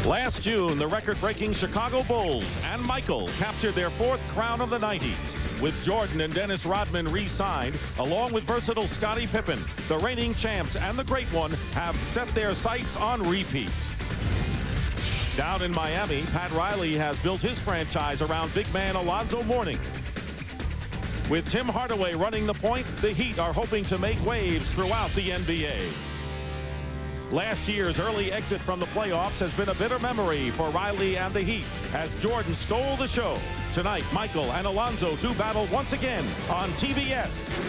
Last June, the record-breaking Chicago Bulls and Michael captured their 4th crown of the 90s. With Jordan and Dennis Rodman re-signed, along with versatile Scottie Pippen, the reigning champs and the great one have set their sights on repeat. Down in Miami, Pat Riley has built his franchise around big man Alonzo Mourning. With Tim Hardaway running the point, the Heat are hoping to make waves throughout the NBA. Last year's early exit from the playoffs has been a bitter memory for Riley and the Heat as Jordan stole the show. Tonight, Michael and Alonzo do battle once again on TBS.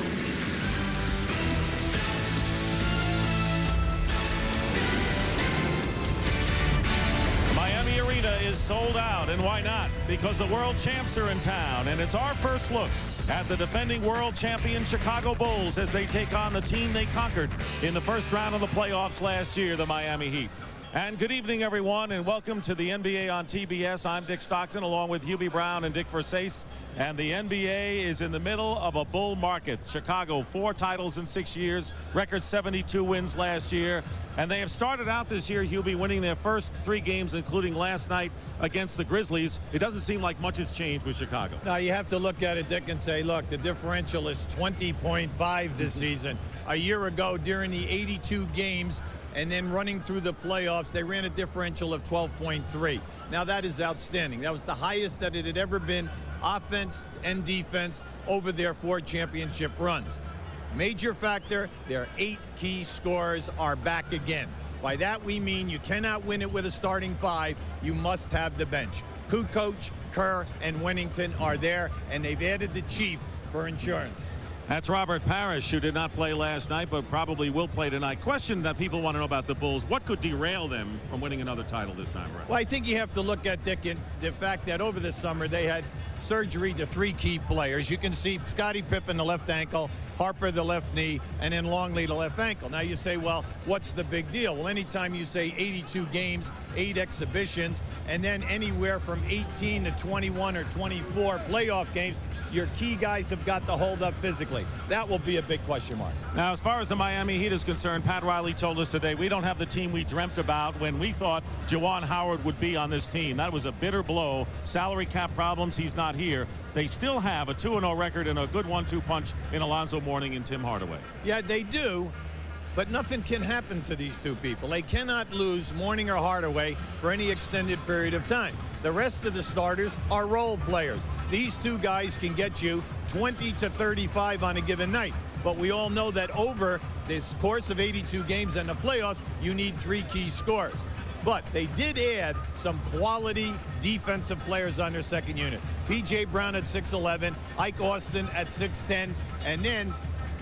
Miami Arena is sold out, and why not? Because the world champs are in town, and it's our first look at the defending world champion Chicago Bulls as they take on the team they conquered in the first round of the playoffs last year, the Miami Heat. And good evening, everyone, and welcome to the NBA on TBS. I'm Dick Stockton, along with Hubie Brown and Dick Versace. And the NBA is in the middle of a bull market. Chicago, 4 titles in 6 years, record 72 wins last year. And they have started out this year, Hubie, winning their first 3 games, including last night against the Grizzlies. It doesn't seem like much has changed with Chicago. Now, you have to look at it, Dick, and say, look, the differential is 20.5 this season. A year ago, during the 82 games, and then running through the playoffs, they ran a differential of 12.3. Now, that is outstanding. That was the highest that it had ever been, offense and defense, over their 4 championship runs. Major factor, their 8 key scorers are back again. By that, we mean you cannot win it with a starting 5. You must have the bench. Kukoc, Kerr, and Wennington are there, and they've added the Chief for insurance. That's Robert Parrish, who did not play last night, but probably will play tonight. Question that people want to know about the Bulls: what could derail them from winning another title this time around? Well, I think you have to look at, Dick, the fact that over the summer they had surgery to 3 key players. You can see Scottie Pippen, the left ankle, Harper, the left knee, and then Longley, the left ankle. Now you say, well, what's the big deal? Well, anytime you say 82 games, 8 exhibitions, and then anywhere from 18 to 21 or 24 playoff games, your key guys have got to hold up physically. That will be a big question mark. Now, as far as the Miami Heat is concerned, Pat Riley told us today, we don't have the team we dreamt about when we thought Juwan Howard would be on this team. That was a bitter blow. Salary cap problems, he's not here. They still have a 2-0 record and a good 1-2 punch in Alonzo Mourning and Tim Hardaway. Yeah, they do. But nothing can happen to these 2 people. They cannot lose Mourning or Hardaway for any extended period of time. The rest of the starters are role players. These 2 guys can get you 20 to 35 on a given night. But we all know that over this course of 82 games and the playoffs, you need 3 key scorers. But they did add some quality defensive players on their second unit. P.J. Brown at 6'11", Ike Austin at 6'10", and then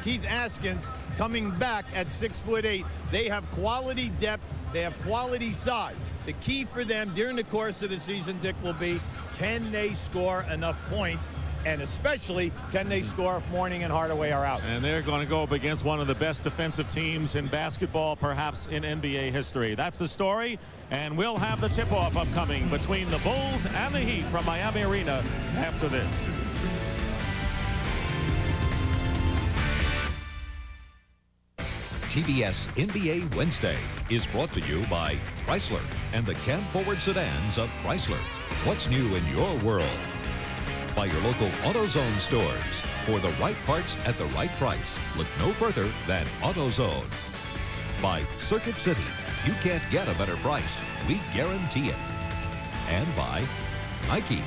Keith Askins coming back at 6'8". They have quality depth. They have quality size. The key for them during the course of the season, Dick, will be, can they score enough points? And especially, can they score if Mourning and Hardaway are out? And they're going to go up against one of the best defensive teams in basketball, perhaps in NBA history. That's the story, and we'll have the tip-off upcoming between the Bulls and the Heat from Miami Arena after this. TBS NBA Wednesday is brought to you by Chrysler and the cab forward sedans of Chrysler. What's new in your world? By your local AutoZone stores. For the right parts at the right price, look no further than AutoZone. By Circuit City. You can't get a better price. We guarantee it. And by Nike.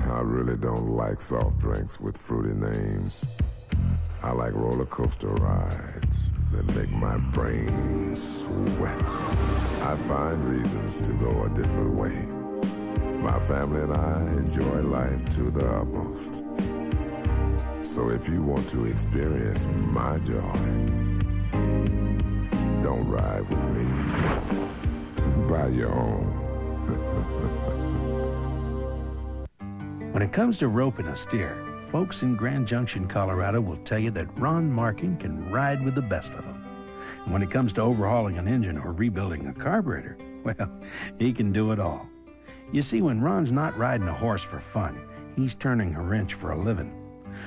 I really don't like soft drinks with fruity names. I like roller coaster rides that make my brain sweat. I find reasons to go a different way. My family and I enjoy life to the utmost. So if you want to experience my joy, don't ride with me. Buy your own. When it comes to roping a steer, folks in Grand Junction, Colorado will tell you that Ron Markin can ride with the best of them. And when it comes to overhauling an engine or rebuilding a carburetor, well, he can do it all. You see, when Ron's not riding a horse for fun, he's turning a wrench for a living.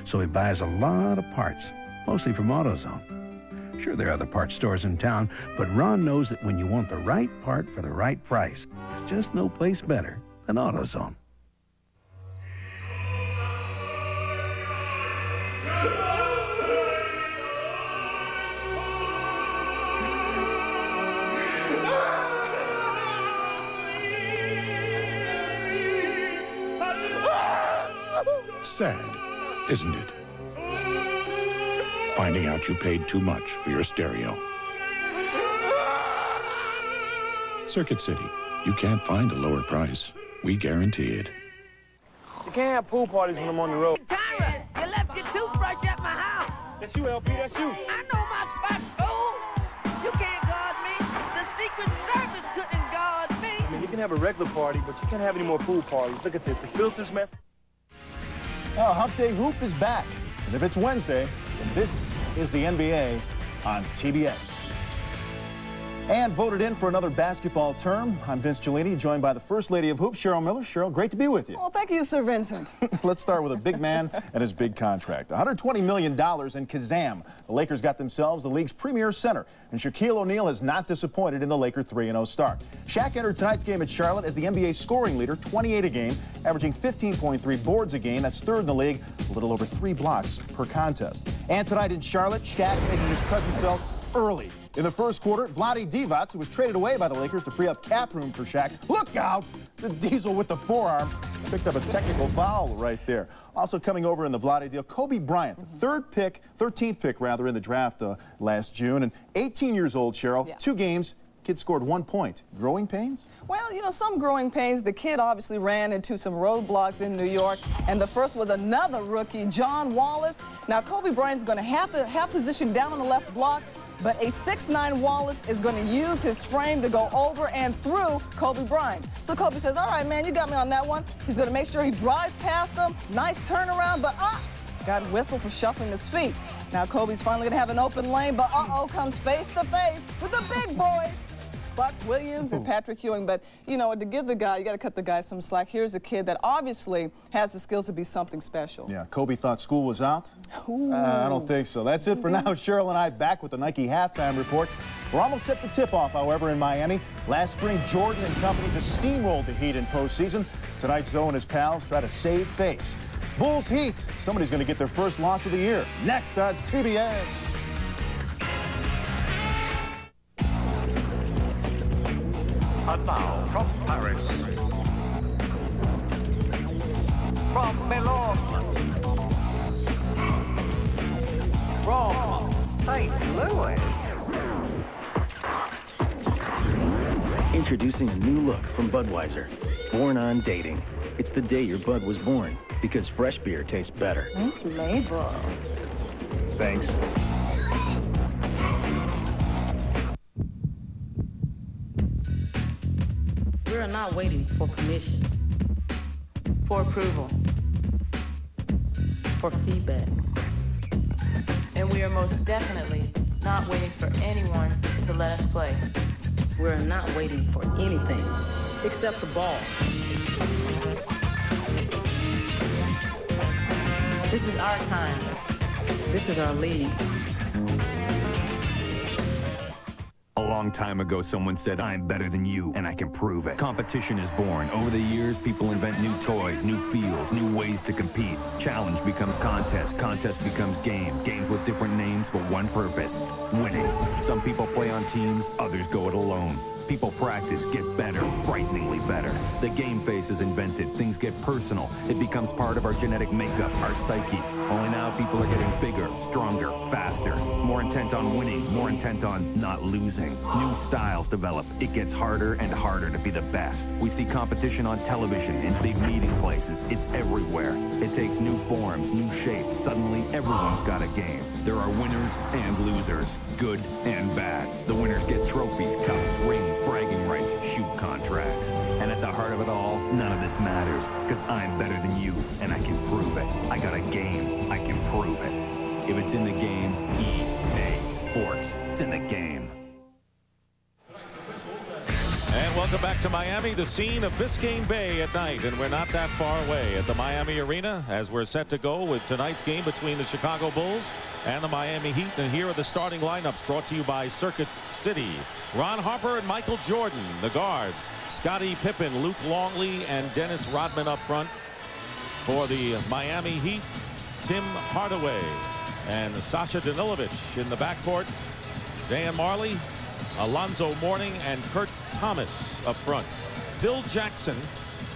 So he buys a lot of parts, mostly from AutoZone. Sure, there are other parts stores in town, but Ron knows that when you want the right part for the right price, there's just no place better than AutoZone. Sad, isn't it? Finding out you paid too much for your stereo. Circuit City, you can't find a lower price. We guarantee it. You can't have pool parties when I'm on the road. Tyra, you left your toothbrush at my house. That's you, LP, that's you. I know my spot, fool. You can't guard me. The Secret Service couldn't guard me. I mean, you can have a regular party, but you can't have any more pool parties. Look at this, the filter's messed. Hump Day Hoop is back. And if it's Wednesday, then this is the NBA on TBS. And voted in for another basketball term. I'm Vince Giuliani, joined by the First Lady of Hoops, Cheryl Miller. Cheryl, great to be with you. Well, thank you, Sir Vincent. Let's start with a big man and his big contract. $120 million in Kazam. The Lakers got themselves the league's premier center, and Shaquille O'Neal has not disappointed in the Laker 3-0 start. Shaq entered tonight's game at Charlotte as the NBA scoring leader, 28 a game, averaging 15.3 boards a game. That's third in the league, a little over 3 blocks per contest. And tonight in Charlotte, Shaq making his presence felt early. In the first quarter, Vlade Divac, who was traded away by the Lakers to free up cap room for Shaq. Look out! The Diesel with the forearm picked up a technical foul right there. Also coming over in the Vlade deal, Kobe Bryant, the 13th pick in the draft last June, and 18 years old, Cheryl. Yeah. 2 games, kid scored 1 point. Growing pains? Well, you know, some growing pains. The kid obviously ran into some roadblocks in New York, and the first was another rookie, John Wallace. Now, Kobe Bryant's going to have position down on the left block, but a 6'9" Wallace is going to use his frame to go over and through Kobe Bryant. So Kobe says, all right, man, you got me on that one. He's going to make sure he drives past him. Nice turnaround, but got whistled for shuffling his feet. Now Kobe's finally going to have an open lane, but comes face to face with the big boys, Buck Williams and Patrick Ewing. But, you know, to give the guy, you got to cut the guy some slack. Here's a kid that obviously has the skills to be something special. Yeah, Kobe thought school was out. I don't think so. That's it for now. Cheryl and I back with the Nike halftime report. We're almost set for tip-off, however, in Miami. Last spring, Jordan and company just steamrolled the Heat in postseason. Tonight, Zoe and his pals try to save face. Bulls Heat. Somebody's going to get their first loss of the year. Next on TBS. And now, from Paris, from Milan, from St. Louis. Introducing a new look from Budweiser, Born on Dating. It's the day your Bud was born, because fresh beer tastes better. Nice label. Thanks. We're not waiting for permission, for approval, for feedback. And we are most definitely not waiting for anyone to let us play. We're not waiting for anything except the ball. This is our time. This is our league. A long time ago, someone said, I'm better than you, and I can prove it. Competition is born. Over the years, people invent new toys, new fields, new ways to compete. Challenge becomes contest. Contest becomes game. Games with different names, but one purpose, winning. Some people play on teams, others go it alone. People practice, get better, frighteningly better. The game phase is invented. Things get personal. It becomes part of our genetic makeup, our psyche. Only now people are getting bigger, stronger, faster, more intent on winning, more intent on not losing. New styles develop. It gets harder and harder to be the best. We see competition on television, in big meeting places. It's everywhere. It takes new forms, new shapes. Suddenly, everyone's got a game. There are winners and losers, good and bad. The winners get trophies, cups, rings, bragging rights, shoot contracts. And at the heart of it all, none of this matters, because I'm better than you, and I can prove it. I got a game, I can prove it. If it's in the game, EA Sports, it's in the game. And welcome Welcome back to Miami, the scene of Biscayne Bay at night, and we're not that far away at the Miami Arena as we're set to go with tonight's game between the Chicago Bulls and the Miami Heat. And here are the starting lineups brought to you by Circuit City. Ron Harper and Michael Jordan, the guards. Scottie Pippen, Luke Longley, and Dennis Rodman up front. For the Miami Heat, Tim Hardaway and Sasha Danilovic in the backcourt. Dan Marley, Alonzo Mourning, and Kurt Thomas up front. Phil Jackson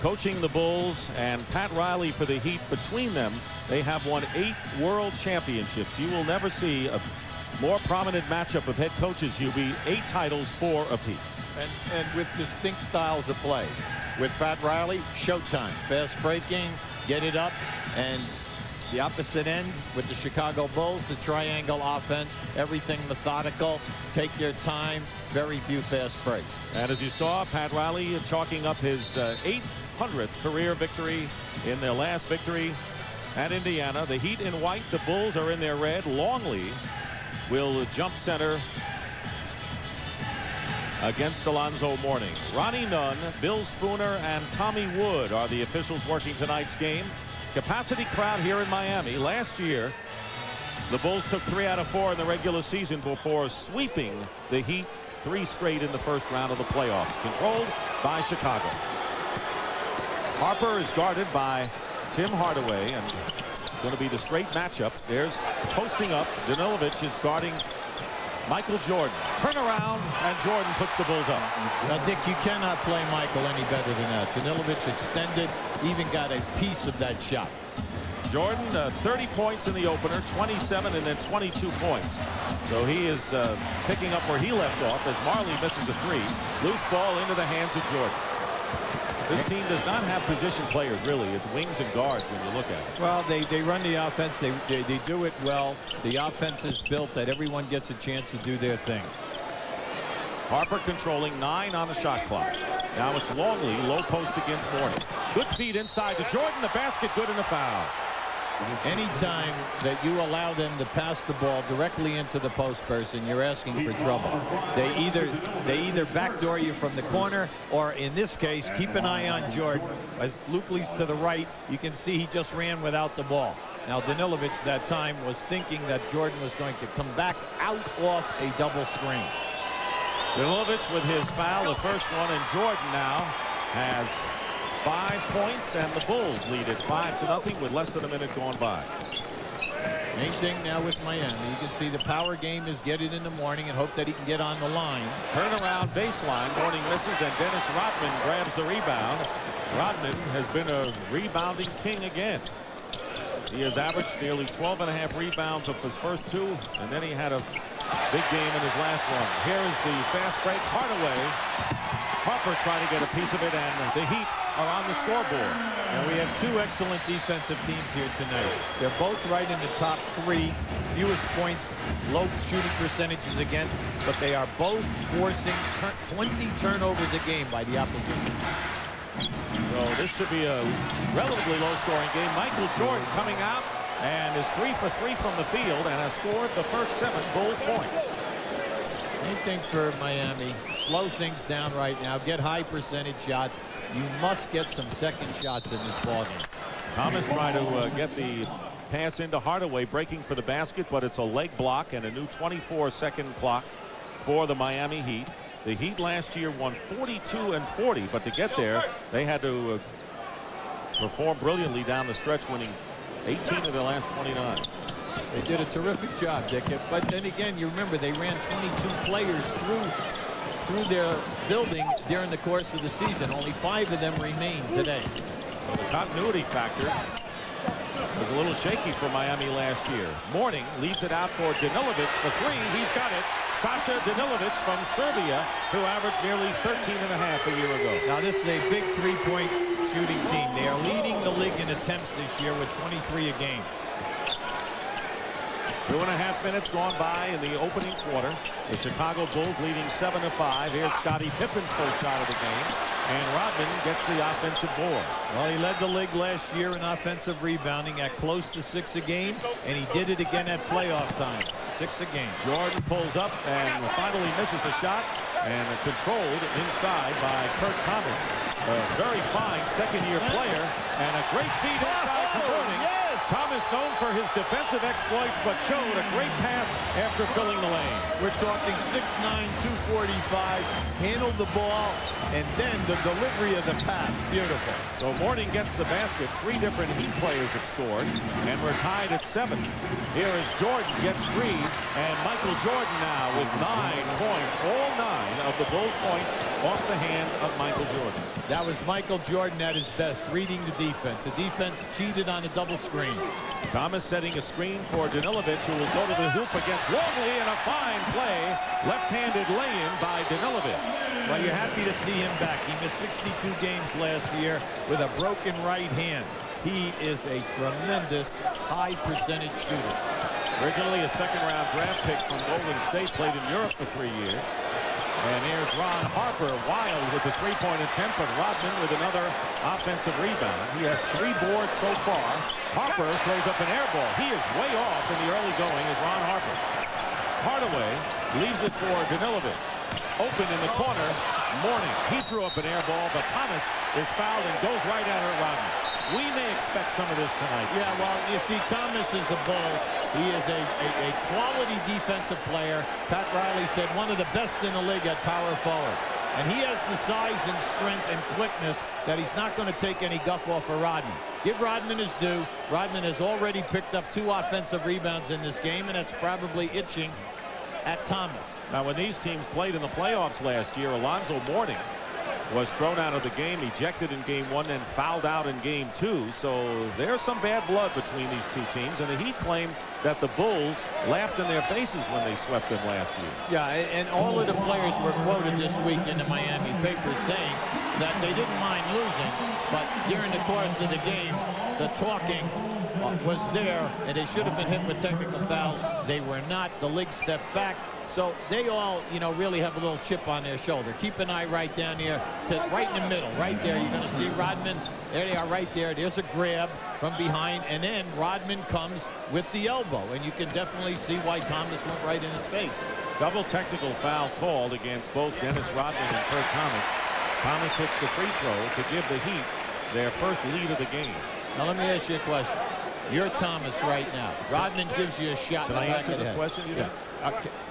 coaching the Bulls, and Pat Riley for the Heat. Between them, they have won 8 world championships. You will never see a more prominent matchup of head coaches, UB. 8 titles, 4 apiece. And with distinct styles of play. With Pat Riley, showtime, fast breaking, get it up, and the opposite end with the Chicago Bulls, the triangle offense, everything methodical, take your time, very few fast breaks. And as you saw, Pat Riley chalking up his 800th career victory in their last victory at Indiana. The Heat in white, the Bulls are in their red. Longley will jump center against Alonzo Mourning. Ronnie Nunn, Bill Spooner, and Tommy Wood are the officials working tonight's game. Capacity crowd here in Miami. Last year, the Bulls took 3 out of 4 in the regular season before sweeping the Heat 3 straight in the first round of the playoffs. Controlled by Chicago. Harper is guarded by Tim Hardaway, and it's going to be the straight matchup. There's posting up. Danilovic is guarding Michael Jordan. Turn around, and Jordan puts the Bulls up. Now, Dick, you cannot play Michael any better than that. Danilovic extended, even got a piece of that shot. Jordan, 30 points in the opener, 27, and then 22 points. So he is picking up where he left off as Marley misses a 3. Loose ball into the hands of Jordan. This team does not have position players, really. It's wings and guards when you look at it. Well, they run the offense. They do it well. The offense is built that everyone gets a chance to do their thing. Harper controlling 9 on the shot clock. Now it's Longley, low post against Mourning. Good feed inside to Jordan. The basket, good, and a foul. Anytime that you allow them to pass the ball directly into the post person, you're asking for trouble. They either backdoor you from the corner, or in this case, keep an eye on Jordan. As Luke leads to the right, you can see he just ran without the ball. Now Danilovic that time was thinking that Jordan was going to come back out off a double screen. Danilovic with his foul, the first one, and Jordan now has 5 points, and the Bulls lead it 5-0 with less than a minute gone by. Main thing now with Miami, you can see the power game is get it in the morning and hope that he can get on the line. Turnaround baseline, Mourning misses, and Dennis Rodman grabs the rebound. Rodman has been a rebounding king again. He has averaged nearly 12.5 rebounds of his first 2, and then he had a big game in his last one. Here is the fast break. Hardaway. Harper trying to get a piece of it, and the Heat are on the scoreboard. And we have 2 excellent defensive teams here tonight. They're both right in the top 3. Fewest points, low shooting percentages against, but they are both forcing 20 turnovers a game by the opposition. So this should be a relatively low-scoring game. Michael Jordan coming out and is 3 for 3 from the field and has scored the first 7 Bulls points. Same thing for Miami. Slow things down right now. Get high percentage shots. You must get some second shots in this ballgame. Thomas trying to get the pass into Hardaway, breaking for the basket, but it's a leg block and a new 24-second clock for the Miami Heat. The Heat last year won 42-40, but to get there, they had to perform brilliantly down the stretch, winning 18 of their last 29. They did a terrific job, Dick. But then again, you remember they ran 22 players through their building during the course of the season. Only 5 of them remain today. So the continuity factor was a little shaky for Miami last year. Mourning leads it out for Danilovic for 3. He's got it. Sasha Danilovic from Serbia, who averaged nearly 13.5 a year ago. Now this is a big 3-point shooting team. They are leading the league in attempts this year with 23 a game. 2.5 minutes gone by in the opening quarter. The Chicago Bulls leading 7-5. Here's Scottie Pippen's first shot of the game, and Rodman gets the offensive board. Well, he led the league last year in offensive rebounding at close to 6 a game, and he did it again at playoff time. 6 a game. Jordan pulls up and finally misses a shot. and controlled inside by Kurt Thomas. A very fine second-year player, and a great feed inside to Mourning. Thomas known for his defensive exploits, but showed a great pass after filling the lane. We're talking 6'9", 245, handled the ball, and then the delivery of the pass. Beautiful. So Mourning gets the basket. 3 different Heat players have scored, and we're tied at 7. Here is Jordan, gets 3, and Michael Jordan now with 9 points. All 9 of the Bulls points off the hand of Michael Jordan. That was Michael Jordan at his best, reading the defense. The defense cheated on a double screen. Thomas setting a screen for Danilovic, who will go to the hoop against Longley, and a fine play. Left-handed lay-in by Danilovic. Well, you're happy to see him back. He missed 62 games last year with a broken right hand. He is a tremendous high-percentage shooter. Originally a second-round draft pick from Golden State, played in Europe for 3 years. And here's Ron Harper, wild with the three-point attempt, but Rodman with another offensive rebound. He has 3 boards so far. Harper throws up an air ball. He is way off in the early going as Ron Harper. Hardaway leaves it for Danilovic. Open in the corner, Mourning. He threw up an air ball, but Thomas is fouled and goes right at her, Rodman. We may expect some of this tonight. Yeah, well, you see, Thomas is a bull. He is a quality defensive player. Pat Riley said one of the best in the league at power forward. And he has the size and strength and quickness that he's not going to take any guff off of Rodman. Give Rodman his due. Rodman has already picked up 2 offensive rebounds in this game, and that's probably itching at Thomas. Now, when these teams played in the playoffs last year, Alonzo Mourning was thrown out of the game, ejected in game 1, and fouled out in game 2. So there's some bad blood between these 2 teams, and the Heat claimed that the Bulls laughed in their faces when they swept them last year. Yeah, and all of the players were quoted this week in the Miami papers saying that they didn't mind losing, but during the course of the game, the talking was there, and they should have been hit with technical fouls. They were not. The league stepped back. So they all, you know, really have a little chip on their shoulder. Keep an eye right down here, right in the middle, right there. You're going to see Rodman. There they are right there. There's a grab from behind, and then Rodman comes with the elbow, and you can definitely see why Thomas went right in his face. Double technical foul called against both Dennis Rodman and Kurt Thomas. Thomas hits the free throw to give the Heat their first lead of the game. Now let me ask you a question. You're Thomas right now. Rodman gives you a shot. Can I answer this question? Yeah.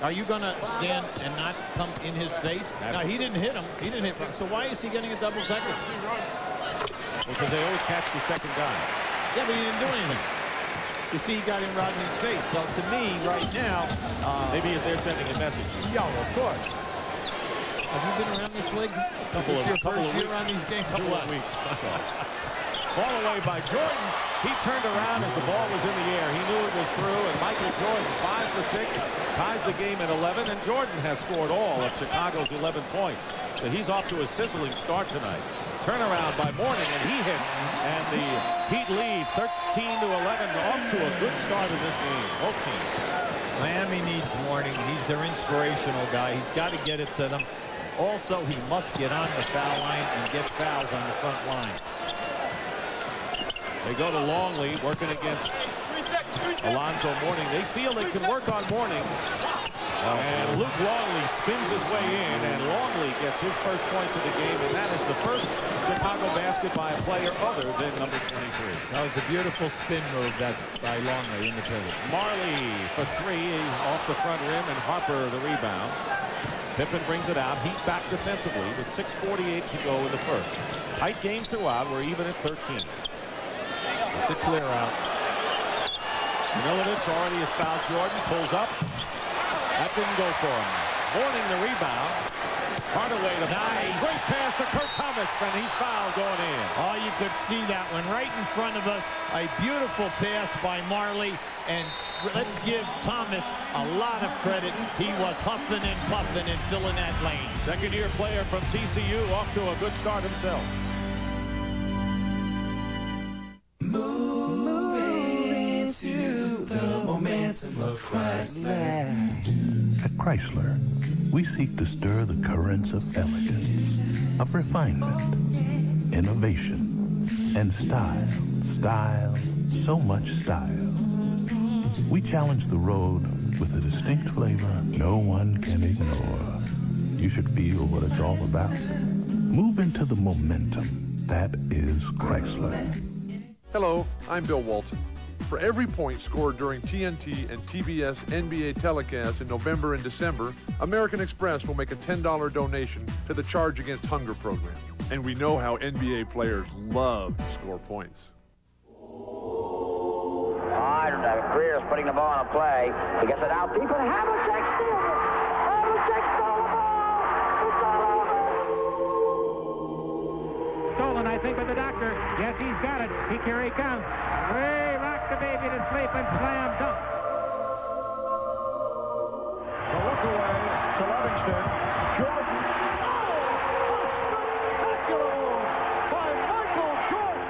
Are you going to stand and not come in his face? No, he didn't hit him. He didn't hit him. So why is he getting a double technical? Because they always catch the second guy. Yeah, but he didn't do anything. You see, he got in Rodman's face. So to me, right now, maybe they're sending a message. Yeah, of course. Have you been around this league? This is your first year on these games? Couple of weeks. That's all. Ball away by Jordan. He turned around as the ball was in the air. He knew it was through, and Michael Jordan, 5 for 6, ties the game at 11, and Jordan has scored all of Chicago's 11 points. So he's off to a sizzling start tonight. Turnaround by Mourning, and he hits, and the Heat lead 13-11, off to a good start in this game. Both teams. Miami needs Mourning. He's their inspirational guy. He's got to get it to them. Also, he must get on the foul line and get fouls on the front line. They go to Longley, working against Alonzo Mourning. They feel they can work on Mourning. And Luke Longley spins his way in, and Longley gets his first points of the game, and that is the first Chicago basket by a player other than number 23. That was a beautiful spin move by Longley in the pivot. Marley for 3 off the front rim, and Harper the rebound. Pippen brings it out. Heat back defensively with 6:48 to go in the first. Tight game throughout. We're even at 13. It's a clear out. Danilovic already has fouled Jordan. Pulls up. That didn't go for him. Mourning the rebound. Hardaway to nice. Great pass to Kurt Thomas, and he's fouled going in. Oh, you could see that one right in front of us. A beautiful pass by Marley, and let's give Thomas a lot of credit. He was huffing and puffing and filling that lane. Second-year player from TCU, off to a good start himself. Moving to the momentum of Chrysler. At Chrysler, we seek to stir the currents of elegance, of refinement, innovation, and style. Style, so much style. We challenge the road with a distinct flavor no one can ignore. you should feel what it's all about. Move into the momentum. That is Chrysler. Hello, I'm Bill Walton. For every point scored during TNT and TBS NBA telecasts in November and December, American Express will make a $10 donation to the Charge Against Hunger program. And we know how NBA players love to score points. All right, Greer's putting the ball on a play. He gets it out deep, and Havlicek steals it. Havlicek stole the ball. It's all over. Stolen, I think, by the doctor. Yes, he's got it. Here he comes. Ray rocked the baby to sleep and slam dunk. The look away to Livingston. Jordan. Oh, a spectacular by Michael Jordan.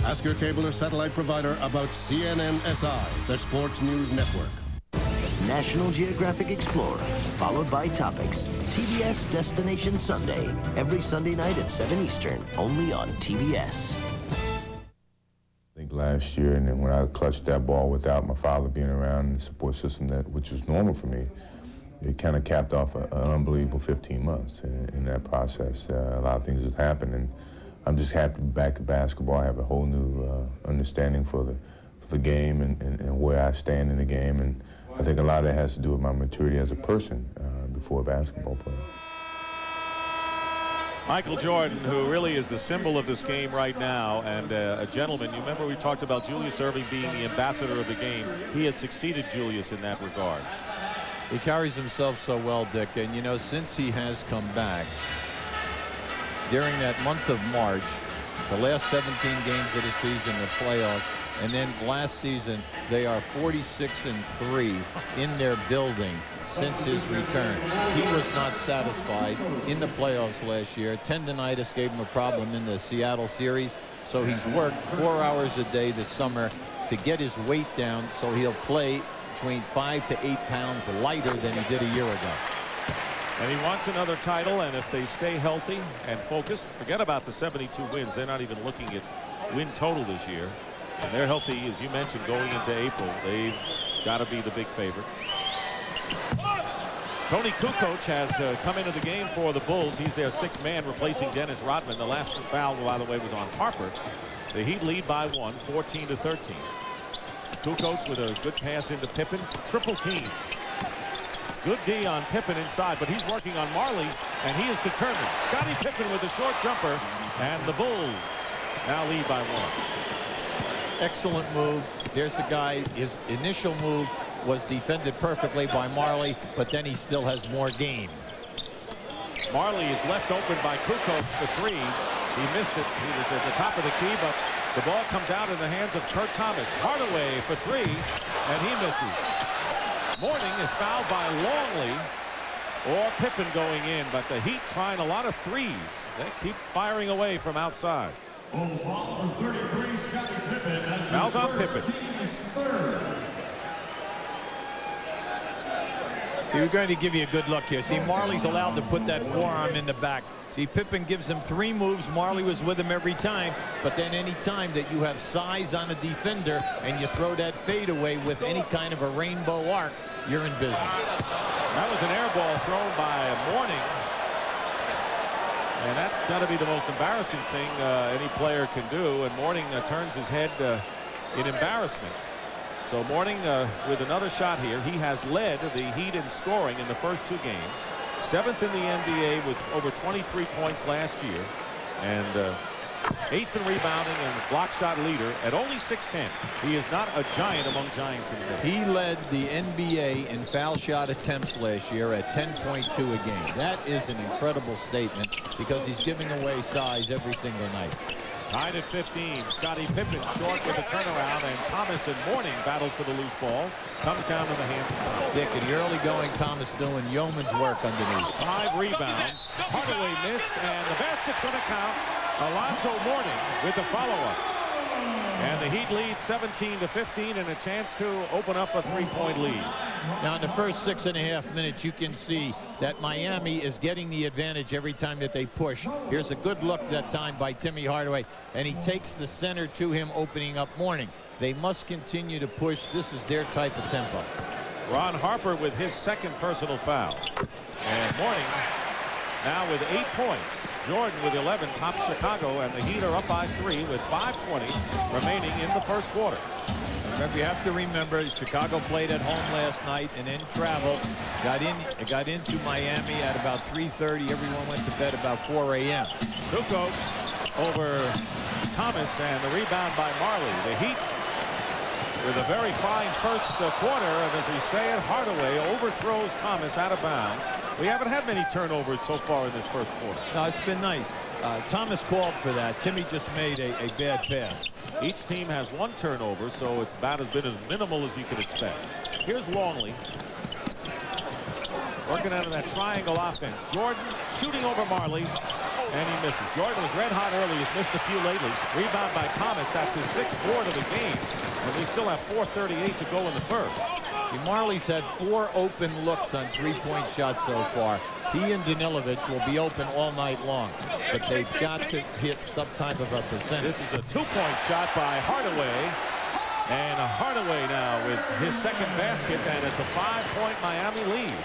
Ask your cable or satellite provider about CNNSI, the sports news network. National Geographic Explorer, followed by Topics. TBS Destination Sunday, every Sunday night at 7 Eastern, only on TBS. I think last year, and then when I clutched that ball without my father being around and the support system, which was normal for me, it kind of capped off an unbelievable 15 months. In that process, a lot of things have happened, and I'm just happy to be back at basketball. I have a whole new understanding for the game and where I stand in the game, and I think a lot of that has to do with my maturity as a person before a basketball player. Michael Jordan, who really is the symbol of this game right now, and a gentleman. You remember we talked about Julius Erving being the ambassador of the game. He has succeeded Julius in that regard. He carries himself so well, Dick, and you know, since he has come back, during that month of March, the last 17 games of the season, the playoffs, and then last season, they are 46-3 in their building since his return. He was not satisfied in the playoffs last year. Tendinitis gave him a problem in the Seattle series, so he's worked 4 hours a day this summer to get his weight down so he'll play between 5 to 8 pounds lighter than he did a year ago. And he wants another title, and if they stay healthy and focused, forget about the 72 wins. They're not even looking at win total this year. And they're healthy, as you mentioned, going into April. They've got to be the big favorites. Tony Kukoc has come into the game for the Bulls. He's their sixth man, replacing Dennis Rodman. The last foul, by the way, was on Harper. The Heat lead by 1, 14-13. Kukoc with a good pass into Pippen. Triple team. Good D on Pippen inside, but he's working on Marley, and he is determined. Scottie Pippen with a short jumper, and the Bulls now lead by 1. Excellent move. There's a guy, his initial move was defended perfectly by Marley, but then he still has more game. Marley is left open by Kukoc for three. He missed it. He was at the top of the key, but the ball comes out in the hands of Kurt Thomas. Hardaway for three, and he misses. Mourning is fouled by Longley, or Pippen going in, but the Heat trying a lot of threes. They keep firing away from outside. Fouls on Pippen. We're going to give you a good look here. See, Marley's allowed to put that forearm in the back. See, Pippen gives him 3 moves. Marley was with him every time. But then any time that you have size on a defender and you throw that fadeaway with any kind of a rainbow arc, you're in business. That was an air ball thrown by Mourning. And that's got to be the most embarrassing thing any player can do. And Mourning turns his head in embarrassment. So Mourning with another shot here. He has led the Heat in scoring in the first 2 games. 7th in the NBA with over 23 points last year. And 8th in rebounding and block shot leader at only 6'10". He is not a giant among giants in the middle. He led the NBA in foul shot attempts last year at 10.2 a game. That is an incredible statement because he's giving away size every single night. Tied at 15. Scottie Pippen short with a turnaround, and Thomas and Mourning battles for the loose ball. Comes down to the hands of Thomas. Dick, in the early going, Thomas doing yeoman's work underneath. 5 rebounds. Hardaway missed, and the basket's going to count. Alonzo Mourning with the follow-up. And the Heat lead 17-15 and a chance to open up a 3-point lead. Now, in the first 6.5 minutes, you can see that Miami is getting the advantage every time that they push. Here's a good look that time by Timmy Hardaway, and he takes the center to him, opening up Mourning. They must continue to push. This is their type of tempo. Ron Harper with his 2nd personal foul. And Mourning now with 8 points. Jordan with 11 tops Chicago, and the Heat are up by 3 with 5:20 remaining in the first quarter. Remember, you have to remember, Chicago played at home last night and then traveled. Got into Miami at about 3:30. Everyone went to bed about 4 a.m. Kukoc over Thomas, and the rebound by Marley. The Heat with a very fine first quarter, and as we say it, Hardaway overthrows Thomas out of bounds. We haven't had many turnovers so far in this first quarter. No, it's been nice. Thomas called for that. Timmy just made a bad pass. Each team has 1 turnover, so it's about as been as minimal as you could expect. Here's Longley working out of that triangle offense. Jordan shooting over Marley, and he misses. Jordan was red hot early. He's missed a few lately. Rebound by Thomas. That's his 6th board of the game, and we still have 4:38 to go in the first. Marley's had 4 open looks on 3-point shots so far. He and Danilovic will be open all night long, but they've got to hit some type of a percentage. This is a 2-point shot by Hardaway, and Hardaway now with his 2nd basket, and it's a 5-point Miami lead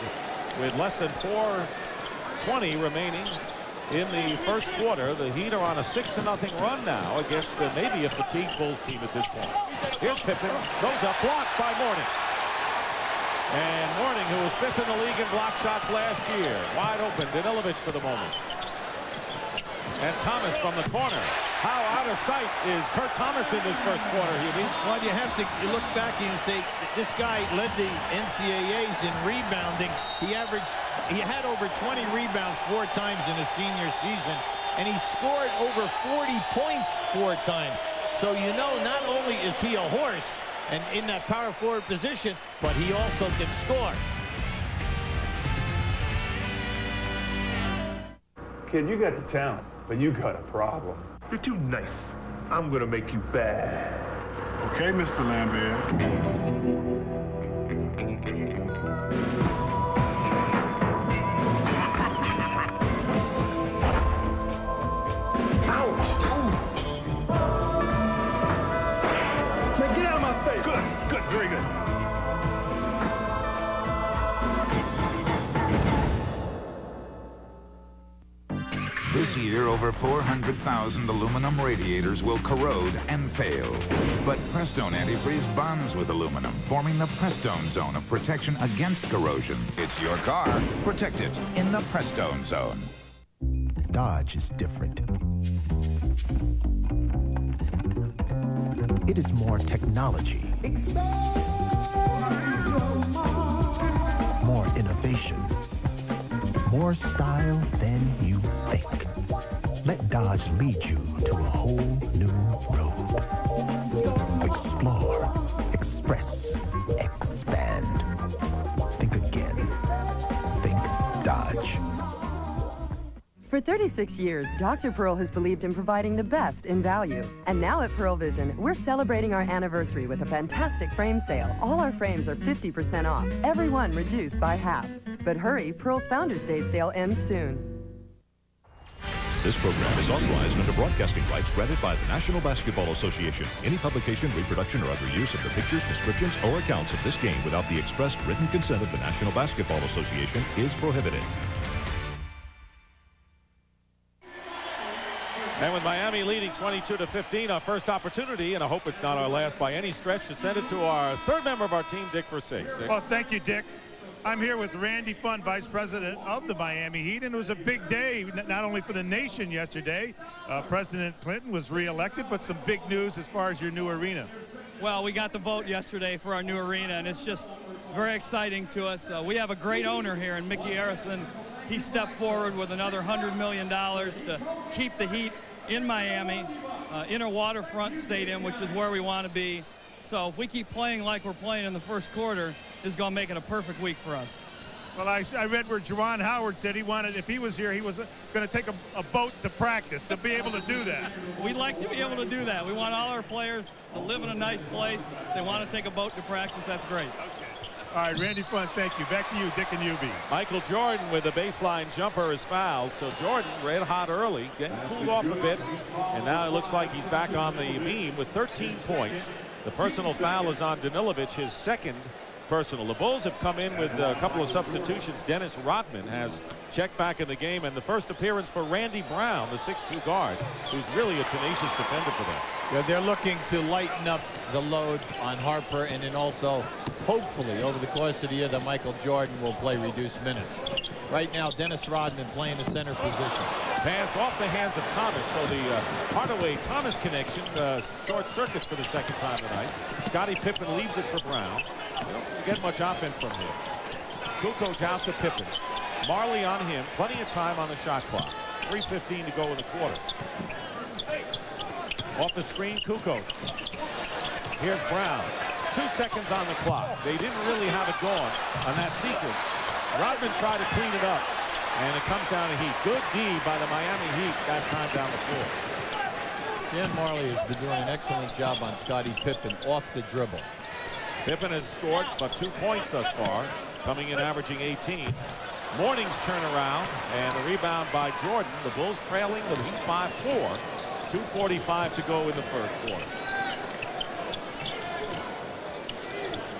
with less than 4:20 remaining in the first quarter. The Heat are on a 6-0 run now against maybe a fatigued Bulls team at this point. Here's Pippen, goes up, blocked by Mourning. And Mourning, who was 5th in the league in block shots last year, wide open. Danilovic for the moment. And Thomas from the corner. How out of sight is Kurt Thomas in this first quarter, Hubie? Well, you have to look back and say this guy led the NCAAs in rebounding. He had over 20 rebounds 4 times in his senior season, and he scored over 40 points 4 times. So you know, not only is he a horse and in that power forward position, but he also can score. Kid, you got the talent, but you got a problem. You're too nice. I'm gonna make you bad. Okay, Mr. Lambert. Very good. This year, over 400,000 aluminum radiators will corrode and fail. But Prestone Antifreeze bonds with aluminum, forming the Prestone Zone of protection against corrosion. It's your car. Protect it in the Prestone Zone. Dodge is different. It is more technology. More innovation. More style than you think. Let Dodge lead you to a whole new road. Explore, express, expand. Think again. Think Dodge. For 36 years, Dr. Pearl has believed in providing the best in value. And now at Pearl Vision, we're celebrating our anniversary with a fantastic frame sale. All our frames are 50% off, every one reduced by half. But hurry, Pearl's Founders Day sale ends soon. This program is authorized under broadcasting rights granted by the National Basketball Association. Any publication, reproduction, or other use of the pictures, descriptions, or accounts of this game without the expressed written consent of the National Basketball Association is prohibited. And with Miami leading 22-15, our first opportunity, and I hope it's not our last by any stretch, to send it to our 3rd member of our team, Dick Versace. Dick. Well, thank you, Dick. I'm here with Randy Funn, Vice President of the Miami Heat, and it was a big day, not only for the nation yesterday. President Clinton was reelected, but some big news as far as your new arena. Well, we got the vote yesterday for our new arena, and it's just very exciting to us. We have a great owner here in Mickey Arison. He stepped forward with another $100 million to keep the Heat in Miami, in a waterfront stadium, which is where we want to be. So if we keep playing like we're playing in the first quarter, this is going to make it a perfect week for us. Well, I read where Juwan Howard said he wanted, if he was here, he was going to take a boat to practice to be able to do that. We'd like to be able to do that. We want all our players to live in a nice place. If they want to take a boat to practice, that's great. Okay. All right, Randy Funn, thank you. Back to you, Dick and Hubie. Michael Jordan with the baseline jumper is fouled. So Jordan red hot early, getting cooled off a bit. And now it looks like he's back on the beam with 13 points. The personal foul is on Danilovic, his 2nd personal. The Bulls have come in with a couple of substitutions. Dennis Rodman has checked back in the game, and the first appearance for Randy Brown, the 6'2 guard, who's really a tenacious defender for them. Yeah, they're looking to lighten up the load on Harper, and then also, hopefully, over the course of the year, that Michael Jordan will play reduced minutes. Right now, Dennis Rodman playing the center position. Pass off the hands of Thomas, so the Hardaway-Thomas connection short circuits for the second time tonight. Scottie Pippen leaves it for Brown. They don't get much offense from him. Kukoc out to Pippen. Marley on him. Plenty of time on the shot clock. 3:15 to go in the quarter. Off the screen, Kukoc. Here's Brown. 2 seconds on the clock. They didn't really have it going on that sequence. Rodman tried to clean it up, and it comes down to Heat. Good D by the Miami Heat that time down the floor. Dan Marley has been doing an excellent job on Scottie Pippen off the dribble. Pippen has scored but 2 points thus far, coming in averaging 18. Morning's turnaround, and the rebound by Jordan. The Bulls trailing the Heat by 4. 2:45 to go in the first quarter.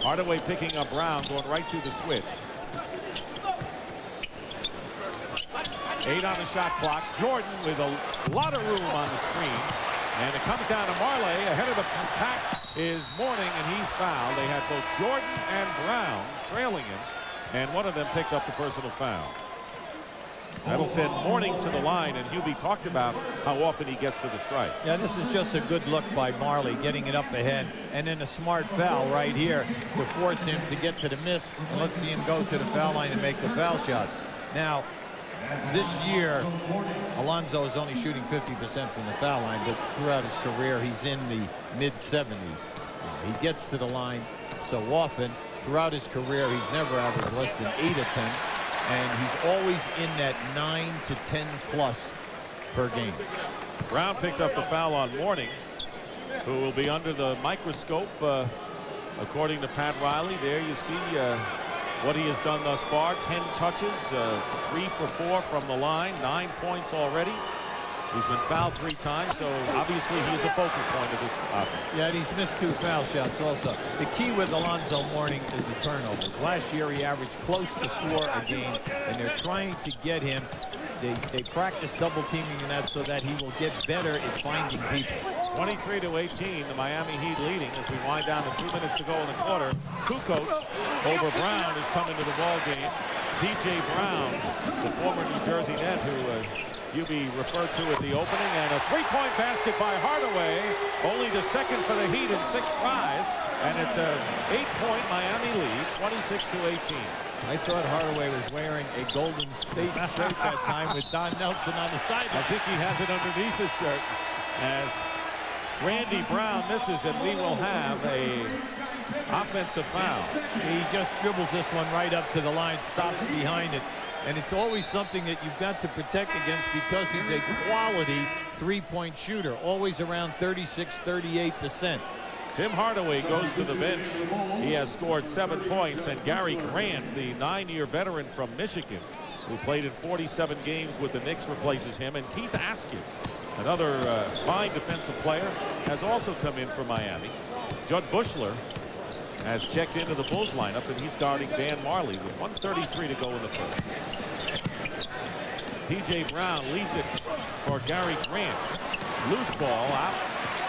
Hardaway picking up Brown, going right through the switch. 8 on the shot clock. Jordan with a lot of room on the screen. And it comes down to Marley. Ahead of the pack is Mourning, and he's fouled. They had both Jordan and Brown trailing him, and one of them picked up the personal foul. That'll send Mourning to the line, and Hubie talked about how often he gets to the strike. Yeah, this is just a good look by Marley, getting it up ahead, and then a smart foul right here to force him to get to the miss, and let's see him go to the foul line and make the foul shot. Now, this year, Alonzo is only shooting 50% from the foul line, but throughout his career, he's in the mid-70s. He gets to the line so often. Throughout his career, he's never averaged less than 8 attempts, and he's always in that 9 to 10 plus per game. Brown picked up the foul on Mourning, who will be under the microscope, according to Pat Riley. There you see what he has done thus far. 10 touches, 3 for 4 from the line, 9 points already. He's been fouled 3 times, so obviously he's a focal point of this offense. Yeah, and he's missed 2 foul shots also. The key with Alonzo Mourning is the turnovers. Last year he averaged close to 4 a game, and they're trying to get him. They practice double teaming and that so that he will get better at finding people. 23 to 18, the Miami Heat leading as we wind down to 2 minutes to go in the quarter. Kukoc over Brown is coming to the ball game. P.J. Brown, the former New Jersey Net, who Hubie referred to at the opening, and a 3-point basket by Hardaway. Only the second for the Heat in 6 tries, and it's a 8-point Miami lead, 26 to 18. I thought Hardaway was wearing a Golden State shirt that time with Don Nelson on the side. I think he has it underneath his shirt as Randy Brown misses, and we will have a offensive foul. He just dribbles this one right up to the line, stops behind it. And it's always something that you've got to protect against because he's a quality 3-point shooter, always around 36-38%. Tim Hardaway goes to the bench. He has scored 7 points, and Gary Grant, the 9-year veteran from Michigan, who played in 47 games with the Knicks, replaces him. And Keith Askins, another fine defensive player, has also come in for Miami. Judd Bushler has checked into the Bulls lineup, and he's guarding Dan Marley with 1:33 to go in the first. P.J. Brown leaves it for Gary Grant. Loose ball out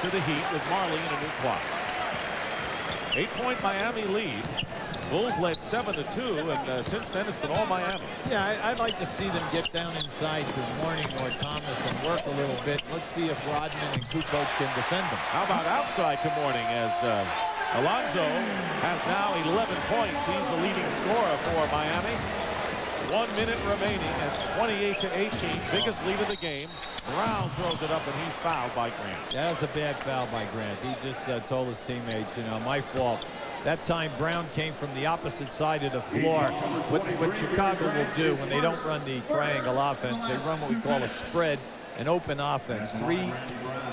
to the Heat with Marley in a new clock. 8-point Miami lead. Bulls led 7-2, and since then it's been all Miami. Yeah, I'd like to see them get down inside to Mourning or Thomas and work a little bit. Let's see if Rodman and Kukoc can defend them. How about outside to Mourning as Alonzo has now 11 points. He's the leading scorer for Miami. 1 minute remaining at 28 to 18. Biggest lead of the game. Brown throws it up, and he's fouled by Grant. That was a bad foul by Grant. He just told his teammates, you know, my fault. That time Brown came from the opposite side of the floor. What Chicago will do when they don't run the triangle offense, they run what we call a spread, an open offense. 3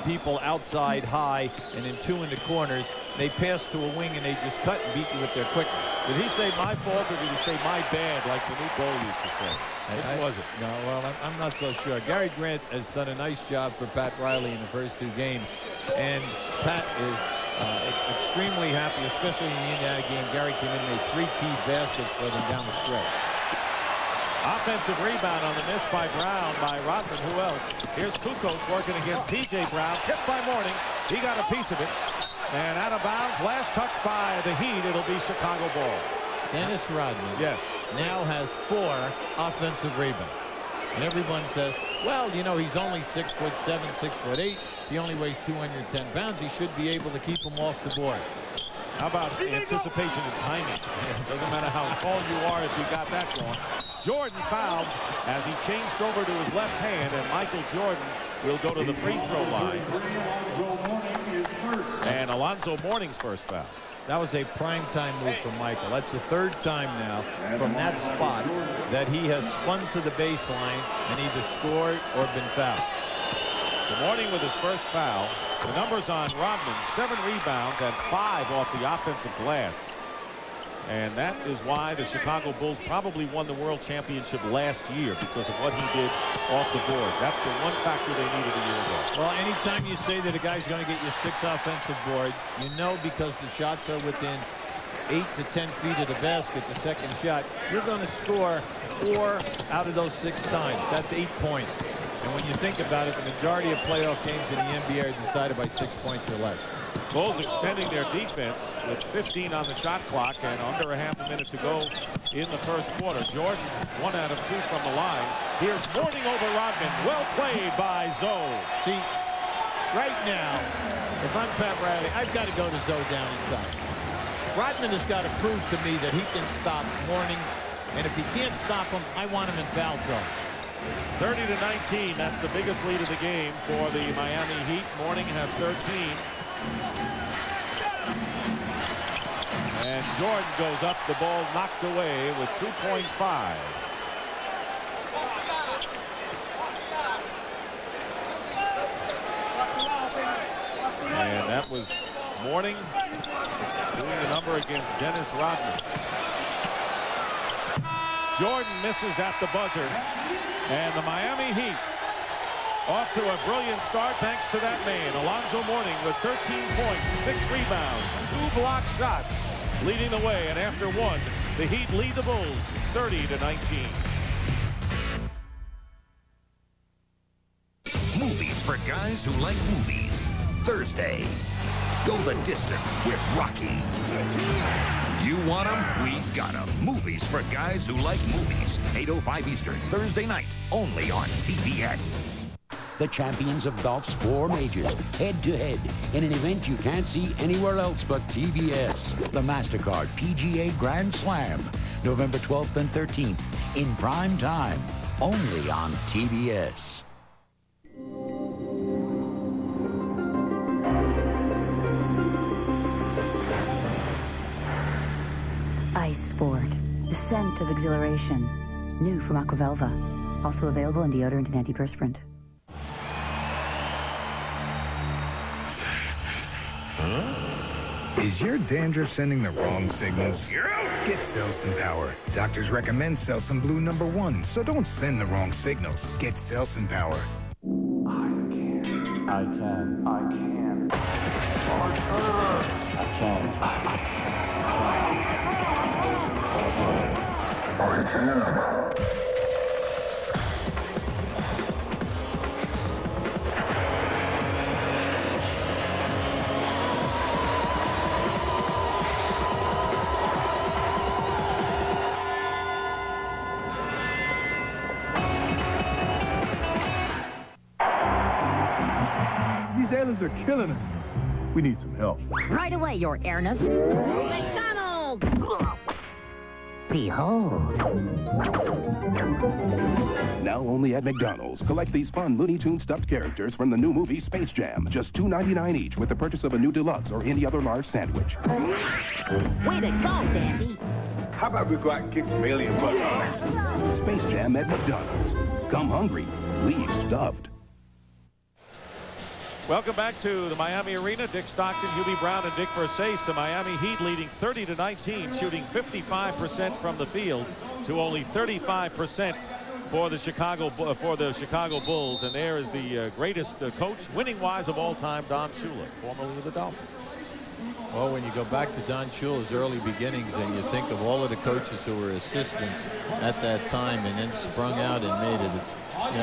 people outside high and then 2 in the corners. They pass to a wing and they just cut and beat you with their quickness. Did he say my fault or did he say my bad like the new goal used to say? Which was it? No, well, I'm not so sure. Gary Grant has done a nice job for Pat Riley in the first 2 games. And Pat is Extremely happy, especially in the Indiana game. Gary came in and made 3 key baskets for them down the stretch. Offensive rebound on the miss by Brown by Rodman. Who else? Here's Kukoc working against P.J. Brown. Tipped by Mourning. He got a piece of it. And out of bounds. Last touch by the Heat. It'll be Chicago ball. Dennis Rodman now has 4 offensive rebounds. And everyone says, well, you know, he's only 6'7", 6'8". He only weighs 210 pounds. He should be able to keep him off the board. How about anticipation and timing? It doesn't matter how tall you are if you got that going. Jordan fouled as he changed over to his left hand, and Michael Jordan will go to the free throw line. And Alonzo Mourning's first foul. That was a primetime move from Michael. That's the 3rd time now from that spot that he has spun to the baseline and either scored or been fouled. Mourning with his first foul. The numbers on Rodman, 7 rebounds and 5 off the offensive glass. And that is why the Chicago Bulls probably won the World Championship last year, because of what he did off the boards. That's the one factor they needed a year ago. Well, anytime you say that a guy's going to get you 6 offensive boards, you know, because the shots are within 8 to 10 feet of the basket, the second shot, you're going to score 4 out of those 6 times. That's 8 points. And when you think about it, the majority of playoff games in the NBA are decided by 6 points or less. Bulls extending their defense with 15 on the shot clock and under a half a minute to go in the first quarter. Jordan, 1 out of 2 from the line. Here's Mourning over Rodman. Well played by Zoe. See, right now, if I'm Pat Riley, I've got to go to Zoe down inside. Rodman has got to prove to me that he can stop Mourning, and if he can't stop him, I want him in foul trouble. 30-19, that's the biggest lead of the game for the Miami Heat. Mourning has 13. And Jordan goes up, the ball knocked away with 2.5. And that was Mourning doing the number against Dennis Rodman. Jordan misses at the buzzer. And the Miami Heat off to a brilliant start thanks to that man, Alonzo Mourning, with 13 points, 6 rebounds, 2 block shots, leading the way. And after 1, the Heat lead the Bulls 30-19. Movies for guys who like movies. Thursday, go the distance with Rocky. You want them? We got them. Movies for guys who like movies. 8:05 Eastern, Thursday night, only on TBS. The champions of golf's 4 majors, head-to-head, in an event you can't see anywhere else but TBS. The MasterCard PGA Grand Slam, November 12th and 13th, in prime time, only on TBS. Ice Sport, the scent of exhilaration. New from Aquavelva. Also available in deodorant and antiperspirant. Is your dandruff sending the wrong signals? Get Selsun Power. Doctors recommend Selsun Blue #1, so don't send the wrong signals. Get Selsun Power. I can. These aliens are killing us. We need some help. Right away, Your Airness. McDonald's! Behold. Now only at McDonald's. Collect these fun Looney Tunes stuffed characters from the new movie Space Jam. Just $2.99 each with the purchase of a new deluxe or any other large sandwich. Way to go, Dandy. How about we go out and kick some alien butt? Space Jam at McDonald's. Come hungry. Leave stuffed. Welcome back to the Miami Arena. Dick Stockton, Hubie Brown, and Dick Versace. The Miami Heat leading 30-19, shooting 55% from the field to only 35% for the Chicago Bulls. And there is the greatest coach, winning-wise of all time, Don Shula, formerly of the Dolphins. Well, when you go back to Don Shula's early beginnings and you think of all of the coaches who were assistants at that time and then sprung out and made it,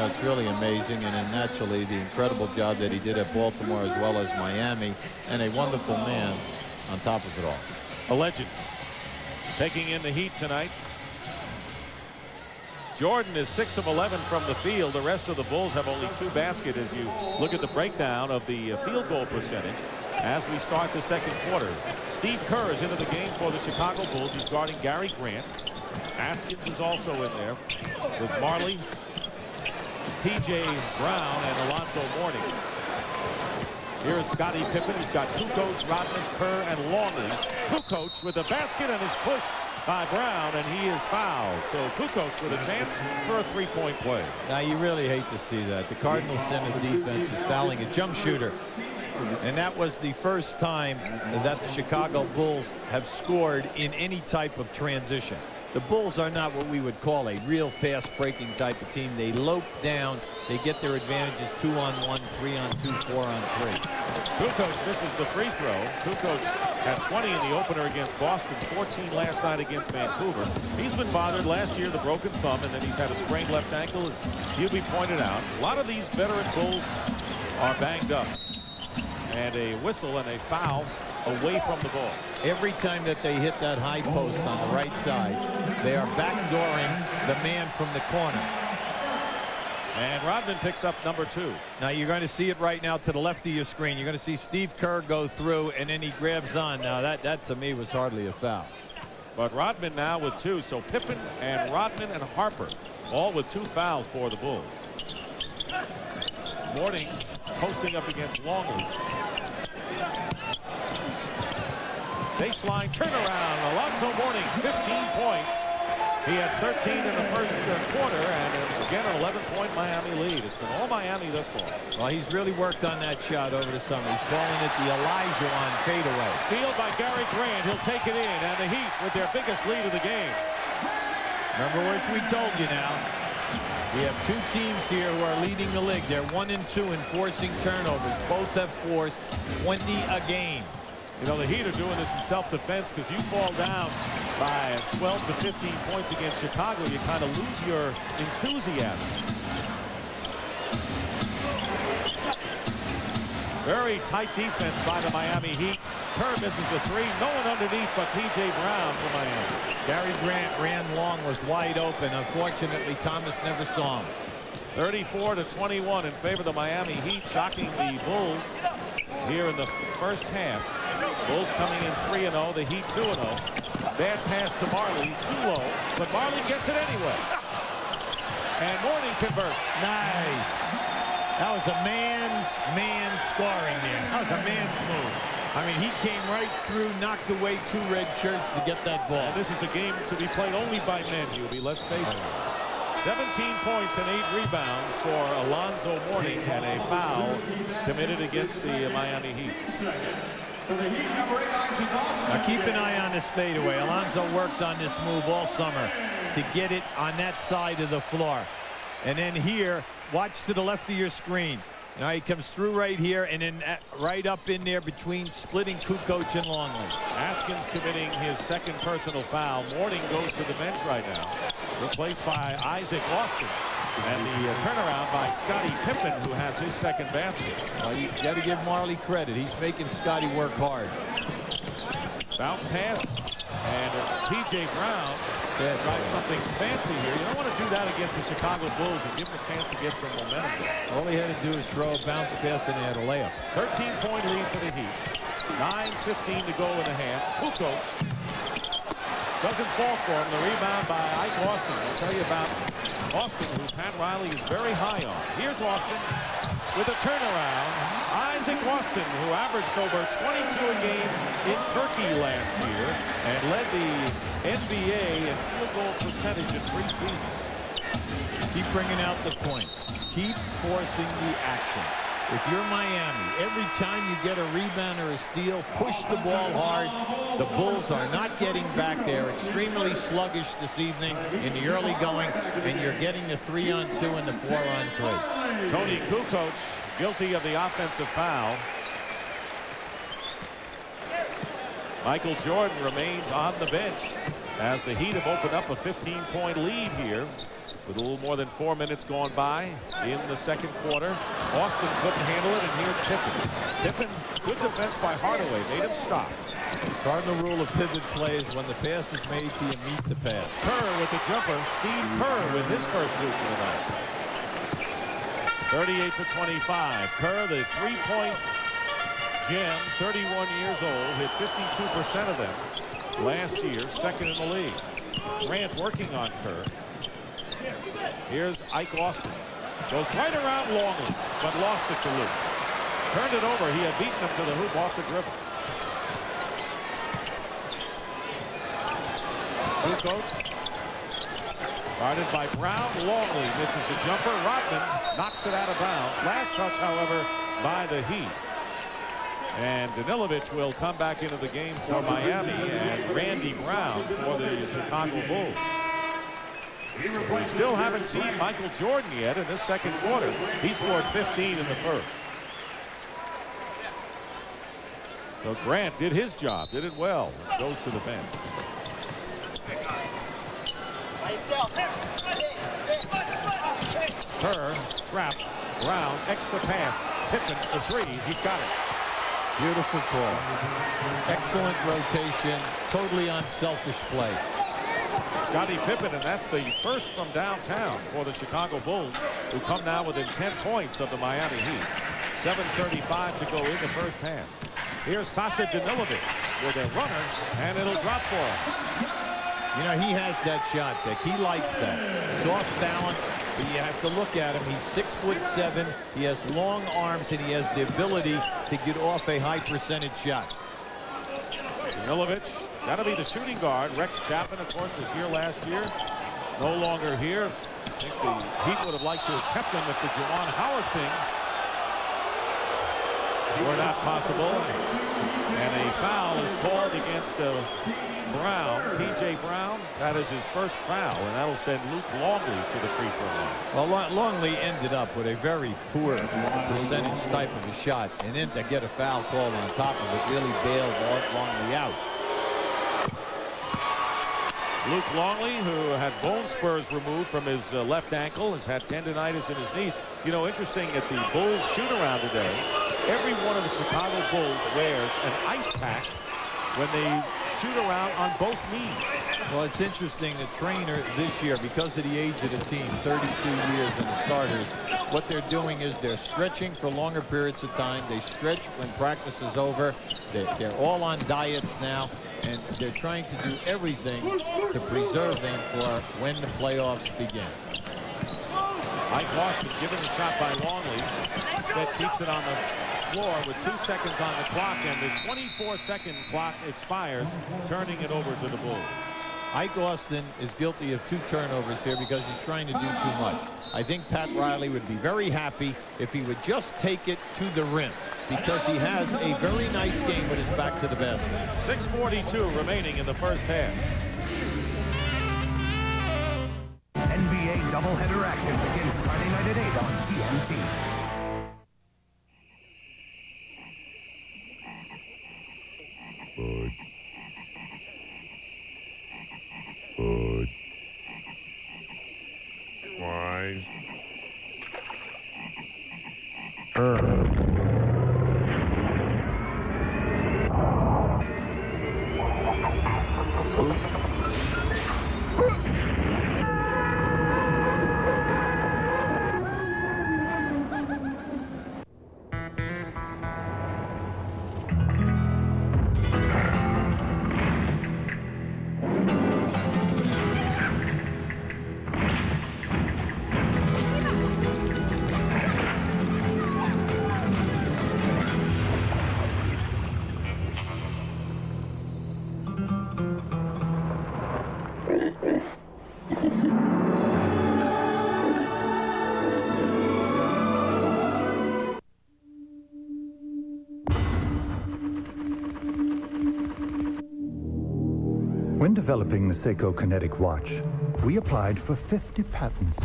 it's really amazing. And then naturally the incredible job that he did at Baltimore as well as Miami, and a wonderful man on top of it all. A legend. Taking in the Heat tonight. Jordan is 6 of 11 from the field. The rest of the Bulls have only 2 baskets as you look at the breakdown of the field goal percentage as we start the second quarter. Steve Kerr is into the game for the Chicago Bulls. He's guarding Gary Grant. Askins is also in there with Marley, P.J. Brown, and Alonzo Mourning. Here is Scottie Pippen. He's got Kukoc, Rodman, Kerr, and Longley. Kukoc with the basket and is pushed by Brown, and he is fouled. So Kukoc with a chance for a 3-point play. Now you really hate to see that. The Cardinals center defense is fouling a jump shooter. And that was the first time that the Chicago Bulls have scored in any type of transition. The Bulls are not what we would call a real fast-breaking type of team. They lope down. They get their advantages 2-on-1, 3-on-2, 4-on-3. Kukoc misses the free throw. Kukoc had 20 in the opener against Boston, 14 last night against Vancouver. He's been bothered last year, the broken thumb, and then he's had a sprained left ankle, as Hubie pointed out. A lot of these veteran Bulls are banged up. And a whistle and a foul away from the ball. Every time that they hit that high post on the right side, they are backdooring the man from the corner. And Rodman picks up number 2. Now you're going to see it right now to the left of your screen. You're going to see Steve Kerr go through, and then he grabs on. Now that to me was hardly a foul. But Rodman now with 2. So Pippen and Rodman and Harper all with 2 fouls for the Bulls. Mourning posting up against Longley. Baseline turnaround. Alonzo Mourning, 15 points. He had 13 in the first quarter, and again an 11-point Miami lead. It's been all Miami thus far. Well, he's really worked on that shot over the summer. He's calling it the Elijah on fadeaway. Steal by Gary Grant. He'll take it in, and the Heat with their biggest lead of the game. Remember what we told you now. We have 2 teams here who are leading the league. They're 1 and 2 in forcing turnovers. Both have forced 20 a game. You know, the Heat are doing this in self-defense because you fall down by 12 to 15 points against Chicago, you kind of lose your enthusiasm. Very tight defense by the Miami Heat. Kerr misses a 3. No one underneath but P.J. Brown for Miami. Gary Grant ran long, was wide open. Unfortunately, Thomas never saw him. 34-21 in favor of the Miami Heat, shocking the Bulls here in the first half. Bulls coming in 3-0, the Heat 2-0. Bad pass to Marley, too low, but Marley gets it anyway. And Mourning converts. Nice. That was a man scoring there. That was a man's move. I mean, he came right through, knocked away 2 red shirts to get that ball. And this is a game to be played only by men, Hubie. Let's face it. 17 points and 8 rebounds for Alonzo Mourning, and a foul committed against the Miami Heat. Now keep an eye on this fadeaway. Alonzo worked on this move all summer to get it on that side of the floor. And then here, watch to the left of your screen. Now he comes through right here and then right up in there between splitting Kukoc and Longley. Askins committing his second personal foul. Mourning goes to the bench right now, replaced by Isaac Austin. And the turnaround by Scottie Pippen, who has his second basket. Well, you got to give Marley credit. He's making Scottie work hard. Bounce pass, and P.J. Brown tried something fancy here. You don't want to do that against the Chicago Bulls and give them a chance to get some momentum. All he had to do is throw a bounce pass and add a layup. 13-point lead for the Heat. 9:15 to go in the half. Kukoc doesn't fall for him. The rebound by Ike Austin. I'll tell you about Austin, who Pat Riley is very high on. Here's Austin with a turnaround. Isaac Austin, who averaged over 22 a game in Turkey last year and led the NBA in field goal percentage in preseason. Keep bringing out the point. Keep forcing the action. If you're Miami, every time you get a rebound or a steal, push the ball hard. The Bulls are not getting back there. Extremely sluggish this evening in the early going, and you're getting the 3-on-2 and the 4-on-3. Tony Kukoc guilty of the offensive foul. Michael Jordan remains on the bench as the Heat have opened up a 15-point lead here with a little more than 4 minutes gone by in the second quarter. Austin couldn't handle it, and here's Pippen. Pippen, good defense by Hardaway, made him stop. Cardinal rule of pivot plays: when the pass is made to you, meet the pass. Kerr with the jumper. Steve Kerr with his first hoop of the night. 38-25. Kerr, the three-point gem, 31 years old, hit 52% of them last year, second in the league. Grant working on Kerr. Here's Ike Austin. Goes right around Longley, but lost it to Luke. Turned it over. He had beaten him to the hoop off the dribble. Luke Oates. Guarded by Brown. Longley misses the jumper. Rodman knocks it out of bounds. Last touch, however, by the Heat. And Danilovic will come back into the game for Miami, and Randy Brown for the Chicago Bulls. We still haven't seen Michael Jordan yet in this second quarter. He scored 15 in the first. So Grant did his job, did it well. Goes to the bench. Kerr, trapped, Brown, extra pass, Pippen for three. He's got it. Beautiful call. Excellent rotation. Totally unselfish play. Scottie Pippen, and that's the first from downtown for the Chicago Bulls, who come now within 10 points of the Miami Heat. 7:35 to go in the first half. Here's Sasha Danilovic with a runner, and it'll drop for him. You know, he has that shot, Dick. He likes that. Soft balance, but you have to look at him. He's 6'7". He has long arms, and he has the ability to get off a high percentage shot. Danilovic, that'll be the shooting guard. Rex Chapman, of course, was here last year. No longer here. I think the Heat would have liked to have kept him if the Juwan Howard thing were not possible. And a foul is called against Brown, P.J. Brown. That is his first foul, and that'll send Luke Longley to the free throw line. Well, Longley ended up with a very poor percentage type of a shot, and then to get a foul called on top of it really bailed Longley out. Luke Longley, who had bone spurs removed from his left ankle, has had tendonitis in his knees. You know, interesting, at the Bulls shoot-around today, every one of the Chicago Bulls wears an ice pack when they shoot around on both knees. Well, it's interesting, the trainer this year, because of the age of the team, 32 years in the starters, what they're doing is they're stretching for longer periods of time. They stretch when practice is over. They're all on diets now, and they're trying to do everything to preserve them for when the playoffs begin. Mike Austin given the shot by Longley. Instead keeps it on the floor with 2 seconds on the clock, and the 24-second clock expires, turning it over to the Bulls. Ike Austin is guilty of 2 turnovers here because he's trying to do too much. I think Pat Riley would be very happy if he would just take it to the rim, because he has a very nice game with his back to the basket. 6:42 remaining in the first half. NBA doubleheader action begins Friday night at 8 on TNT. Bud. Wise. When developing the Seiko Kinetic watch, we applied for 50 patents.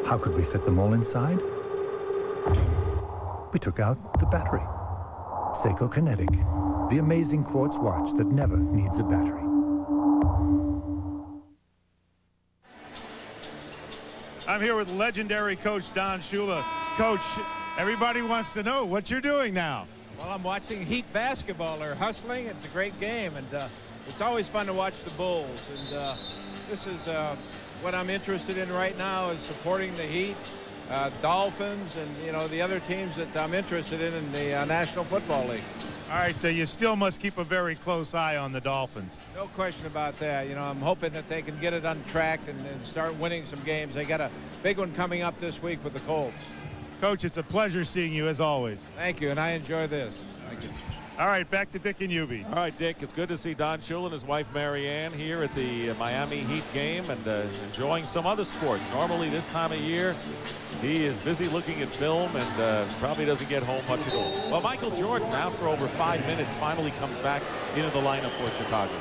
How could we fit them all inside? We took out the battery. Seiko Kinetic, the amazing quartz watch that never needs a battery. I'm here with legendary coach Don Shula. Coach, everybody wants to know what you're doing now. Well, I'm watching Heat basketball. They're hustling. It's a great game, and it's always fun to watch the Bulls. And this is what I'm interested in right now is supporting the Heat, Dolphins, and, you know, the other teams that I'm interested in the National Football League. All right, you still must keep a very close eye on the Dolphins. No question about that. You know, I'm hoping that they can get it untracked and start winning some games. They got a big one coming up this week with the Colts. Coach, it's a pleasure seeing you as always. Thank you, and I enjoy this. Thank you. All right, back to Dick and Ubi. All right, Dick, it's good to see Don Shula and his wife Mary Ann here at the Miami Heat game and enjoying some other sport. Normally this time of year, he is busy looking at film and probably doesn't get home much at all. Well, Michael Jordan, out for over 5 minutes, finally comes back into the lineup for Chicago.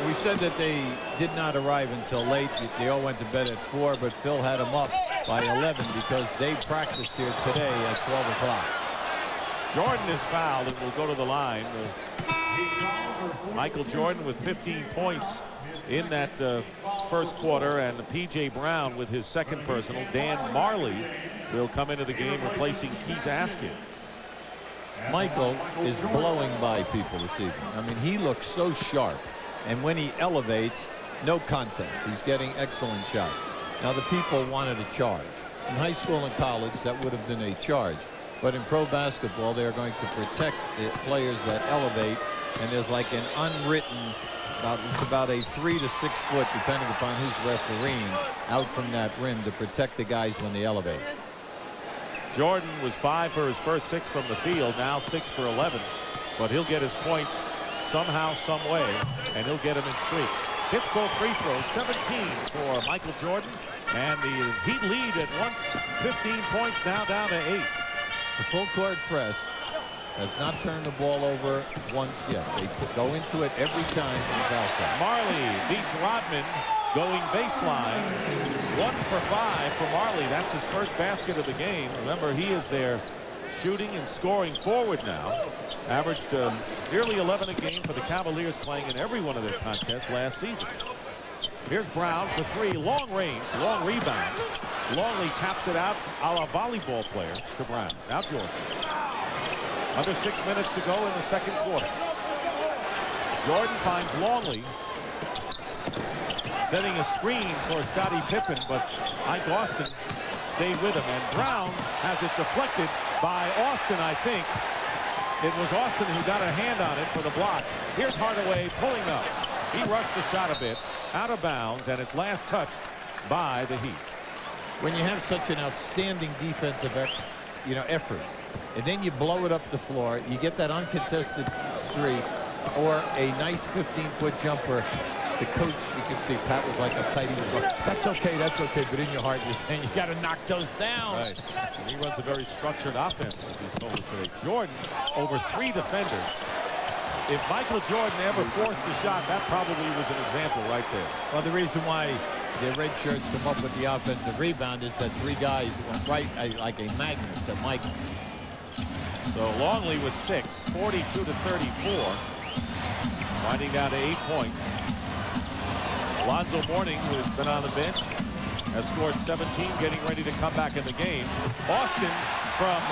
We said that they did not arrive until late. They all went to bed at 4, but Phil had them up by 11 because they practiced here today at 12 o'clock. Jordan is fouled and will go to the line. Michael Jordan with 15 points in that first quarter, and P.J. Brown with his second personal. Dan Marley will come into the game replacing Keith Askin. Michael is blowing by people this season. I mean, he looks so sharp, and when he elevates, no contest. He's getting excellent shots. Now, the people wanted a charge. In high school and college, that would have been a charge. But in pro basketball, they're going to protect the players that elevate, and there's like an unwritten, it's about a 3 to 6 foot, depending upon who's refereeing, out from that rim to protect the guys when they elevate. Jordan was 5 for his first 6 from the field, now 6 for 11, but he'll get his points somehow, some way, and he'll get them in streaks. Hits both free throws, 17 for Michael Jordan, and the Heat lead at once, 15 points, now down to 8. The full court press has not turned the ball over once yet. They go into it every time in the foul shot. Marley beats Rodman going baseline. 1 for 5 for Marley. That's his first basket of the game. Remember, he is there shooting and scoring forward now. Averaged nearly 11 a game for the Cavaliers, playing in every one of their contests last season. Here's Brown for 3, long range, long rebound. Longley taps it out, a la volleyball player, to Brown. Now Jordan. Under 6 minutes to go in the second quarter. Jordan finds Longley, setting a screen for Scottie Pippen, but Ike Austin stayed with him. And Brown has it deflected by Austin, I think. It was Austin who got a hand on it for the block. Here's Hardaway pulling up. He rushed the shot a bit, out of bounds, and it's last touched by the Heat. When you have such an outstanding defensive effort, and then you blow it up the floor, you get that uncontested 3 or a nice 15-foot jumper. The coach, you can see Pat was like uptight. He was like, that's okay, but in your heart you're saying you got to knock those down. Right. And he runs a very structured offense, as he's told us today. Jordan over 3 defenders. If Michael Jordan ever forced the shot, that probably was an example right there. Well, the reason why the red shirts come up with the offensive rebound is that 3 guys went right like a magnet to Michael. So Longley with 6, 42 to 34, winding down to 8 points. Alonzo Mourning, who has been on the bench, has scored 17, getting ready to come back in the game. Austin from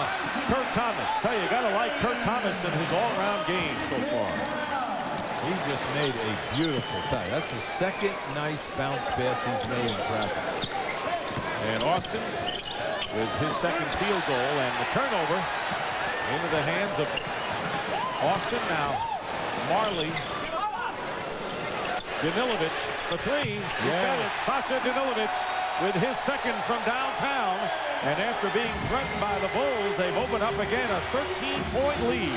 Kurt Thomas. Tell you, you gotta like Kurt Thomas in his all-around game so far. He just made a beautiful pass. That's the second nice bounce pass he's made in traffic. And Austin with his second field goal, and the turnover into the hands of Austin. Now Marley. Danilovic for 3. Yes. Sasha Danilovic with his second from downtown. And after being threatened by the Bulls, they've opened up again a 13-point lead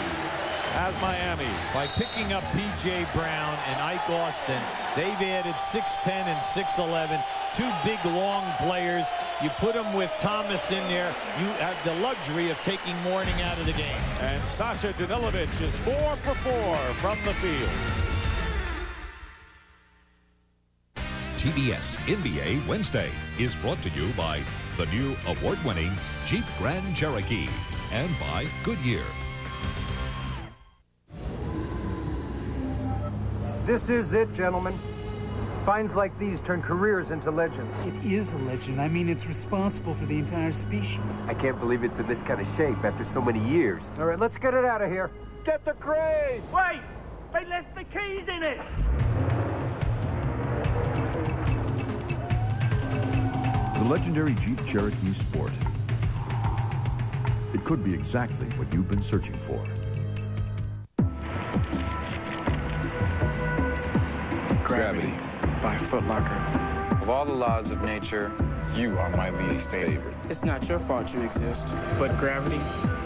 as Miami. By picking up P.J. Brown and Ike Austin, they've added 6'10 and 6'11, 2 big, long players. You put them with Thomas in there, you have the luxury of taking Mourning out of the game. And Sasha Danilovic is 4 for 4 from the field. TBS NBA Wednesday is brought to you by the new award-winning Jeep Grand Cherokee, and by Goodyear. This is it, gentlemen. Finds like these turn careers into legends. It is a legend. I mean, it's responsible for the entire species. I can't believe it's in this kind of shape after so many years. All right, let's get it out of here. Get the crane! Wait! They left the keys in it! The legendary Jeep Cherokee Sport. It could be exactly what you've been searching for. Gravity by Foot Locker. Of all the laws of nature, you are my least favorite. It's not your fault you exist, but gravity.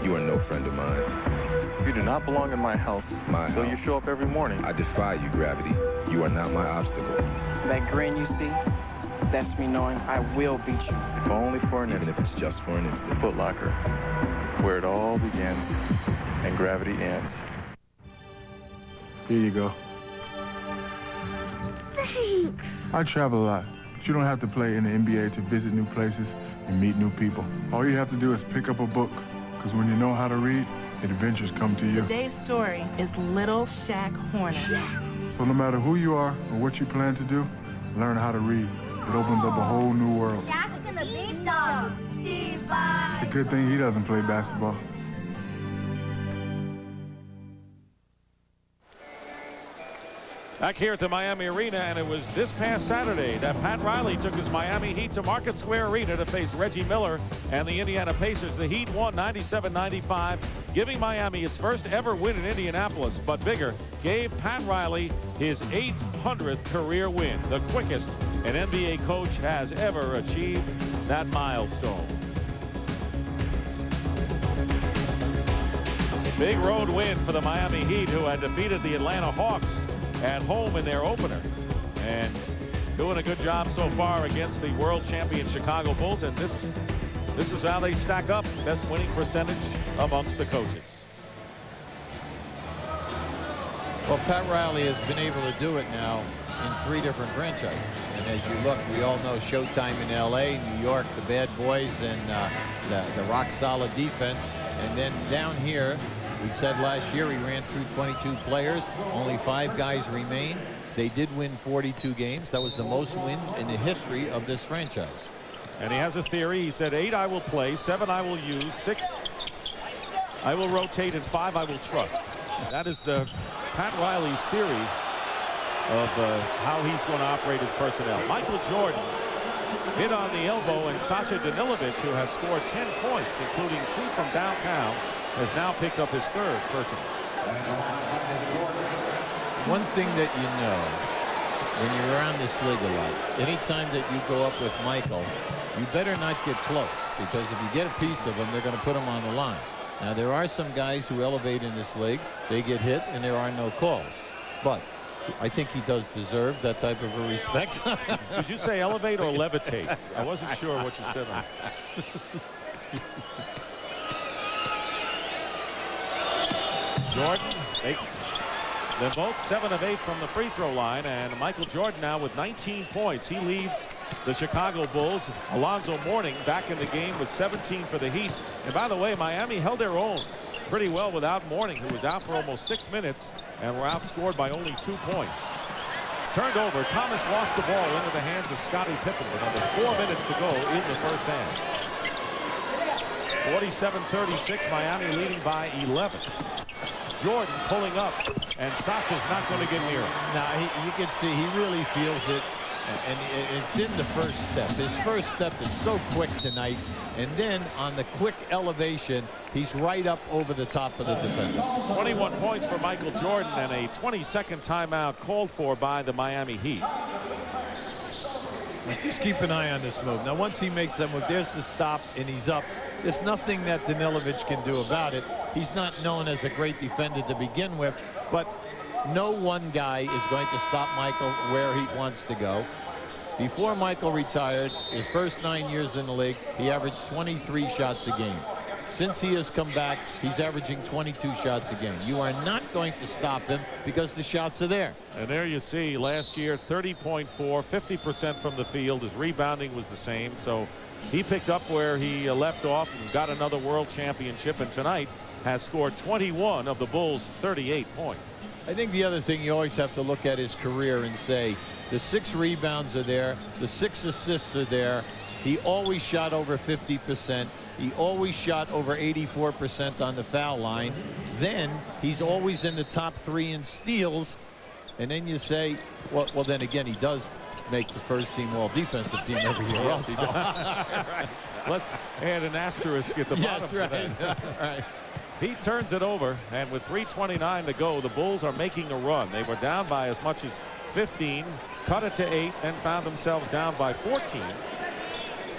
You are no friend of mine. You do not belong in my house. Though you show up every morning. I defy you, Gravity. You are not my obstacle. That grin you see, that's me knowing I will beat you. If only for an instant. Even if it's just for an instant. Foot Locker, where it all begins and gravity ends. Here you go. Thanks. I travel a lot, but you don't have to play in the NBA to visit new places and meet new people. All you have to do is pick up a book, because when you know how to read, adventures come to you. Today's story is Little Shaq Horner. Yes. So no matter who you are or what you plan to do, learn how to read. It opens up a whole new world. Shaq and the Beanstalk. It's a good thing he doesn't play basketball. Back here at the Miami Arena, and it was this past Saturday that Pat Riley took his Miami Heat to Market Square Arena to face Reggie Miller and the Indiana Pacers. The Heat won 97-95, giving Miami its first ever win in Indianapolis, but bigger, gave Pat Riley his 800th career win, the quickest an NBA coach has ever achieved that milestone. Big road win for the Miami Heat, who had defeated the Atlanta Hawks at home in their opener, and doing a good job so far against the world champion Chicago Bulls. And this is how they stack up, best winning percentage amongst the coaches. Well, Pat Riley has been able to do it now in 3 different franchises. And as you look, we all know Showtime in LA, New York, the Bad Boys, and the rock solid defense. And then down here, we said last year he ran through 22 players. Only 5 guys remain. They did win 42 games. That was the most win in the history of this franchise. And he has a theory. He said 8 I will play, 7 I will use, 6 I will rotate, and 5 I will trust. That is Pat Riley's theory of how he's going to operate his personnel. Michael Jordan hit on the elbow, and Sacha Danilovic, who has scored 10 points, including 2 from downtown, has now picked up his 3rd personal. One thing that you know when you're around this league a lot, anytime that you go up with Michael, you better not get close, because if you get a piece of him, they're going to put him on the line. Now, there are some guys who elevate in this league. They get hit, and there are no calls. But I think he does deserve that type of a respect. Did you say elevate or levitate? I wasn't sure what you said on. Jordan makes them both 7 of 8 from the free throw line, and Michael Jordan now with 19 points. He leads the Chicago Bulls. Alonzo Mourning back in the game with 17 for the Heat. And by the way, Miami held their own pretty well without Mourning, who was out for almost 6 minutes and were outscored by only 2 points. Turned over. Thomas lost the ball into the hands of Scottie Pippen with under 4 minutes to go in the first half. 47-36, Miami leading by 11. Jordan pulling up, and Sacha's not going to get near him. Now, you can see he really feels it, and it's in the first step. His first step is so quick tonight, and then on the quick elevation, he's right up over the top of the defender. 21 points for Michael Jordan, and a 22nd timeout called for by the Miami Heat. Just keep an eye on this move. Now, once he makes that move, there's the stop, and he's up. There's nothing that Danilovic can do about it. He's not known as a great defender to begin with, but no one guy is going to stop Michael where he wants to go. Before Michael retired, his first 9 years in the league, he averaged 23 shots a game. Since he has come back, he's averaging 22 shots a game. You are not going to stop him because the shots are there. And there you see last year 30.4, 50% from the field. His rebounding was the same. So he picked up where he left off and got another world championship, and tonight has scored 21 of the Bulls' 38 points. I think the other thing you always have to look at his career and say the 6 rebounds are there, the 6 assists are there. He always shot over 50%. He always shot over 84% on the foul line. Then he's always in the top 3 in steals. And then you say, well then again, he does make the first team all defensive team every year. Yes, he does. Right. Let's add an asterisk at the bottom. Yes, right. Right. He turns it over, and with 3:29 to go, the Bulls are making a run. They were down by as much as 15, cut it to 8, and found themselves down by 14.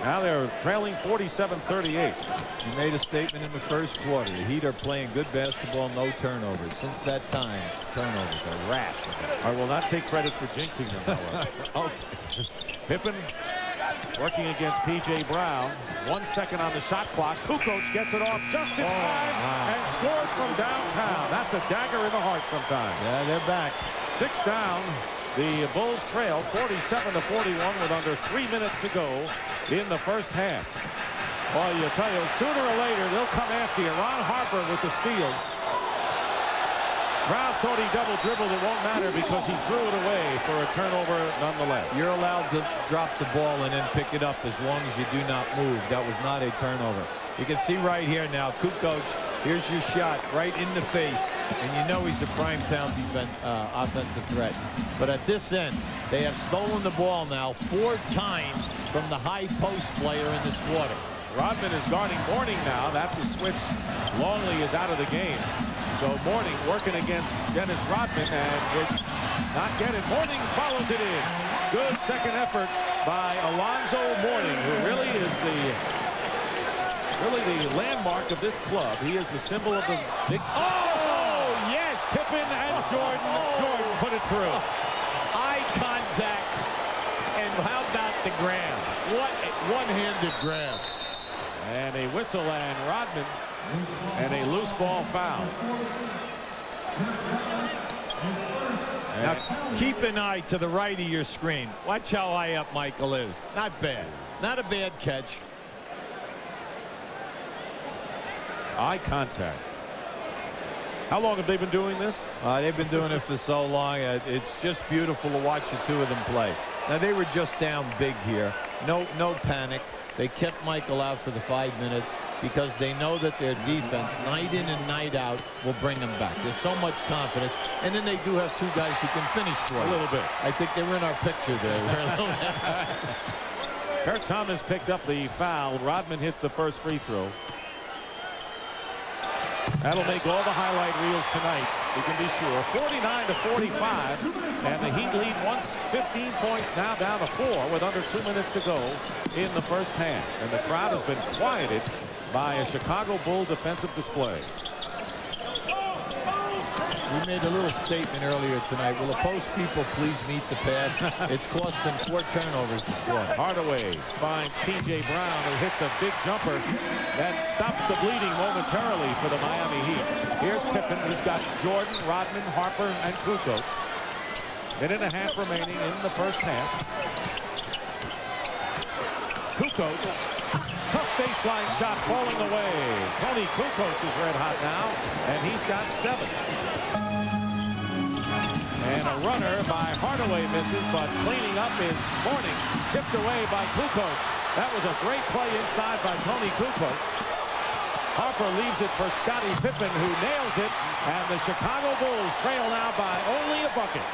Now they're trailing 47-38. He made a statement in the first quarter. The Heat are playing good basketball, no turnovers. Since that time, turnovers are rash. I will not take credit for jinxing them, however. Okay. Pippen working against P.J. Brown. 1 second on the shot clock. Kukoc gets it off just in time and scores from downtown. That's a dagger in the heart sometimes. Yeah, they're back. 6 down. The Bulls trail 47-41 with under 3 minutes to go in the first half. Well, you tell you, sooner or later, they'll come after you. Ron Harper with the steal. Brown thought he double dribbled. It won't matter because he threw it away for a turnover nonetheless. You're allowed to drop the ball and then pick it up as long as you do not move. That was not a turnover. You can see right here now, Kukoc, here's your shot right in the face. And you know he's a prime-time offensive threat. But at this end, they have stolen the ball now 4 times from the high post player in this quarter. Rodman is guarding Mourning now. That's a switch. Longley is out of the game. So Mourning working against Dennis Rodman and would not get it. Mourning follows it in. Good second effort by Alonzo Mourning, who really is the landmark of this club. He is the symbol of the big. Oh, yes! Pippen and Jordan. Jordan put it through. Eye contact. And how about the grab? What a one-handed grab. And a whistle and Rodman and a loose ball foul. Now keep an eye to the right of your screen. Watch how high up Michael is. Not bad. Not a bad catch. Eye contact. How long have they been doing this? They've been doing it for so long. It's just beautiful to watch the 2 of them play. Now they were just down big here. No panic. They kept Michael out for the 5 minutes because they know that their defense, night in and night out, will bring them back. There's so much confidence. And then they do have 2 guys who can finish for a little bit. I think they were in our picture there. Kurt Thomas picked up the foul. Rodman hits the first free throw. That'll make all the highlight reels tonight, we can be sure. 49-45, and the Heat lead once 15 points, now down to 4 with under 2 minutes to go in the first half. And the crowd has been quieted by a Chicago Bull defensive display. We made a little statement earlier tonight. Will the post people please meet the pass? It's cost them 4 turnovers this quarter. Hardaway finds P.J. Brown, who hits a big jumper that stops the bleeding momentarily for the Miami Heat. Here's Pippen. He's got Jordan, Rodman, Harper, and Kukoc. Minute and a half remaining in the first half. Kukoc, tough baseline shot falling away. Tony Kukoc is red hot now, and he's got 7. And a runner by Hardaway misses, but cleaning up is Mourning. Tipped away by Kukoc. That was a great play inside by Tony Kukoc. Harper leaves it for Scottie Pippen, who nails it. And the Chicago Bulls trail now by only a bucket.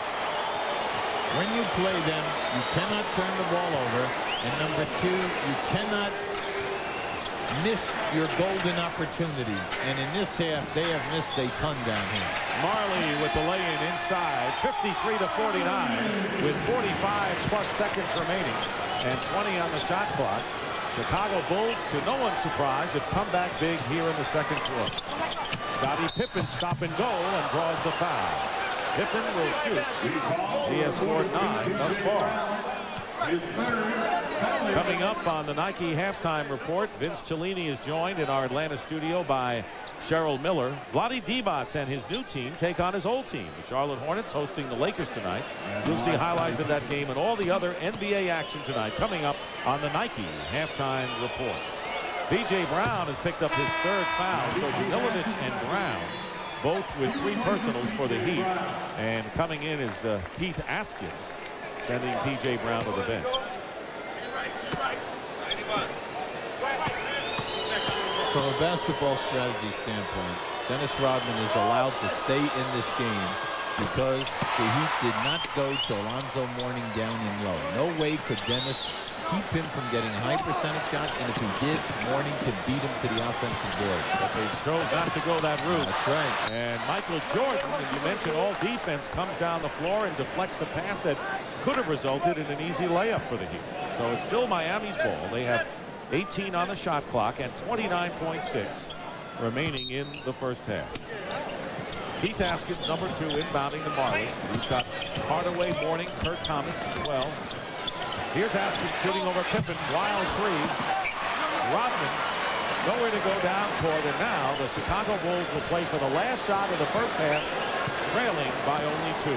When you play them, you cannot turn the ball over. And number 2, you cannot miss your golden opportunities. And in this half, they have missed a ton down here. Marley with the lay-in inside, 53-49, with 45+ seconds remaining and 20 on the shot clock. Chicago Bulls, to no one's surprise, have come back big here in the second quarter. Scottie Pippen stop and go and draws the foul. Pippen will shoot. He has scored 9 thus far. Coming up on the Nike Halftime Report, Vince Cellini is joined in our Atlanta studio by Cheryl Miller. Vlade Divac and his new team take on his old team. The Charlotte Hornets hosting the Lakers tonight. You'll see highlights of that game and all the other NBA action tonight coming up on the Nike Halftime Report. B.J. Brown has picked up his third foul, so Milovic and Brown both with 3 personals for the Heat. And coming in is Keith Askins, sending P.J. Brown to the bench. From a basketball strategy standpoint, Dennis Rodman is allowed to stay in this game because the Heat did not go to Alonzo Mourning down and low. No way could Dennis keep him from getting a high percentage shot, and if he did, Mourning could beat him to the offensive board. But they chose not to go that route. That's right. And Michael Jordan, as you mentioned, all defense, comes down the floor and deflects a pass that could have resulted in an easy layup for the Heat. So it's still Miami's ball. They have 18 on the shot clock and 29.6 remaining in the first half. Keith Askins, number 2, inbounding to Marley. He's got Hardaway, Mourning, Kurt Thomas as well. Here's Askins shooting over Pippen. Wild 3. Rodman nowhere to go down court, and now the Chicago Bulls will play for the last shot of the first half, trailing by only 2.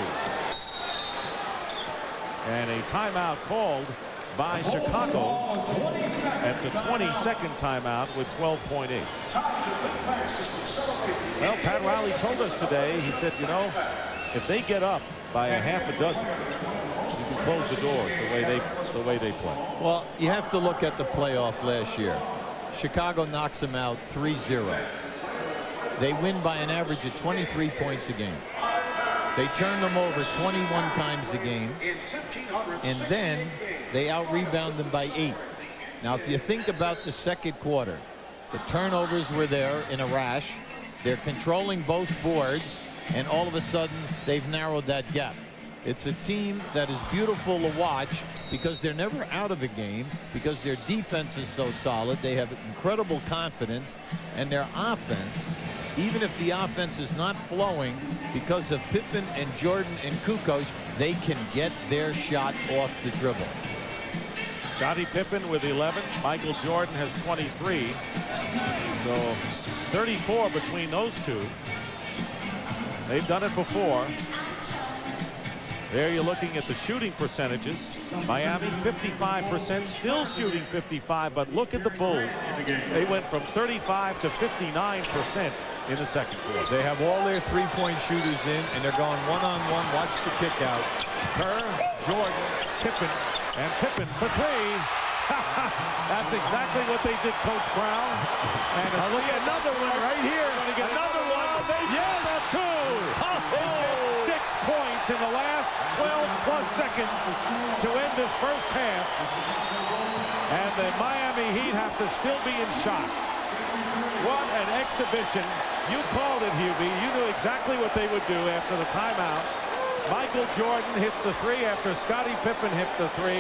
And a timeout called by Chicago at the 22nd timeout with 12.8. Well, Pat Riley told us today, he said, you know, if they get up by a half a dozen, you can close the doors the way they play. Well, you have to look at the playoff last year. Chicago knocks them out 3-0. They win by an average of 23 points a game. They turn them over 21 times a game, and then they out-rebound them by 8. Now, if you think about the second quarter, the turnovers were there in a rash. They're controlling both boards, and all of a sudden, they've narrowed that gap. It's a team that is beautiful to watch because they're never out of a game, because their defense is so solid. They have incredible confidence, and their offense, even if the offense is not flowing, because of Pippen and Jordan and Kukoc, they can get their shot off the dribble. Scottie Pippen with 11. Michael Jordan has 23. So 34 between those two. They've done it before. There you're looking at the shooting percentages. Miami 55%, still shooting 55, but look at the Bulls. They went from 35 to 59% in the second quarter. They have all their three-point shooters in, and they're going one-on-one. Watch the kick out. Kerr, Jordan, Pippen, and Pippen for 3. That's exactly what they did, Coach Brown. And look at another one right here. Going to get another one. They got 2. 6 points in the last 12-plus seconds to end this first half. And the Miami Heat have to still be in shock. What an exhibition. You called it, Hubie. You knew exactly what they would do after the timeout. Michael Jordan hits the 3 after Scottie Pippen hit the 3,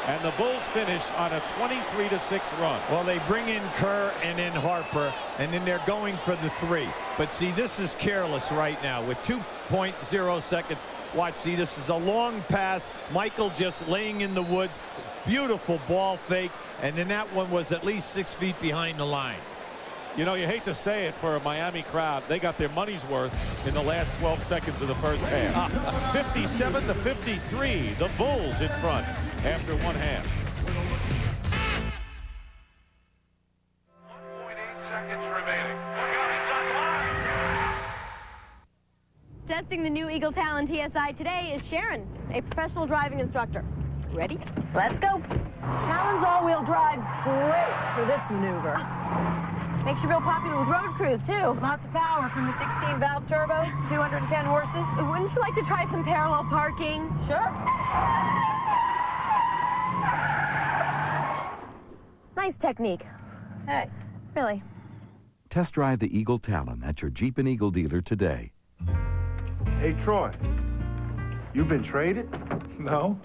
and the Bulls finish on a 23-6 run. Well, they bring in Kerr and in Harper, and then they're going for the 3. But see, this is careless right now with 2.0 seconds. Watch, see, this is a long pass. Michael just laying in the woods. Beautiful ball fake, and then that one was at least 6 feet behind the line. You know, you hate to say it for a Miami crowd. They got their money's worth in the last 12 seconds of the first half. 57-53. The Bulls in front after one half. 1.8 seconds remaining. Testing the new Eagle Talon TSI today is Sharon, a professional driving instructor. Ready? Let's go. Talon's all-wheel drive's great for this maneuver. Makes you real popular with road crews, too. Lots of power from the 16-valve turbo, 210 horses. Wouldn't you like to try some parallel parking? Sure. Nice technique. Hey, really. Test drive the Eagle Talon at your Jeep and Eagle dealer today. Hey, Troy, you been traded? No.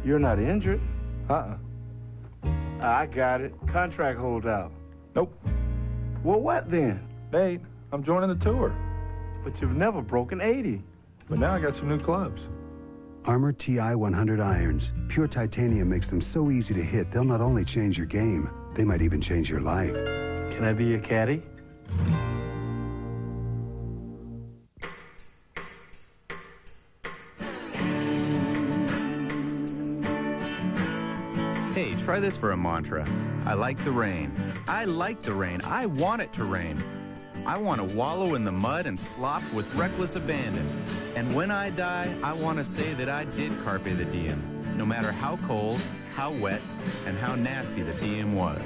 You're not injured? I got it. Contract holdout. Nope. Well, what then? Nate, I'm joining the tour. But you've never broken 80. But now I got some new clubs. Armor TI 100 irons. Pure titanium makes them so easy to hit, they'll not only change your game, they might even change your life. Can I be your caddy? Hey, try this for a mantra. I like the rain. I like the rain. I want it to rain. I want to wallow in the mud and slop with reckless abandon. And when I die, I want to say that I did carpe the diem, no matter how cold, how wet, and how nasty the diem was.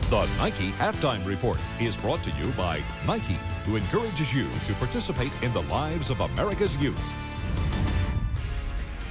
The Nike Halftime Report is brought to you by Nike, who encourages you to participate in the lives of America's youth.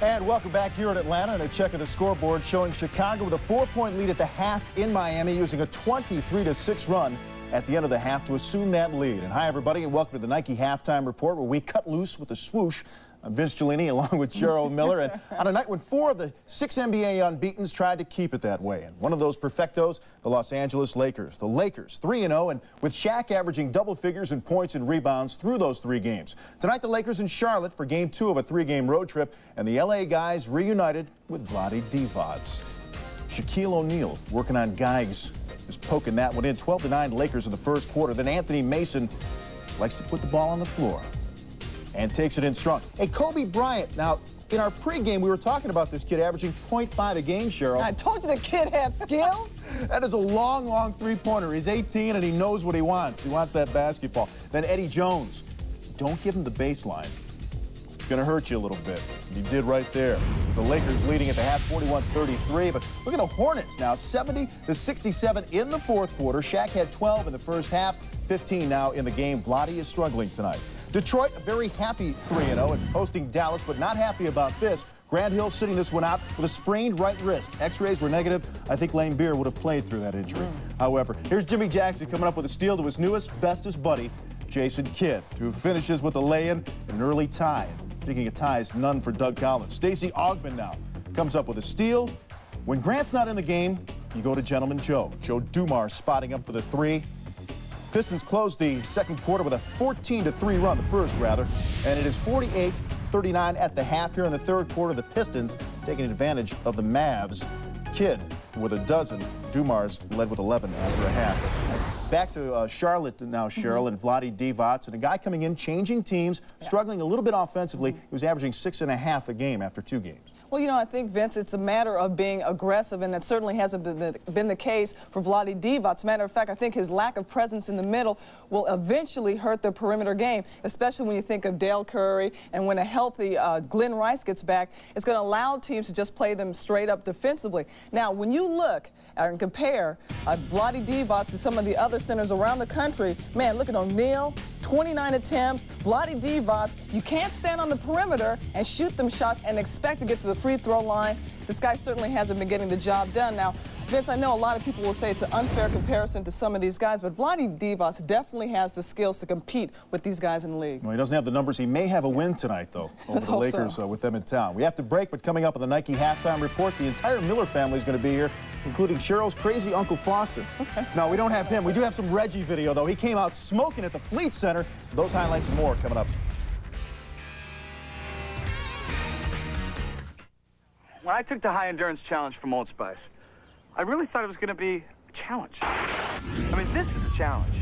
And welcome back here in Atlanta, and a check of the scoreboard showing Chicago with a 4-point lead at the half in Miami, using a 23-6 run at the end of the half to assume that lead. And hi, everybody, and welcome to the Nike Halftime Report, where we cut loose with a swoosh. I'm Vince Giannini, along with Cheryl Miller, and on a night when 4 of the 6 NBA unbeatens tried to keep it that way. And one of those perfectos, the Los Angeles Lakers. The Lakers 3-0, and with Shaq averaging double figures in points and rebounds through those 3 games. Tonight, the Lakers in Charlotte for Game 2 of a 3-game road trip, and the LA guys reunited with Vlade Divac. Shaquille O'Neal working on Geigs, just poking that one in. 12-9 Lakers in the first quarter. Then Anthony Mason likes to put the ball on the floor and takes it in strong. Hey, Kobe Bryant. Now, in our pregame, we were talking about this kid averaging 0.5 a game, Cheryl. I told you the kid had skills. That is a long, long three-pointer. He's 18, and he knows what he wants. He wants that basketball. Then Eddie Jones. Don't give him the baseline. It's going to hurt you a little bit. He did right there. The Lakers leading at the half, 41-33. But look at the Hornets now, 70-67 in the fourth quarter. Shaq had 12 in the first half, 15 now in the game. Vlade is struggling tonight. Detroit, a very happy 3-0 and hosting Dallas, but not happy about this. Grant Hill sitting this one out with a sprained right wrist. X-rays were negative. I think Lane Beer would have played through that injury. However, here's Jimmy Jackson coming up with a steal to his newest, bestest buddy, Jason Kidd, who finishes with a lay-in and an early tie. Speaking of ties, none for Doug Collins. Stacey Augmon now comes up with a steal. When Grant's not in the game, you go to Gentleman Joe. Joe Dumars spotting up for the 3. Pistons closed the second quarter with a 14-3 run, the first rather, and it is 48-39 at the half here in the third quarter. The Pistons taking advantage of the Mavs. Kidd with a dozen. Dumars led with 11 after a half. Back to Charlotte now, Cheryl, and Vlade Divac, and a guy coming in, changing teams, struggling a little bit offensively. He was averaging 6.5 a game after 2 games. Well, you know, I think, Vince, it's a matter of being aggressive, and that certainly hasn't been the case for Vlade Divac. As a matter of fact, I think his lack of presence in the middle will eventually hurt the perimeter game, especially when you think of Dale Curry, and when a healthy Glenn Rice gets back, it's going to allow teams to just play them straight up defensively. Now, when you look and compare Vlade Divac to some of the other centers around the country, man, look at O'Neal, 29 attempts. Vlade Divac, you can't stand on the perimeter and shoot them shots and expect to get to the free throw line. This guy certainly hasn't been getting the job done. Now, Vince, I know a lot of people will say it's an unfair comparison to some of these guys, but Vlade Divac definitely has the skills to compete with these guys in the league. Well, he doesn't have the numbers. He may have a win tonight, though, over the Lakers with them in town. We have to break, but coming up on the Nike Halftime Report, the entire Miller family is going to be here, including Cheryl's crazy Uncle Foster. Okay. No, we don't have him. We do have some Reggie video, though. He came out smoking at the Fleet Center. Those highlights and more coming up. When I took the high endurance challenge from Old Spice, I really thought it was going to be a challenge. I mean, this is a challenge.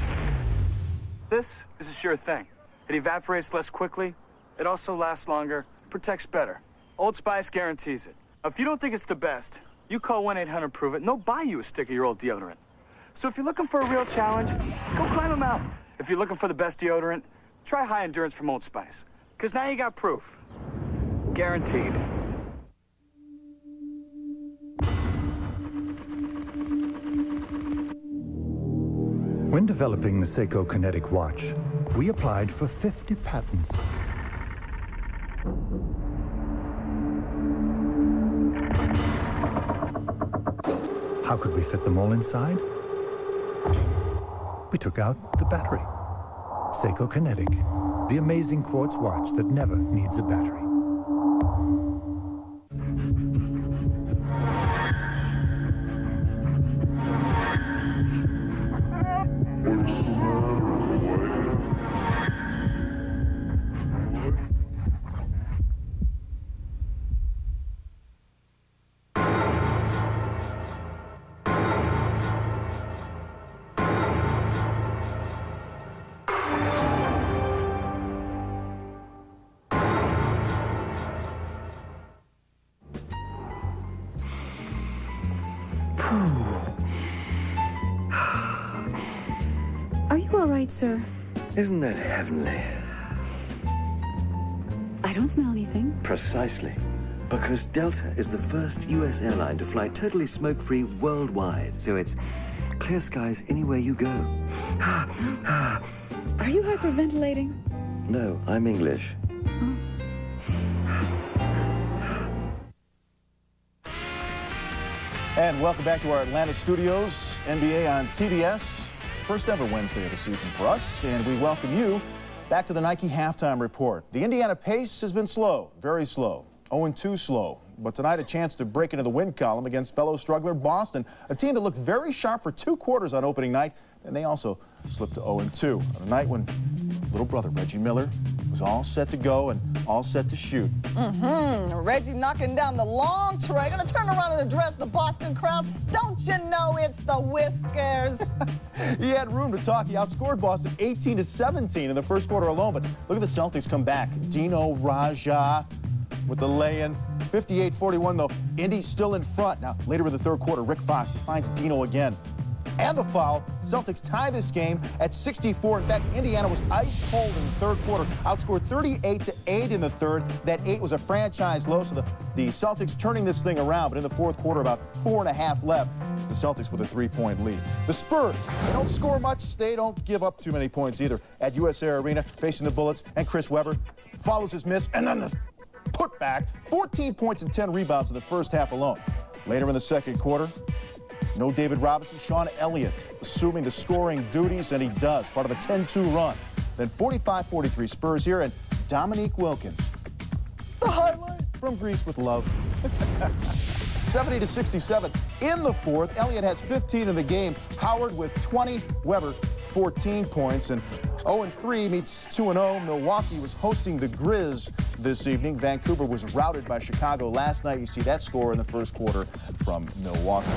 This is a sure thing. It evaporates less quickly. It also lasts longer, protects better. Old Spice guarantees it. Now, if you don't think it's the best, you call 1-800-PROVE-IT and they'll buy you a stick of your old deodorant. So if you're looking for a real challenge, go climb a mountain. If you're looking for the best deodorant, try high endurance from Old Spice. Because now you got proof. Guaranteed. When developing the Seiko Kinetic watch, we applied for 50 patents. How could we fit them all inside? We took out the battery. Seiko Kinetic, the amazing quartz watch that never needs a battery. all right, sir. Isn't that heavenly? I don't smell anything. Precisely. Because Delta is the first U.S. airline to fly totally smoke-free worldwide. So it's clear skies anywhere you go. Are you hyperventilating? No, I'm English. And welcome back to our Atlanta studios, NBA on TBS. First ever Wednesday of the season for us, and we welcome you back to the Nike Halftime Report. The Indiana pace has been slow, very slow, 0-2 slow. But tonight a chance to break into the win column against fellow struggler Boston, a team that looked very sharp for 2 quarters on opening night, and they also slipped to 0-2 on a night when little brother Reggie Miller was all set to go and all set to shoot. Reggie knocking down the long tray. Gonna turn around and address the Boston crowd. Don't you know it's the Whiskers? He had room to talk. He outscored Boston 18-17 in the first quarter alone. But look at the Celtics come back. Dino Raja with the lay-in. 58-41 though. Indy's still in front. Now later in the third quarter, Rick Fox finds Dino again. And the foul. Celtics tie this game at 64. In fact, Indiana was ice cold in the third quarter, outscored 38-8 in the third. That 8 was a franchise low, so the Celtics turning this thing around. But in the fourth quarter, about 4.5 left. It's the Celtics with a 3-point lead. The Spurs, they don't score much. They don't give up too many points either. At US Air Arena, facing the Bullets, and Chris Webber follows his miss, and then the putback. 14 points and 10 rebounds in the first half alone. Later in the second quarter, no David Robinson, Sean Elliott assuming the scoring duties, and he does, part of a 10-2 run. Then 45-43 Spurs here, and Dominique Wilkins, the highlight from Greece with love. 70-67 in the fourth. Elliott has 15 in the game. Howard with 20, Weber 14 points, and 0-3 meets 2-0. Milwaukee was hosting the Grizz this evening. Vancouver was routed by Chicago last night. You see that score in the first quarter from Milwaukee.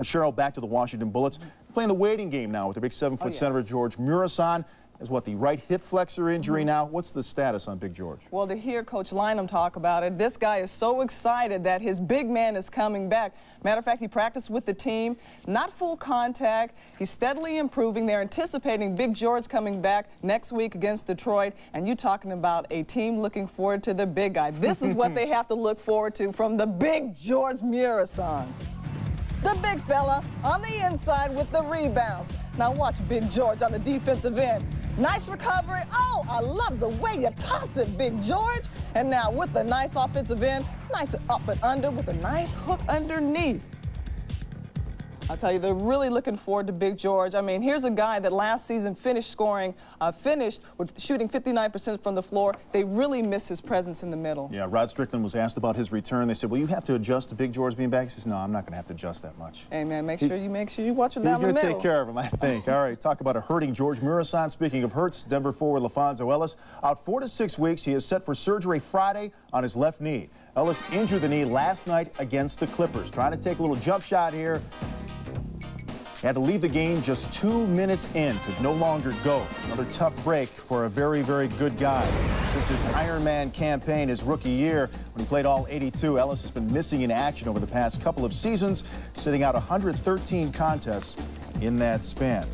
Cheryl, back to the Washington Bullets, playing the waiting game now with their big 7-foot center George Murison. Is what, the right hip flexor injury now? What's the status on Big George? Well, to hear Coach Lynham talk about it, this guy is so excited that his big man is coming back. Matter of fact, he practiced with the team, not full contact. He's steadily improving. They're anticipating Big George coming back next week against Detroit. And you talking about a team looking forward to the big guy. This is what they have to look forward to from the Big George Murison. The big fella on the inside with the rebounds. Now watch Big George on the defensive end. Nice recovery. Oh, I love the way you toss it, Big George. And now with the nice offensive end, nice up and under with a nice hook underneath. I'll tell you, they're really looking forward to Big George. I mean, here's a guy that last season finished with shooting 59% from the floor. They really miss his presence in the middle. Yeah, Rod Strickland was asked about his return. They said, well, you have to adjust to Big George being back. He says, no, I'm not going to have to adjust that much. Hey, man, make sure you watch him down the middle. He's going to take care of him, I think. All right, talk about a hurting George Murison. Speaking of hurts, Denver forward LaFonso Ellis out 4 to 6 weeks. He is set for surgery Friday on his left knee. Ellis injured the knee last night against the Clippers. Trying to take a little jump shot here. He had to leave the game just 2 minutes in, could no longer go. Another tough break for a very, very good guy. Since his Ironman campaign his rookie year, when he played all 82, Ellis has been missing in action over the past couple of seasons, sitting out 113 contests in that span.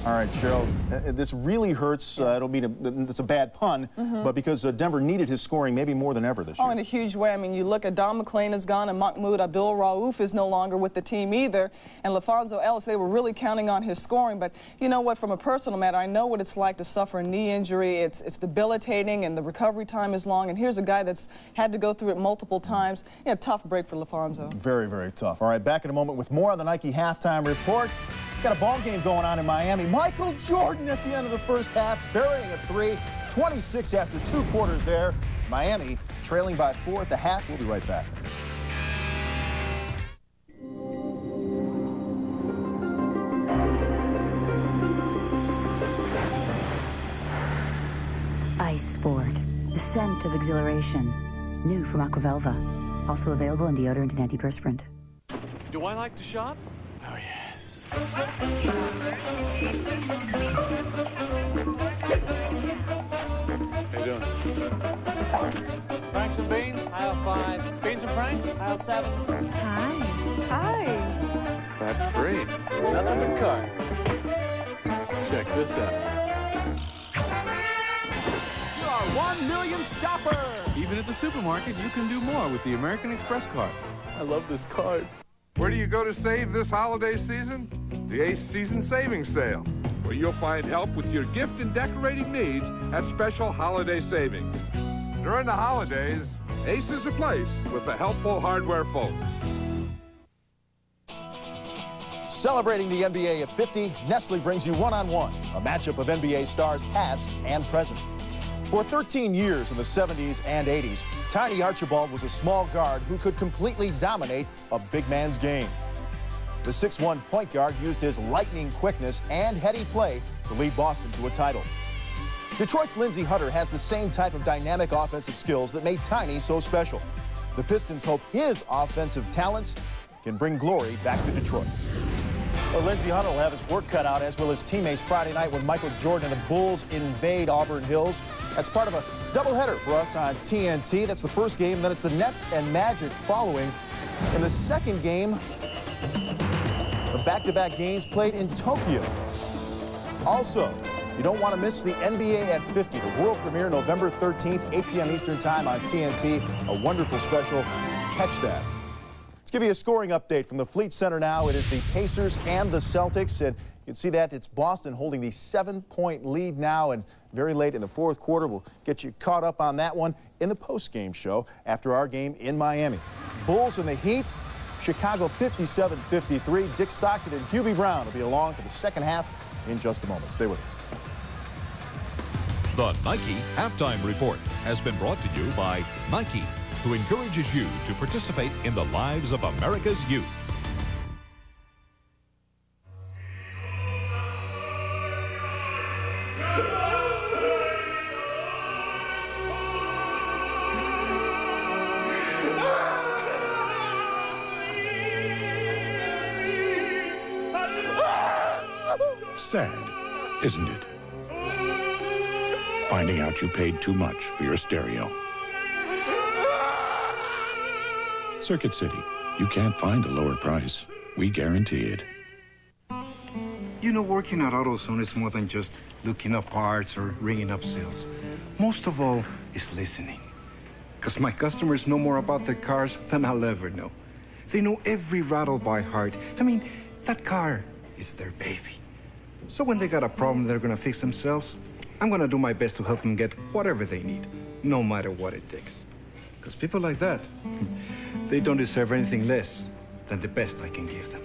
All right, Cheryl, this really hurts. I don't mean it's a bad pun, but because Denver needed his scoring maybe more than ever this year. Oh, in a huge way. I mean, you look at Don McClain is gone, and Mahmoud Abdul-Rauf is no longer with the team either. And LaFonso Ellis, they were really counting on his scoring. But you know what? From a personal matter, I know what it's like to suffer a knee injury. It's debilitating, and the recovery time is long. And here's a guy that's had to go through it multiple times. Yeah, tough break for LaFonso. Very, very tough. All right, back in a moment with more on the Nike Halftime Report. Got a ball game going on in Miami. Michael Jordan at the end of the first half, burying a 3, 26 after 2 quarters there. Miami trailing by 4 at the half. We'll be right back. Ice Sport, the scent of exhilaration. New from Aquavelva. Also available in deodorant and antiperspirant. Do I like to shop? Oh, yes. How you doing? Franks and beans? Aisle 5. Beans and Franks? Aisle 7. Hi. Fat free. Nothing but car. Check this out. You are 1 millionth shopper. Even at the supermarket, you can do more with the American Express card. I love this card. Where do you go to save this holiday season? The Ace Season Savings Sale, where you'll find help with your gift and decorating needs at special holiday savings. During the holidays, Ace is a place with the helpful hardware folks. Celebrating the NBA at 50, Nestle brings you One-on-One, a matchup of NBA stars past and present. For 13 years in the 70s and 80s, Tiny Archibald was a small guard who could completely dominate a big man's game. The 6'1" point guard used his lightning quickness and heady play to lead Boston to a title. Detroit's Lindsey Hunter has the same type of dynamic offensive skills that made Tiny so special. The Pistons hope his offensive talents can bring glory back to Detroit. Well, Lindsey Hunter will have his work cut out, as will his teammates, Friday night when Michael Jordan and the Bulls invade Auburn Hills. That's part of a doubleheader for us on TNT. That's the first game, then it's the Nets and Magic following. In the second game, the back-to-back games played in Tokyo. Also, you don't want to miss the NBA at 50, the world premiere November 13th, 8 p.m. Eastern Time on TNT. A wonderful special. Catch that. Let's give you a scoring update from the Fleet Center now. It is the Pacers and the Celtics, and you can see that it's Boston holding the 7-point lead now, and very late in the fourth quarter. We'll get you caught up on that one in the post-game show after our game in Miami. Bulls and the Heat, Chicago 57-53. Dick Stockton and Hubie Brown will be along for the second half in just a moment. Stay with us. The Nike Halftime Report has been brought to you by Nike, who encourages you to participate in the lives of America's youth. Sad, isn't it? Finding out you paid too much for your stereo. Circuit City, you can't find a lower price. We guarantee it. You know, working at AutoZone is more than just looking up parts or ringing up sales. Most of all is listening. Because my customers know more about their cars than I'll ever know. They know every rattle by heart. I mean, that car is their baby. So when they got a problem they're gonna fix themselves, I'm gonna do my best to help them get whatever they need, no matter what it takes. Because people like that, they don't deserve anything less than the best I can give them.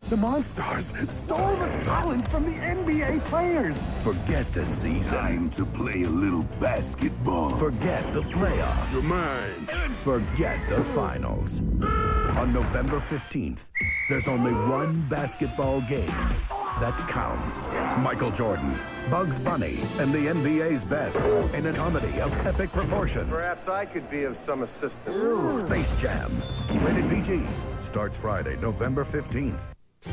The Monstars stole the talent from the NBA players. Forget the season. Time to play a little basketball. Forget the playoffs. You're mine. Forget the finals. On November 15th, there's only one basketball game that counts. Michael Jordan, Bugs Bunny, and the NBA's best in a comedy of epic proportions. Perhaps I could be of some assistance. Space Jam. Rated PG. Starts Friday, November 15th.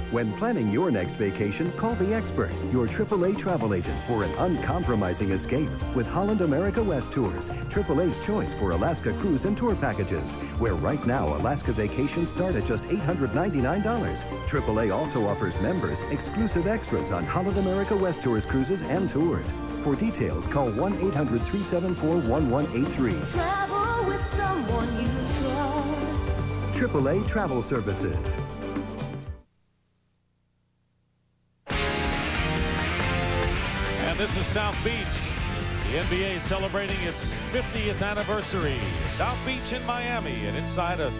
When planning your next vacation, call the expert, your AAA travel agent, for an uncompromising escape with Holland America West Tours, AAA's choice for Alaska cruise and tour packages, where right now Alaska vacations start at just $899. AAA also offers members exclusive extras on Holland America West Tours cruises and tours. For details, call 1-800-374-1183. Travel with someone you trust. AAA Travel Services. And this is South Beach. The NBA is celebrating its 50th anniversary. South Beach in Miami, and inside a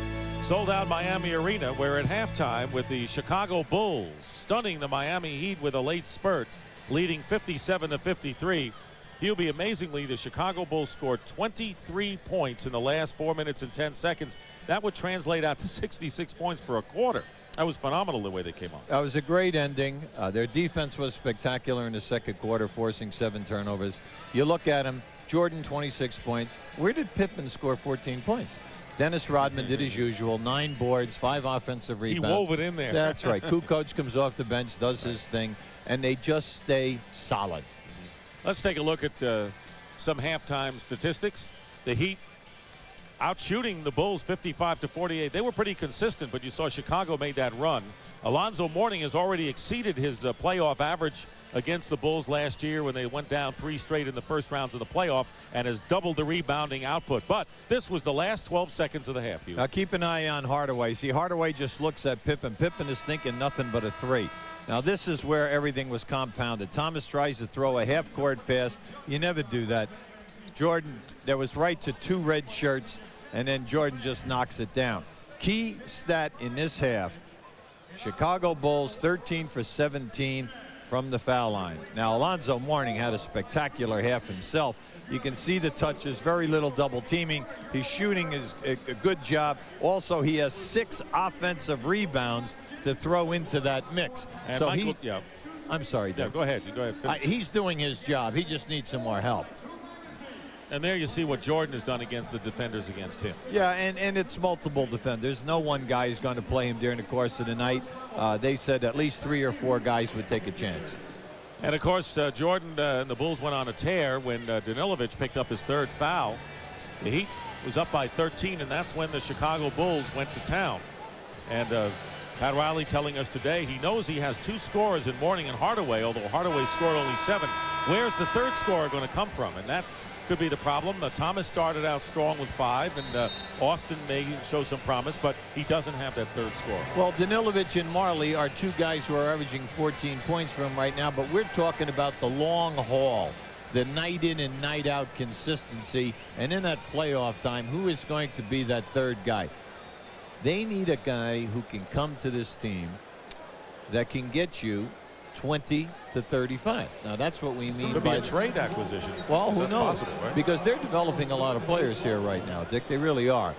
sold-out Miami arena, where at halftime with the Chicago Bulls stunning the Miami Heat with a late spurt, leading 57-53. Hubie, amazingly, the Chicago Bulls scored 23 points in the last 4 minutes and 10 seconds. That would translate out to 66 points for a quarter. That was phenomenal the way they came on. That was a great ending. Their defense was spectacular in the second quarter, forcing 7 turnovers. You look at him, Jordan 26 points. Where did Pippen score 14 points? Dennis Rodman did his usual, 9 boards, 5 offensive rebounds. He wove it in there. That's right. Kukoc comes off the bench, does his thing, and they just stay solid. Let's take a look at some halftime statistics. The Heat out shooting the Bulls 55-48. They were pretty consistent, but you saw Chicago made that run. Alonzo Mourning has already exceeded his playoff average against the Bulls last year when they went down 3 straight in the first rounds of the playoff, and has doubled the rebounding output. But this was the last 12 seconds of the half. Now keep an eye on Hardaway. See, Hardaway just looks at Pippen. Pippen is thinking nothing but a 3. Now this is where everything was compounded. Thomas tries to throw a half-court pass. You never do that. Jordan, there was right to 2 red shirts, and then Jordan just knocks it down. Key stat in this half, Chicago Bulls 13 for 17 from the foul line. Now Alonzo Mourning had a spectacular half himself. You can see the touches, very little double teaming. His shooting is a good job. Also, he has 6 offensive rebounds to throw into that mix. And so Michael, I'm sorry, Dave. go ahead. He's doing his job. He just needs some more help. And there you see what Jordan has done against the defenders against him. Yeah, and it's multiple defenders. No one guy is going to play him during the course of the night. They said at least 3 or 4 guys would take a chance. And, of course, Jordan and the Bulls went on a tear when Danilovic picked up his 3rd foul. The Heat was up by 13, and that's when the Chicago Bulls went to town. And Pat Riley telling us today he knows he has 2 scorers in Mourning and Hardaway, although Hardaway scored only 7. Where's the 3rd scorer going to come from? And that could be the problem. Thomas started out strong with 5, and Austin may show some promise, but he doesn't have that 3rd scorer. Well, Danilovic and Marley are 2 guys who are averaging 14 points for him right now, but we're talking about the long haul, the night in and night out consistency, and in that playoff time, who is going to be that 3rd guy? They need a guy who can come to this team that can get you 20 to 35. Now that's what we mean Could by be a trade acquisition. Well, who knows? Possible, right? Because they're developing a lot of players here right now, Dick. They really are.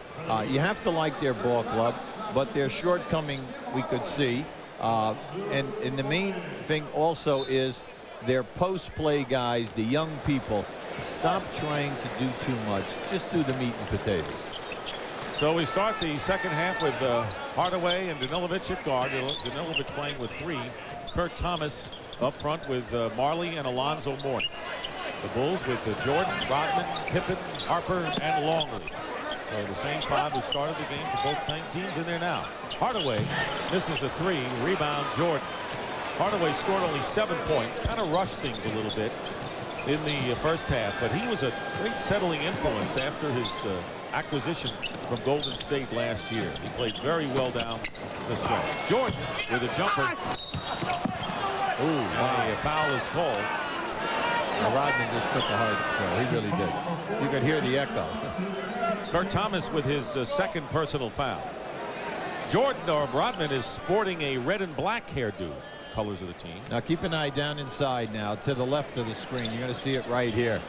You have to like their ball club, but their shortcoming we could see. And the main thing also is their post-play guys, the young people, stop trying to do too much. Just do the meat and potatoes. So we start the second half with Hardaway and Danilovic at guard. Danilovic playing with 3. Kurt Thomas up front with Marley and Alonzo Mourning. The Bulls with Jordan, Rodman, Pippen, Harper, and Longley. So the same 5 who started the game for both teams in there now. Hardaway misses a 3. Rebound Jordan. Hardaway scored only 7 points. Kind of rushed things a little bit in the first half, but he was a great settling influence after his acquisition from Golden State last year. He played very well down the stretch. Jordan with a jumper. Ooh, a foul is called. Well, Rodman just took a hard spell. He really did. You could hear the echo. Kurt Thomas with his 2nd personal foul. Jordan, or Rodman, is sporting a red and black hairdo. Colors of the team. Now keep an eye down inside now to the left of the screen. You're going to see it right here.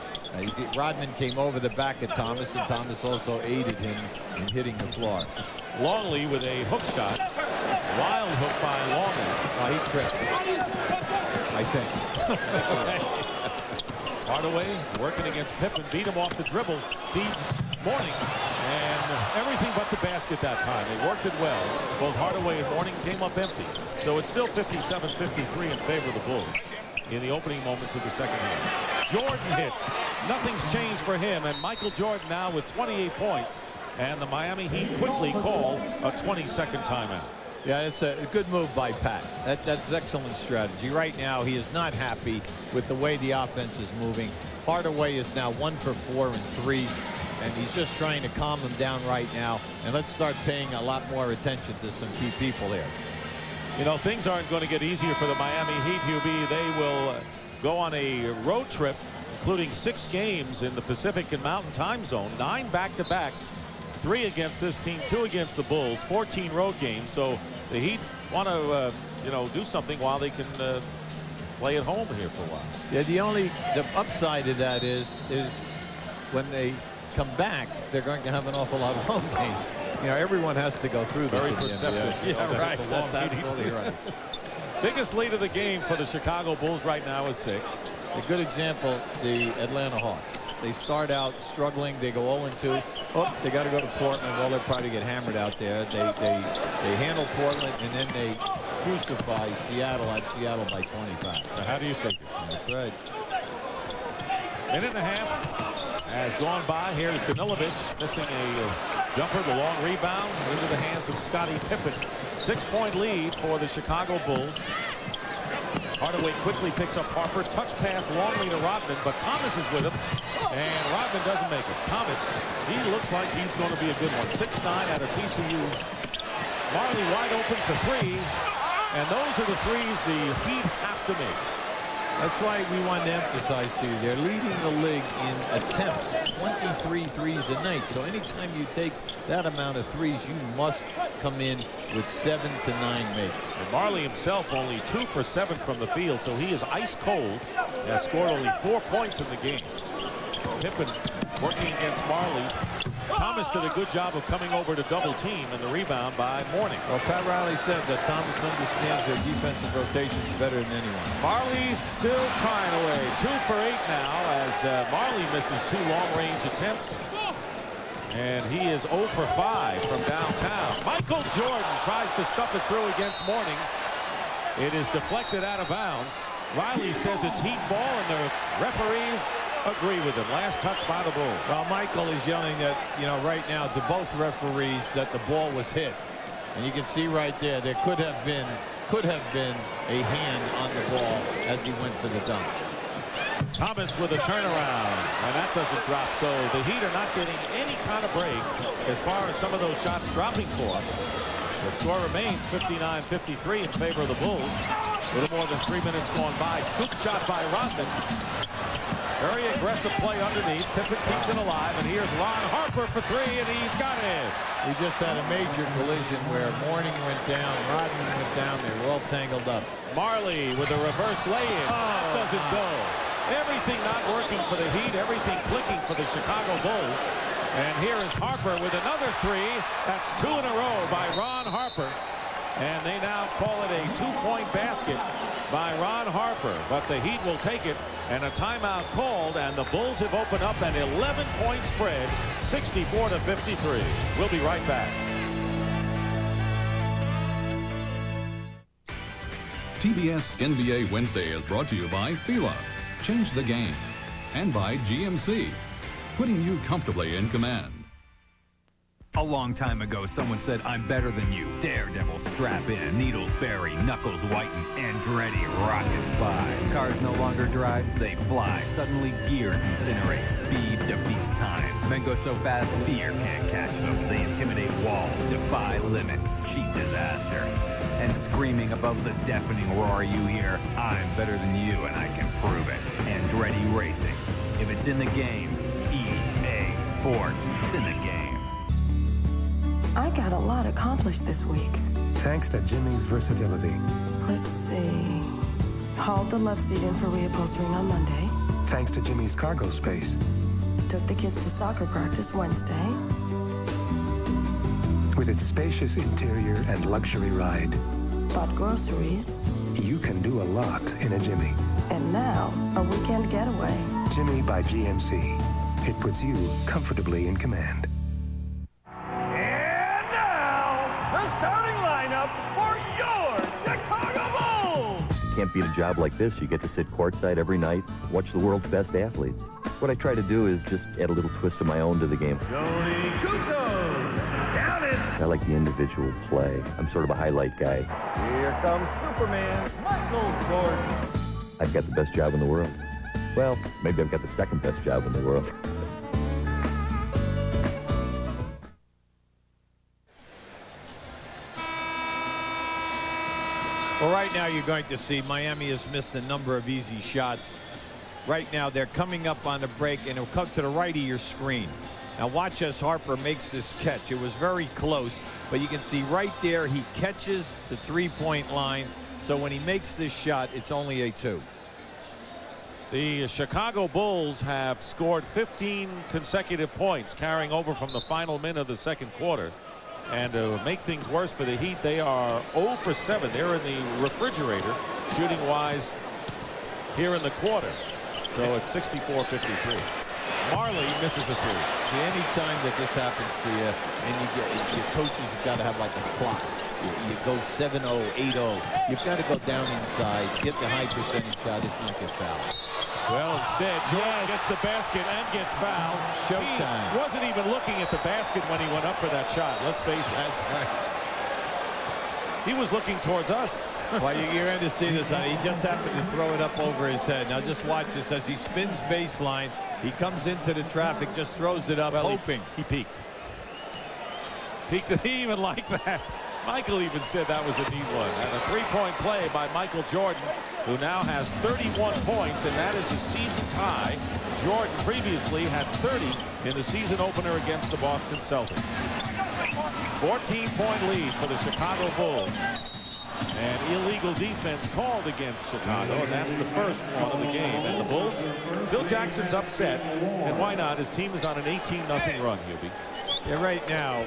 Rodman came over the back of Thomas, and Thomas also aided him in hitting the floor. Longley with a hook shot. Wild hook by Longley. Oh, he tripped, I think. Hardaway working against Pippen, beat him off the dribble, feeds Mourning, and everything but the basket that time. They worked it well. Both Hardaway and Mourning came up empty. So it's still 57-53 in favor of the Bulls in the opening moments of the second half. Jordan hits. Nothing's changed for him, and Michael Jordan now with 28 points, and the Miami Heat quickly call a 22nd timeout. Yeah, it's a good move by Pat. That's excellent strategy. Right now, he is not happy with the way the offense is moving. Hardaway is now 1 for 4 in threes, and he's just trying to calm them down right now. And let's start paying a lot more attention to some key people here. You know, things aren't going to get easier for the Miami Heat, Hubie. They will go on a road trip, including 6 games in the Pacific and Mountain time zone, 9 back-to-backs, 3 against this team, 2 against the Bulls, 14 road games. So the Heat want to, do something while they can play at home here for a while. Yeah, the upside of that is when they come back, they're going to have an awful lot of home games. You know, everyone has to go through this. Very perceptive. Yeah, right. That's absolutely right. Biggest lead of the game for the Chicago Bulls right now is 6. A good example, the Atlanta Hawks. They start out struggling. They go 0-2. Oh, they got to go to Portland. Well, they'll probably get hammered out there. They handle Portland, and then they crucify Seattle at Seattle by 25. So how do you figure? That's right. Minute and a half has gone by. Here's Danilovic missing a jumper. The long rebound into the hands of Scottie Pippen. 6-point lead for the Chicago Bulls. Hardaway quickly picks up Harper. Touch pass longly to Rodman, but Thomas is with him, and Rodman doesn't make it. Thomas, he looks like he's going to be a good one. 6'9" out of TCU. Marley wide open for three, and those are the threes the Heat have to make. That's why we want to emphasize to you, they're leading the league in attempts, 23 threes a night. So anytime you take that amount of threes, you must come in with 7 to 9 makes. And Marley himself only 2 for 7 from the field, so he is ice cold. Has scored only 4 points in the game. Pippen working against Marley. Thomas did a good job of coming over to double team, and the rebound by Mourning. Well, Pat Riley said that Thomas understands their defensive rotations better than anyone. Marley still trying away. 2 for 8 now as Marley misses 2 long-range attempts. And he is 0 for 5 from downtown. Michael Jordan tries to stuff it through against Mourning. It is deflected out of bounds. Riley says it's Heat ball, and the referees agree with him. Last touch by the Bulls. Well, Michael is yelling that, you know, right now to both referees that the ball was hit. And you can see right there, there could have been a hand on the ball as he went for the dunk. Thomas with a turnaround, and that doesn't drop. So the Heat are not getting any kind of break as far as some of those shots dropping for. The score remains 59-53 in favor of the Bulls. A little more than 3 minutes gone by. Scoop shot by Rodman. Very aggressive play underneath. Pippen keeps it alive, and here's Ron Harper for 3, and he's got it. We just had a major collision where Mourning went down, Rodman went down. They were all tangled up. Marley with a reverse lay-in. That doesn't go. Everything not working for the Heat, everything clicking for the Chicago Bulls. And here is Harper with another 3. That's 2 in a row by Ron Harper. And they now call it a 2-point basket by Ron Harper. But the Heat will take it, and a timeout called, and the Bulls have opened up an 11-point spread, 64-53. We'll be right back. TBS NBA Wednesday is brought to you by Fila, change the game, and by GMC, putting you comfortably in command. A long time ago, someone said, I'm better than you. Daredevil strap in, needles bury, knuckles whiten, Andretti rockets by. Cars no longer drive, they fly. Suddenly gears incinerate, speed defeats time. Men go so fast, fear can't catch them. They intimidate walls, defy limits, cheat disaster. And screaming above the deafening roar you hear, I'm better than you and I can prove it. Andretti Racing. If it's in the game, EA Sports, it's in the game. I got a lot accomplished this week. Thanks to Jimmy's versatility. Let's see. Hauled the love seat in for reupholstering on Monday. Thanks to Jimmy's cargo space. Took the kids to soccer practice Wednesday. With its spacious interior and luxury ride. Bought groceries. You can do a lot in a Jimmy. And now, a weekend getaway. Jimmy by GMC. It puts you comfortably in command. Can't beat a job like this. You get to sit courtside every night, watch the world's best athletes. What I try to do is just add a little twist of my own to the game. Tony Kukoc, down it. I like the individual play. I'm sort of a highlight guy. Here comes Superman, Michael Jordan. I've got the best job in the world. Well, maybe I've got the second best job in the world. Well, right now you're going to see Miami has missed a number of easy shots. Right now they're coming up on the break, and it'll come to the right of your screen. Now watch as Harper makes this catch. It was very close, but you can see right there he catches the three-point line. So when he makes this shot, it's only a 2. The Chicago Bulls have scored 15 consecutive points, carrying over from the final minute of the second quarter. And to make things worse for the Heat, they are 0 for 7. They're in the refrigerator, shooting-wise, here in the quarter. So it's 64-53. Marley misses a 3. Any time that this happens to you, and your coaches have got to have like a clock. You go 7-0, 8-0. You've got to go down inside, get the high percentage shot, if not get fouled. Well, instead, Jordan gets the basket and gets fouled. Showtime. He wasn't even looking at the basket when he went up for that shot. Let's face it. That's right. He was looking towards us. Well, you're going to see this. He just happened to throw it up over his head. Now just watch this as he spins baseline. He comes into the traffic, just throws it up, hoping. He peeked. Peeked. He even like that. Michael even said that was a neat one. And a three-point play by Michael Jordan, who now has 31 points, and that is his season high. Jordan previously had 30 in the season opener against the Boston Celtics. 14-point lead for the Chicago Bulls. And illegal defense called against Chicago, and that's the first one of the game. And the Bulls, Phil Jackson's upset, and why not? His team is on an 18-0 run, Hubie. Yeah, right now.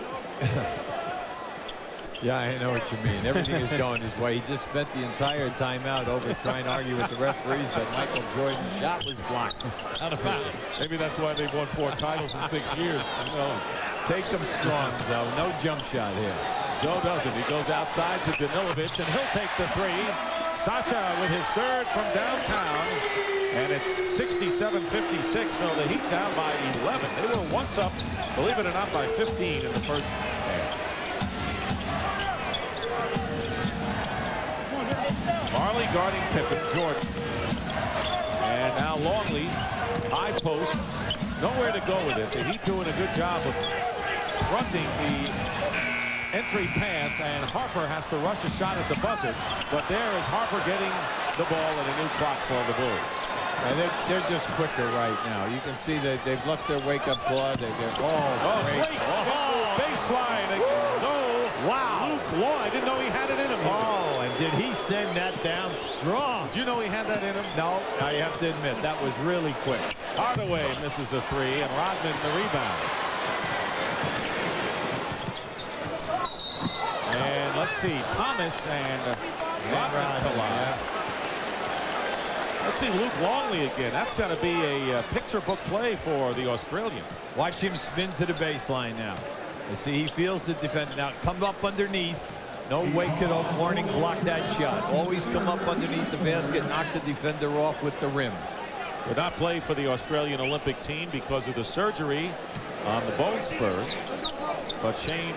Yeah, I know what you mean. Everything is going his way. He just spent the entire timeout over trying to argue with the referees that Michael Jordan's shot was blocked out of bounds. Maybe that's why they've won 4 titles in 6 years. Who knows? Take them strong, Zoe. No jump shot here. Zoe doesn't. He goes outside to Danilovic, and he'll take the three. Sacha with his third from downtown. And it's 67-56, so the Heat down by 11. They were once up, believe it or not, by 15 in the first half. Marley guarding Pippen, Jordan. And now Longley, high post, nowhere to go with it. The Heat doing a good job of fronting the entry pass, and Harper has to rush a shot at the buzzer. But there is Harper getting the ball and a new clock for the Bulls. And they're just quicker right now. You can see that they've left their wake-up call. Great. Baseline. No. Wow. Luke Law. I didn't know he had it in him. Oh, and did he send that down strong? Did you know he had that in him? No. I have to admit, that was really quick. Hardaway misses a three, and Rodman the rebound. And let's see, Thomas and Rodman collide. Let's see Luke Longley again. That's got to be a picture book play for the Australians. Watch him spin to the baseline now. You see, he feels the defender. Now, come up underneath. No wake it up warning, block that shot. Always come up underneath the basket, knock the defender off with the rim. Would not play for the Australian Olympic team because of the surgery on the bone spurs. But Shane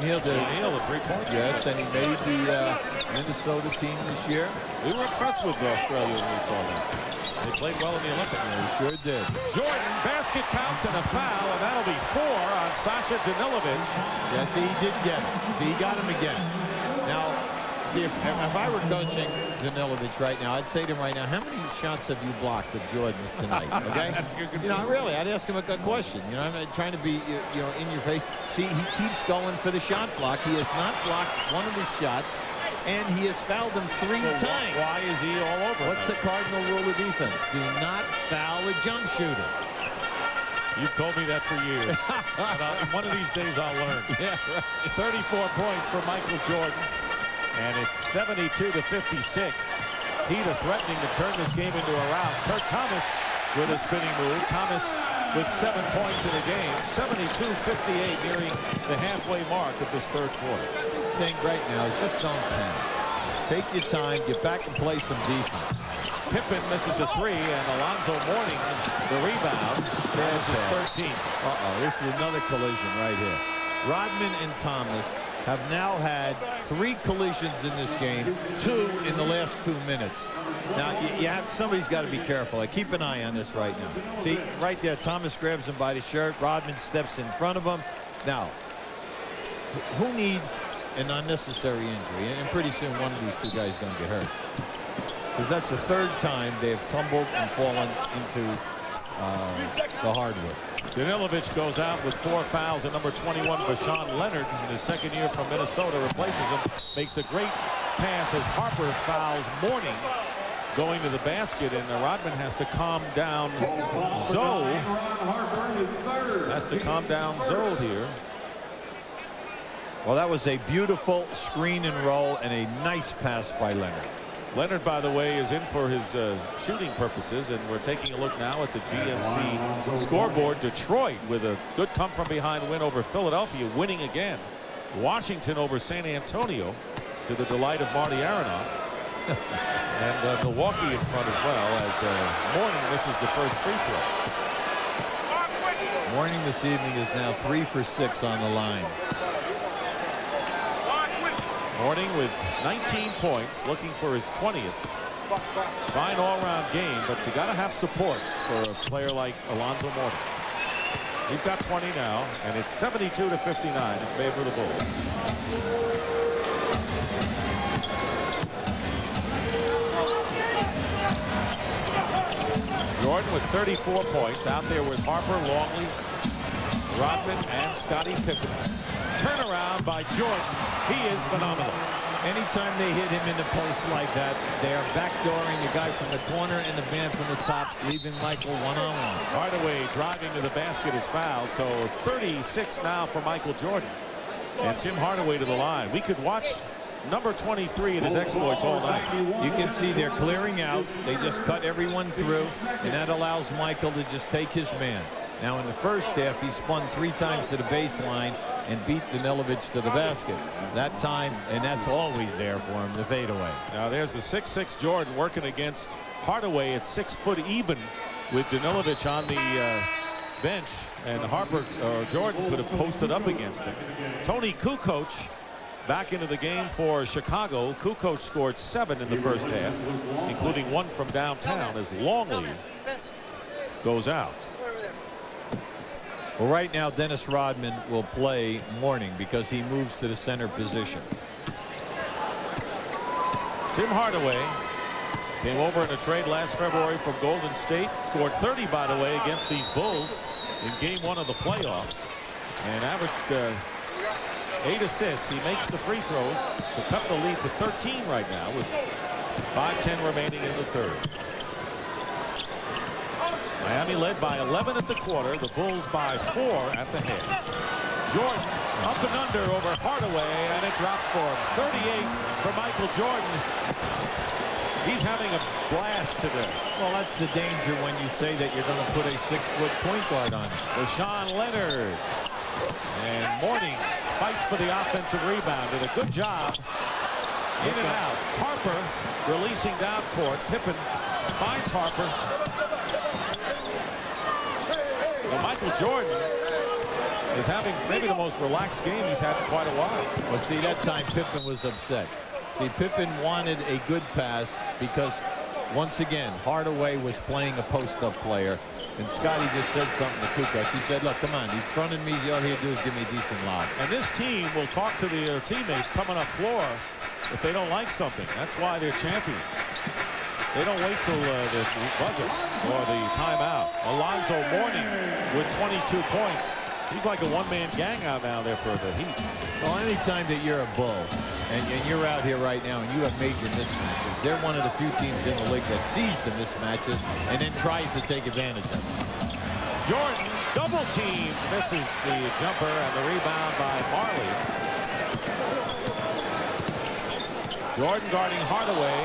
Hill did a three-point. Yes, and he made the Minnesota team this year. We were impressed with Australia when we saw that. They played well in the Olympics. They sure did. Jordan, basket counts and a foul, and that'll be 4 on Sacha Danilovic. Yeah, see, he did get him. See, he got him again. Now, see, if I were coaching Danilovic right now, I'd say to him right now, how many shots have you blocked of Jordan's tonight? Okay? That's good. You know, really, I'd ask him a good question. You know, I'm trying to be, you know, in your face. See, he keeps going for the shot block. He has not blocked one of his shots, and he has fouled him 3 times. Why is he all over? What's the cardinal rule of defense? Do not foul a jump shooter. You've told me that for years. One of these days I'll learn. Yeah, right. 34 points for Michael Jordan. And it's 72-56. Heat are threatening to turn this game into a rout. Kurt Thomas with a spinning move. Thomas with 7 points in the game. 72-58, nearing the halfway mark of this third quarter. Thing right now is just don't panic. Take your time, get back and play some defense. Pippen misses a 3, and Alonzo Mourning the rebound. There's his 13. This is another collision right here. Rodman and Thomas have now had 3 collisions in this game, 2 in the last 2 minutes. Now, somebody's got to be careful. Keep an eye on this right now. See, right there, Thomas grabs him by the shirt. Rodman steps in front of him. Now, who needs an unnecessary injury? And pretty soon one of these 2 guys is going to get hurt. Because that's the 3rd time they have tumbled and fallen into the hardwood. Danilovic goes out with 4 fouls, and number 21, Bashan Leonard, in his second year from Minnesota, replaces him. Makes a great pass as Harper fouls Mourning going to the basket, and Rodman has to calm down Zoe. Has to calm down Zoe here. Well, that was a beautiful screen and roll and a nice pass by Leonard. Leonard, by the way, is in for his shooting purposes, and we're taking a look now at the GMC scoreboard. Detroit with a good come-from-behind win over Philadelphia, winning again. Washington over San Antonio, to the delight of Marty Aronoff. And Milwaukee in front as well, as Mourning misses the first free throw. Mourning this evening is now 3 for 6 on the line. Mourning with 19 points, looking for his 20th. Fine all-around game, but you got to have support for a player like Alonzo Mourning. He's got 20 now, and it's 72-59 in favor of the Bulls. Jordan with 34 points out there with Harper, Longley, Rodman, and Scottie Pippen. Turnaround by Jordan. He is phenomenal. Anytime they hit him in the post like that, they are backdooring the guy from the corner and the man from the top, leaving Michael one-on-one. Hardaway driving to the basket is fouled, so 36 now for Michael Jordan. And Tim Hardaway to the line. We could watch number 23 in his exploits all night. You can see they're clearing out. They just cut everyone through, and that allows Michael to just take his man. Now in the first half, he spun 3 times to the baseline and beat Danilovic to the basket. That time, and that's always there for him, the fadeaway. Now there's the 6'6" Jordan working against Hardaway at 6 foot even with Danilovic on the bench, and Harper or Jordan could have posted up against him. Tony Kukoc back into the game for Chicago. Kukoc scored 7 in the first half, including 1 from downtown as Longley goes out. Well, right now, Dennis Rodman will play Mourning because he moves to the center position. Tim Hardaway came over in a trade last February from Golden State. Scored 30, by the way, against these Bulls in game 1 of the playoffs. And averaged 8 assists. He makes the free throws to cut the lead to 13 right now with 5:10 remaining in the third. Miami led by 11 at the quarter. The Bulls by 4 at the half. Jordan up and under over Hardaway, and it drops for him. 38 for Michael Jordan. He's having a blast today. Well, that's the danger when you say that you're going to put a 6-foot point guard on him. Rashawn Leonard. And Mourning fights for the offensive rebound. Did a good job. In and out. Harper releasing down court. Pippen finds Harper. Well, Michael Jordan is having maybe the most relaxed game he's had in quite a while. Well, see, that time Pippen was upset. See, Pippen wanted a good pass because, once again, Hardaway was playing a post-up player, and Scottie just said something to Kukoc. He said, look, come on, he's fronting me. All he do is give me a decent lob. And this team will talk to their teammates coming up floor if they don't like something. That's why they're champions. They don't wait till the buzzer or the timeout. Alonzo Mourning with 22 points. He's like a one-man gang out now there for the Heat. Well, anytime that you're a Bull and you're out here right now and you have major mismatches, they're one of the few teams in the league that sees the mismatches and then tries to take advantage of them. Jordan double team, misses the jumper, and the rebound by Marley. Jordan guarding Hardaway.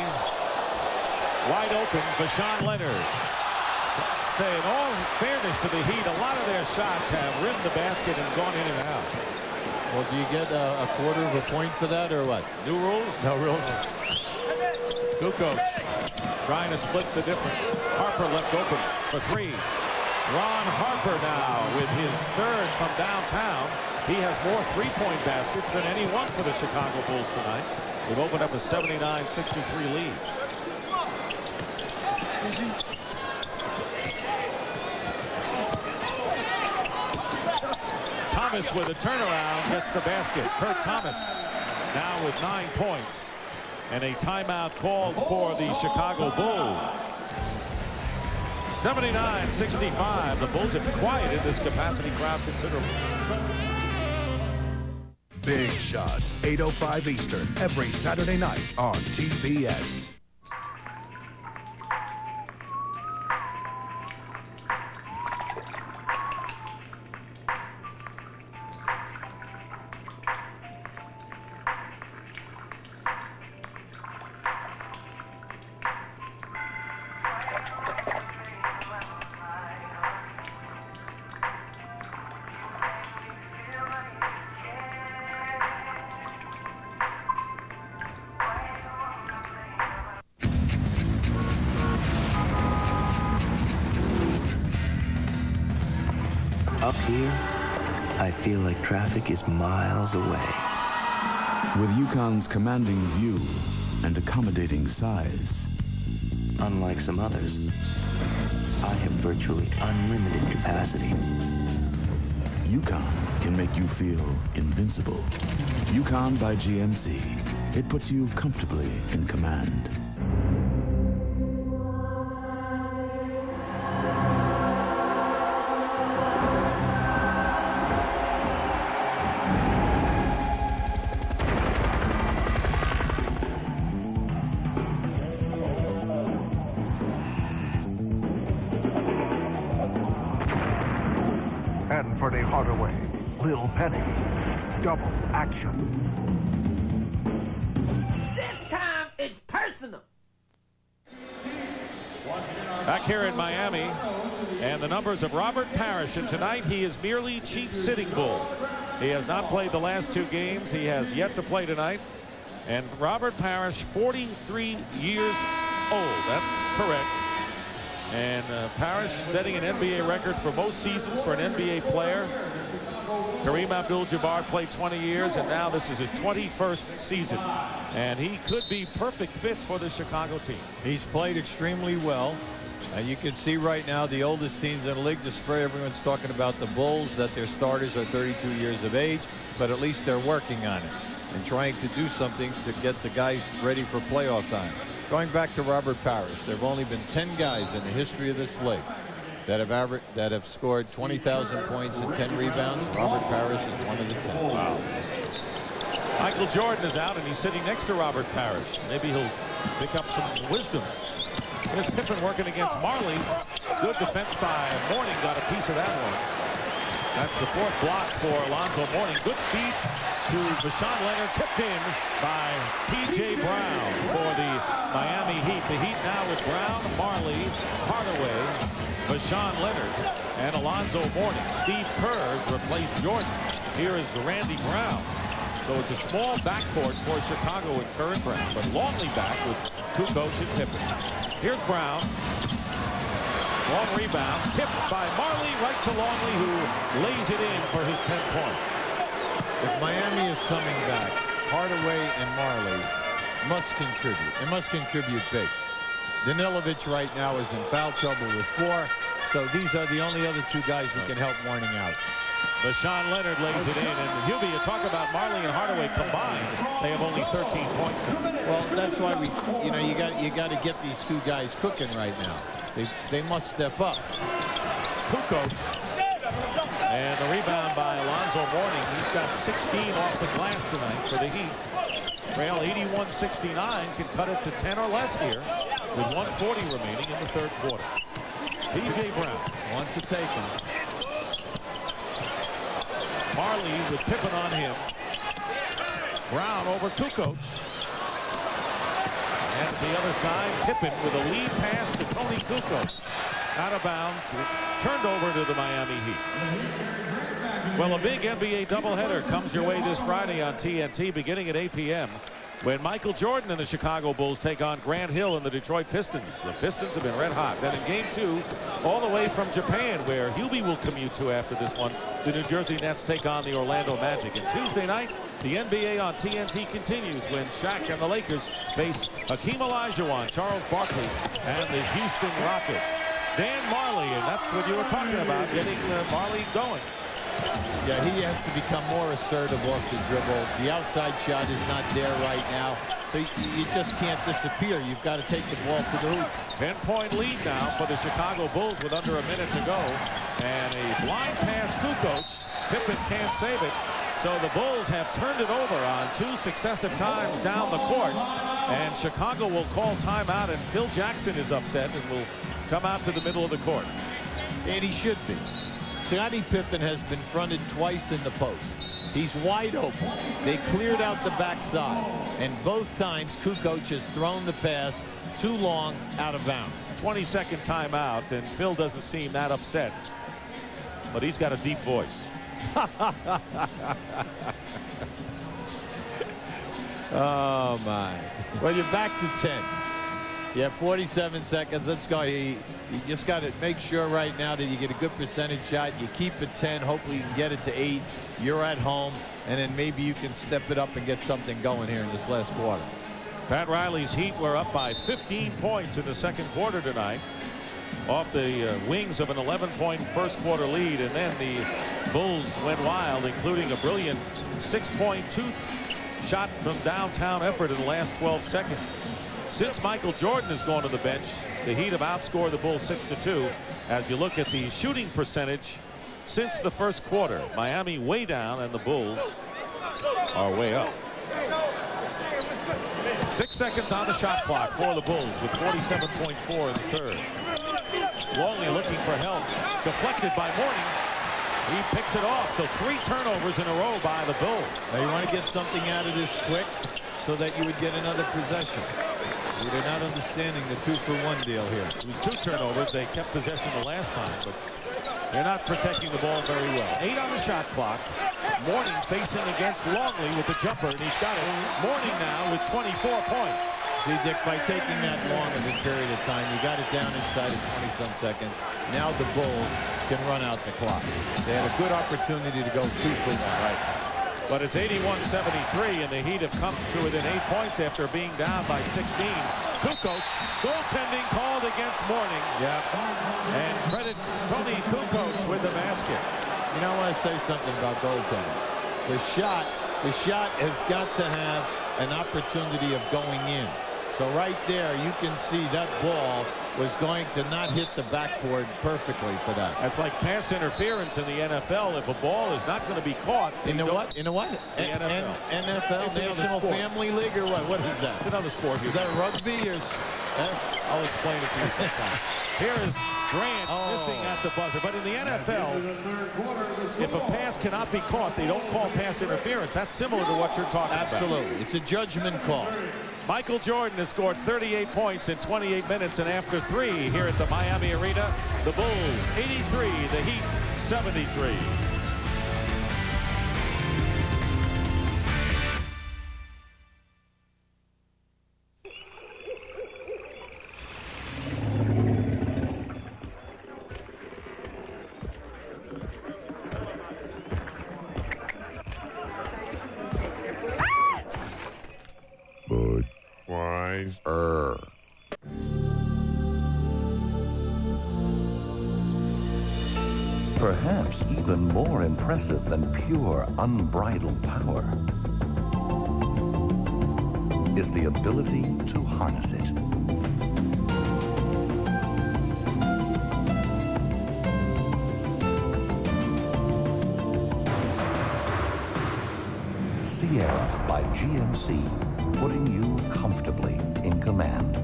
Wide open for Sean Leonard. In all fairness to the Heat, a lot of their shots have rimmed the basket and gone in and out. Well, do you get a quarter of a point for that or what? New rules? No rules. Kukoc trying to split the difference. Harper left open for 3. Ron Harper now with his 3rd from downtown. He has more three-point baskets than anyone for the Chicago Bulls tonight. They've opened up a 79-63 lead. Thomas with a turnaround gets the basket. Kurt Thomas now with 9 points. And a timeout called for the Chicago Bulls. 79-65. The Bulls have quieted this capacity crowd considerably. Big Shots, 8:05 Eastern, every Saturday night on TBS. Up here, I feel like traffic is miles away. With Yukon's commanding view and accommodating size. Unlike some others, I have virtually unlimited capacity. Yukon can make you feel invincible. Yukon by GMC. It puts you comfortably in command. And for the Hardaway, Lil Penny, double action. This time it's personal. Back here in Miami, and the numbers of Robert Parrish, and tonight he is merely chief sitting bull. He has not played the last 2 games. He has yet to play tonight. And Robert Parrish, 43 years old. That's correct. And Parrish setting an NBA record for most seasons for an NBA player. Kareem Abdul-Jabbar played 20 years, and now this is his 21st season. And he could be perfect fit for the Chicago team. He's played extremely well. You can see right now the oldest teams in the league. This spring, everyone's talking about the Bulls, that their starters are 32 years of age, but at least they're working on it and trying to do something to get the guys ready for playoff time. Going back to Robert Parrish, there have only been 10 guys in the history of this league that have scored 20,000 points and 10 rebounds. Robert Parrish is one of the 10. Wow. Michael Jordan is out, and he's sitting next to Robert Parrish. Maybe he'll pick up some wisdom. Here's Pippen working against Marley. Good defense by Mourning. Got a piece of that one. That's the 4th block for Alonzo Mourning. Good feed to Vashawn Leonard. Tipped in by P.J. Brown for the Miami Heat. The Heat now with Brown, Marley, Hardaway, Vashawn Leonard, and Alonzo Mourning. Steve Kerr replaced Jordan. Here is Randy Brown. So it's a small backcourt for Chicago with Kerr and Brown, but Longley back with Kukoc and Pippen. Here's Brown. Long rebound, tipped by Marley right to Longley, who lays it in for his 10th point. If Miami is coming back, Hardaway and Marley must contribute. They must contribute big. Danilovic right now is in foul trouble with 4, so these are the only other 2 guys who can help Mourning out. Vashawn Leonard lays it in, and Hubie, you talk about Marley and Hardaway combined, they have only 13 points. Well, that's why you got to get these 2 guys cooking right now. They must step up. Kukoc. And the rebound by Alonzo Mourning. He's got 16 off the glass tonight for the Heat. Trail 81-69, can cut it to 10 or less here with 1:40 remaining in the 3rd quarter. P.J. Brown wants to take him. Marley with Pippen on him. Brown over Kukoc. And at the other side, Pippen with a lead pass to Tony Kukoc. Out of bounds, turned over to the Miami Heat. Well, a big NBA doubleheader comes your way this Friday on TNT beginning at 8 p.m. when Michael Jordan and the Chicago Bulls take on Grant Hill and the Detroit Pistons. The Pistons have been red hot. Then in Game 2, all the way from Japan, where Hubie will commute to after this one, the New Jersey Nets take on the Orlando Magic. And Tuesday night, the NBA on TNT continues when Shaq and the Lakers face Hakeem Olajuwon, Charles Barkley, and the Houston Rockets. Dan Marley, and that's what you were talking about, getting Marley going. Yeah, he has to become more assertive off the dribble. The outside shot is not there right now, so you just can't disappear. You've got to take the ball to the hoop. 10-point lead now for the Chicago Bulls with under a minute to go. And a blind pass, Kukoc. Pippen can't save it. So the Bulls have turned it over on 2 successive times down the court. And Chicago will call timeout, and Phil Jackson is upset and will come out to the middle of the court. And he should be. Scottie Pippen has been fronted twice in the post. He's wide open. They cleared out the backside, and both times Kukoc has thrown the pass too long out of bounds. 22nd timeout, and Phil doesn't seem that upset, but he's got a deep voice. Oh my. Well, you're back to 10. You have 47 seconds. Let's go. You just got to make sure right now that you get a good percentage shot. You keep it 10. Hopefully you can get it to 8. You're at home, and then maybe you can step it up and get something going here in this last quarter. Pat Riley's Heat were up by 15 points in the second quarter tonight, off the wings of an 11-point first quarter lead, and then the Bulls went wild, including a brilliant 6.2 shot from downtown effort in the last 12 seconds. Since Michael Jordan has gone to the bench, the Heat have outscored the Bulls 6-2. As you look at the shooting percentage since the first quarter, Miami way down and the Bulls are way up. 6 seconds on the shot clock for the Bulls with 47.4 in the third. Longley looking for help, deflected by Mourning. He picks it off, so 3 turnovers in a row by the Bulls. Now you want to get something out of this quick so that you would get another possession. They're not understanding the 2-for-1 deal here. It was 2 turnovers. They kept possession the last time, but they're not protecting the ball very well. 8 on the shot clock. Mourning facing against Longley with the jumper, and he's got it. Mourning now with 24 points. See, Dick, by taking that long of a period of time, you got it down inside of 20-some seconds. Now the Bulls can run out the clock. They had a good opportunity to go 2-for-1. Right. But it's 81-73, and the Heat have come to within 8 points after being down by 16. Kukoc, goaltending called against Mourning. Yeah. And credit Tony Kukoc with the basket. You know, I want to say something about goaltending. The shot has got to have an opportunity of going in. So right there, you can see that ball was going to not hit the backboard perfectly for that. That's like pass interference in the NFL. If a ball is not going to be caught. In the what? In the what? The NFL. NFL, it's National Family League, or what? What is that? It's another sport. Is that rugby or? I'll explain it to you sometime. Here is Grant missing at the buzzer. But in the NFL, if a pass cannot be caught, they don't call pass interference. That's similar to what you're talking about. Absolutely. It's a judgment call. Michael Jordan has scored 38 points in 28 minutes, and after 3 here at the Miami Arena, the Bulls 83, the Heat 73. Perhaps even more impressive than pure, unbridled power is the ability to harness it. Sierra by GMC, putting you comfortably in command.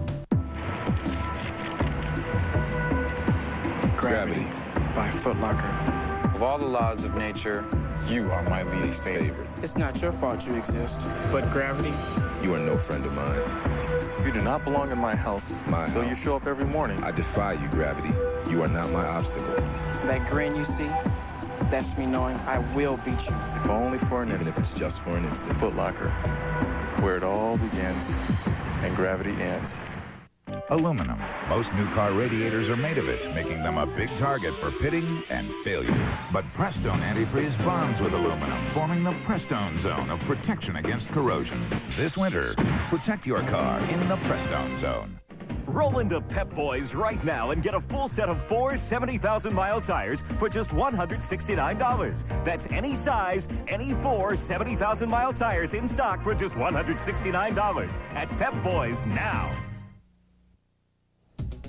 Gravity by Foot Locker. Of all the laws of nature, you are my least favorite. It's not your fault you exist, but gravity. You are no friend of mine. You do not belong in my house. Though you show up every morning. I defy you, Gravity. You are not my obstacle. That grin you see, that's me knowing I will beat you. If only for an instant. Even if it's just for an instant. Foot Locker, where it all begins and gravity ends. Aluminum. Most new car radiators are made of it, making them a big target for pitting and failure. But Prestone Antifreeze bonds with aluminum, forming the Prestone Zone of protection against corrosion. This winter, protect your car in the Prestone Zone. Roll into Pep Boys right now and get a full set of 4 70,000-mile tires for just $169. That's any size, any 4 70,000-mile tires in stock for just $169 at Pep Boys now.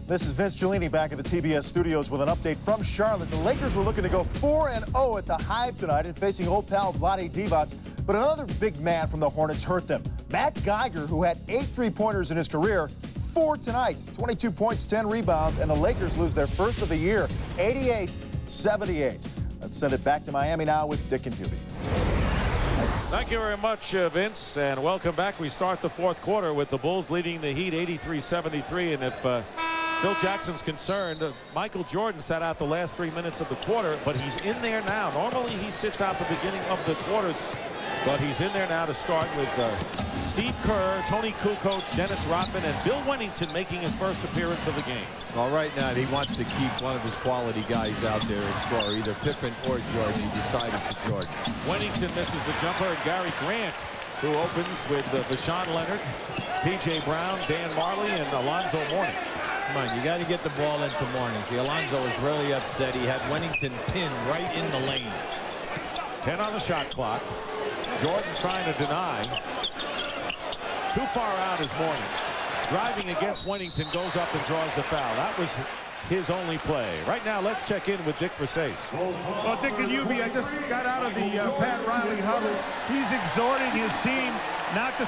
This is Vince Giulini back at the TBS studios with an update from Charlotte. The Lakers were looking to go 4-0 at the Hive tonight and facing old pal Vlade Divac, but another big man from the Hornets hurt them. Matt Geiger, who had 8 three-pointers in his career, 4 tonight, 22 points, 10 rebounds, and the Lakers lose their first of the year, 88-78. Let's send it back to Miami now with Dick and Hubie. Thank you very much, Vince, and welcome back. We start the fourth quarter with the Bulls leading the Heat 83-73, and if Phil Jackson's concerned, Michael Jordan sat out the last 3 minutes of the quarter, but he's in there now. Normally he sits out the beginning of the quarters, but he's in there now to start with Steve Kerr, Tony Kukoc, Dennis Rodman, and Bill Wennington making his first appearance of the game. Well, right now he wants to keep one of his quality guys out there and score, either Pippen or Jordan. He decided to Jordan. Wennington misses the jumper, and Gary Grant, who opens with Vashawn Leonard, P.J. Brown, Dan Marley, and Alonzo Mourning. Come on, you got to get the ball into Mourning. See, Alonzo was really upset. He had Wennington pinned right in the lane. 10 on the shot clock. Jordan trying to deny. Too far out is Mourning. Driving against Wennington, goes up and draws the foul. That was his only play. Right now, let's check in with Dick Versace. Well, Dick and Ubi, I just got out of the Pat Riley huddle. He's exhorting his team not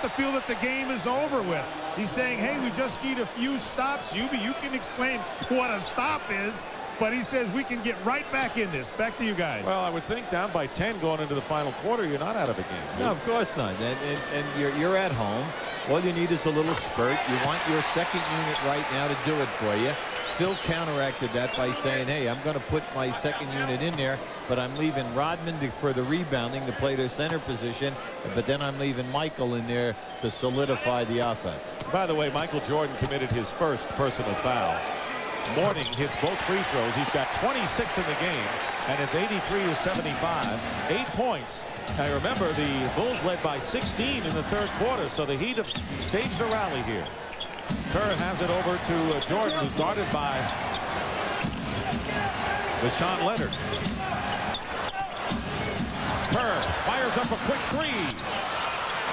to feel that the game is over with. He's saying, hey, we just need a few stops. Ubi, you can explain what a stop is. But he says we can get right back in this. Back to you guys. Well, I would think down by 10 going into the final quarter, you're not out of a game. No, of course not. And you're at home. All you need is a little spurt. You want your second unit right now to do it for you. Phil counteracted that by saying, hey, I'm going to put my second unit in there, but I'm leaving Rodman for the rebounding to play their center position, but then I'm leaving Michael in there to solidify the offense. By the way, Michael Jordan committed his first personal foul. Mourning hits both free throws. He's got 26 in the game, and it's 83-75. 8 points. Now remember, the Bulls led by 16 in the third quarter, so the Heat have staged a rally here. Kerr has it over to Jordan, who's guarded by Vashawn Leonard. Kerr fires up a quick three,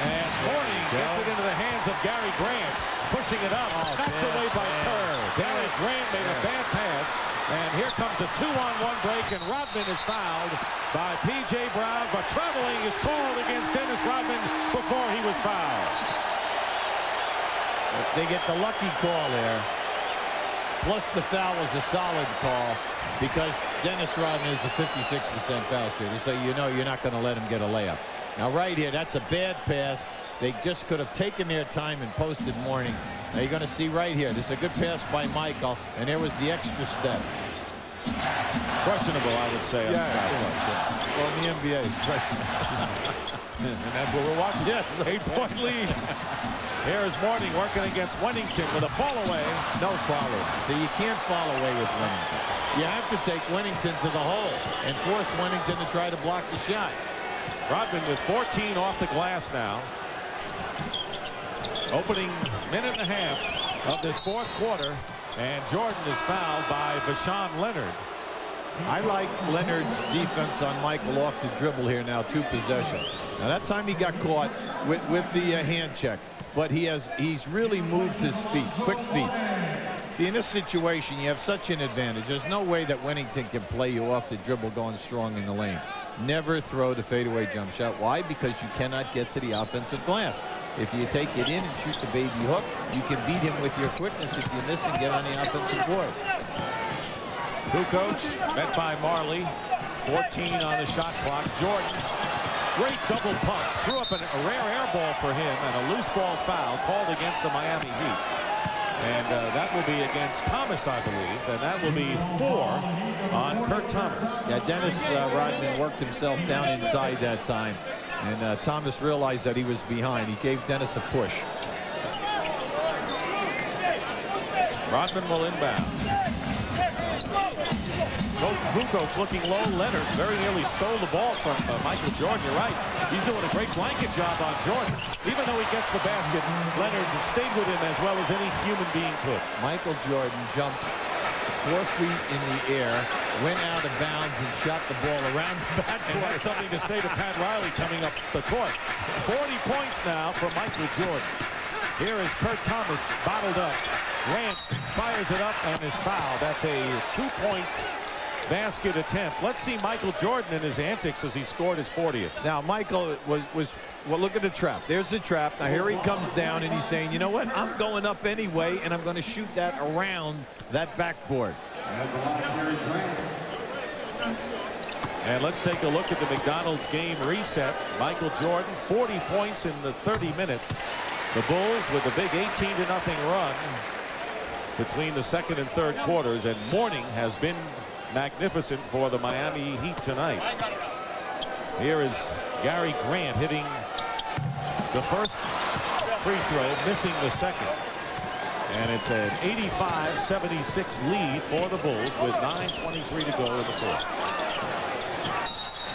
and Mourning gets it into the hands of Gary Grant. Pushing it up, knocked away by Kerr. Gary Grant made a bad pass, and here comes a 2-on-1 break, and Rodman is fouled by P.J. Brown, but traveling is called against Dennis Rodman before he was fouled. They get the lucky call there. Plus the foul was a solid call because Dennis Rodman is a 56% foul shooter, so you know you're not going to let him get a layup. Now right here, that's a bad pass. They just could have taken their time and posted Mourning. Now you're going to see right here. This is a good pass by Michael, and there was the extra step. Questionable, I would say. Yeah. Well, in the NBA, it's questionable. And that's what we're watching. Yeah, 8-point lead. Here's Mourning working against Wennington with a fall away. No follow. So you can't fall away with Wennington. You have to take Wennington to the hole and force Wennington to try to block the shot. Rodman with 14 off the glass now. Opening minute and a half of this fourth quarter, and Jordan is fouled by Vashawn Leonard. I like Leonard's defense on Michael off the dribble here now, 2 possessions. Now that time he got caught with the hand check, but he's really moved his feet, quick feet. See, in this situation, you have such an advantage. There's no way that Wennington can play you off the dribble going strong in the lane. Never throw the fadeaway jump shot. Why? Because you cannot get to the offensive glass. If you take it in and shoot the baby hook, you can beat him with your quickness if you miss and get on the offensive board. Kukoc met by Marley. 14 on the shot clock. Jordan, great double pump. Threw up a rare air ball for him and a loose ball foul called against the Miami Heat. And that will be against Thomas, I believe, and that will be 4 on Kurt Thomas. Yeah, Dennis Rodman worked himself down inside that time, and Thomas realized that he was behind. He gave Dennis a push. Rodman will inbound. Kukoc looking low. Leonard very nearly stole the ball from Michael Jordan. You're right. He's doing a great blanket job on Jordan. Even though he gets the basket, Leonard stayed with him as well as any human being could. Michael Jordan jumped 4 feet in the air, went out of bounds, and shot the ball around the backcourt. And that's something to say to Pat Riley coming up the court. 40 points now for Michael Jordan. Here is Kurt Thomas bottled up. Grant fires it up and is fouled. That's a 2-point basket attempt. Let's see Michael Jordan in his antics as he scored his 40th. Now Michael was well, look at the trap. There's the trap. Now here he comes down and he's saying, you know what, I'm going up anyway, and I'm going to shoot that around that backboard. And let's take a look at the McDonald's game reset. Michael Jordan, 40 points in the 30 minutes. The Bulls with a big 18-0 run between the second and third quarters, and Mourning has been magnificent for the Miami Heat tonight. Here is Gary Grant hitting the first free throw, missing the second. And it's an 85-76 lead for the Bulls with 9:23 to go in the fourth.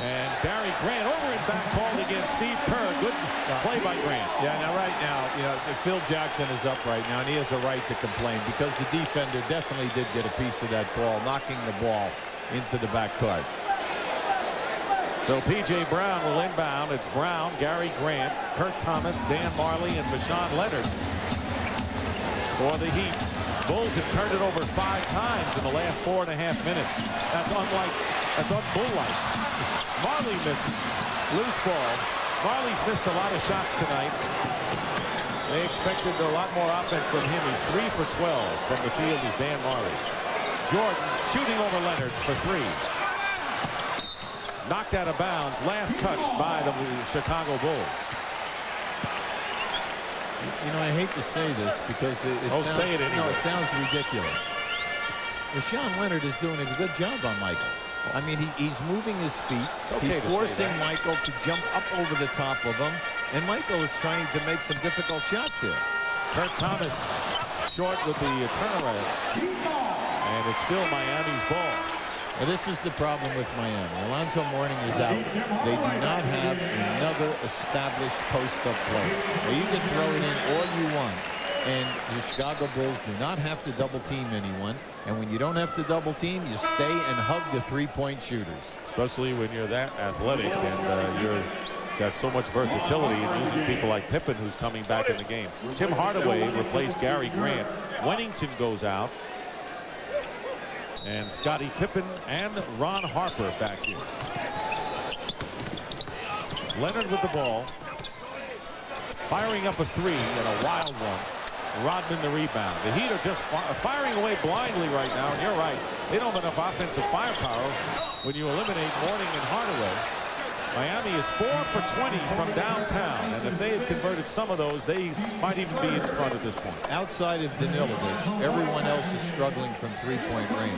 And Barry Grant over and back called against Steve Kerr. Good play by Grant. Yeah, now right now, you know, Phil Jackson is up right now, and he has a right to complain because the defender definitely did get a piece of that ball, knocking the ball into the backcourt. So P.J. Brown will inbound. It's Brown, Gary Grant, Kurt Thomas, Dan Marley, and Marshawn Leonard for the Heat. Bulls have turned it over 5 times in the last 4.5 minutes. That's unbull-like. Marley misses. Loose ball. Marley's missed a lot of shots tonight. They expected a lot more offense from him. He's 3 for 12 from the field is Dan Marley. Jordan shooting over Leonard for 3. Knocked out of bounds. Last touched by the Chicago Bulls. You know, I hate to say this because say it anyway. No, it sounds ridiculous. Rashawn Leonard is doing a good job on Michael. I mean, he's moving his feet. He's forcing Michael to jump up over the top of him. And Michael is trying to make some difficult shots here. Kurt Thomas short with the turnaround. And it's still Miami's ball. Well, this is the problem with Miami. Alonzo Mourning is out. They do not have another established post-up player. Well, you can throw it in all you want. And the Chicago Bulls do not have to double-team anyone. And when you don't have to double-team, you stay and hug the three-point shooters. Especially when you're that athletic and you're got so much versatility and using people like Pippen, who's coming back in the game. Tim Hardaway replaced Gary Grant. Wennington goes out. And Scottie Pippen and Ron Harper back here. Leonard with the ball. Firing up a 3 and a wild one. Rodman the rebound. The Heat are just firing away blindly right now. And you're right. They don't have enough offensive firepower when you eliminate Mourning and Hardaway. Miami is 4 for 20 from downtown. And if they had converted some of those, they might even be in front at this point. Outside of Danilovic, everyone else is struggling from three-point range.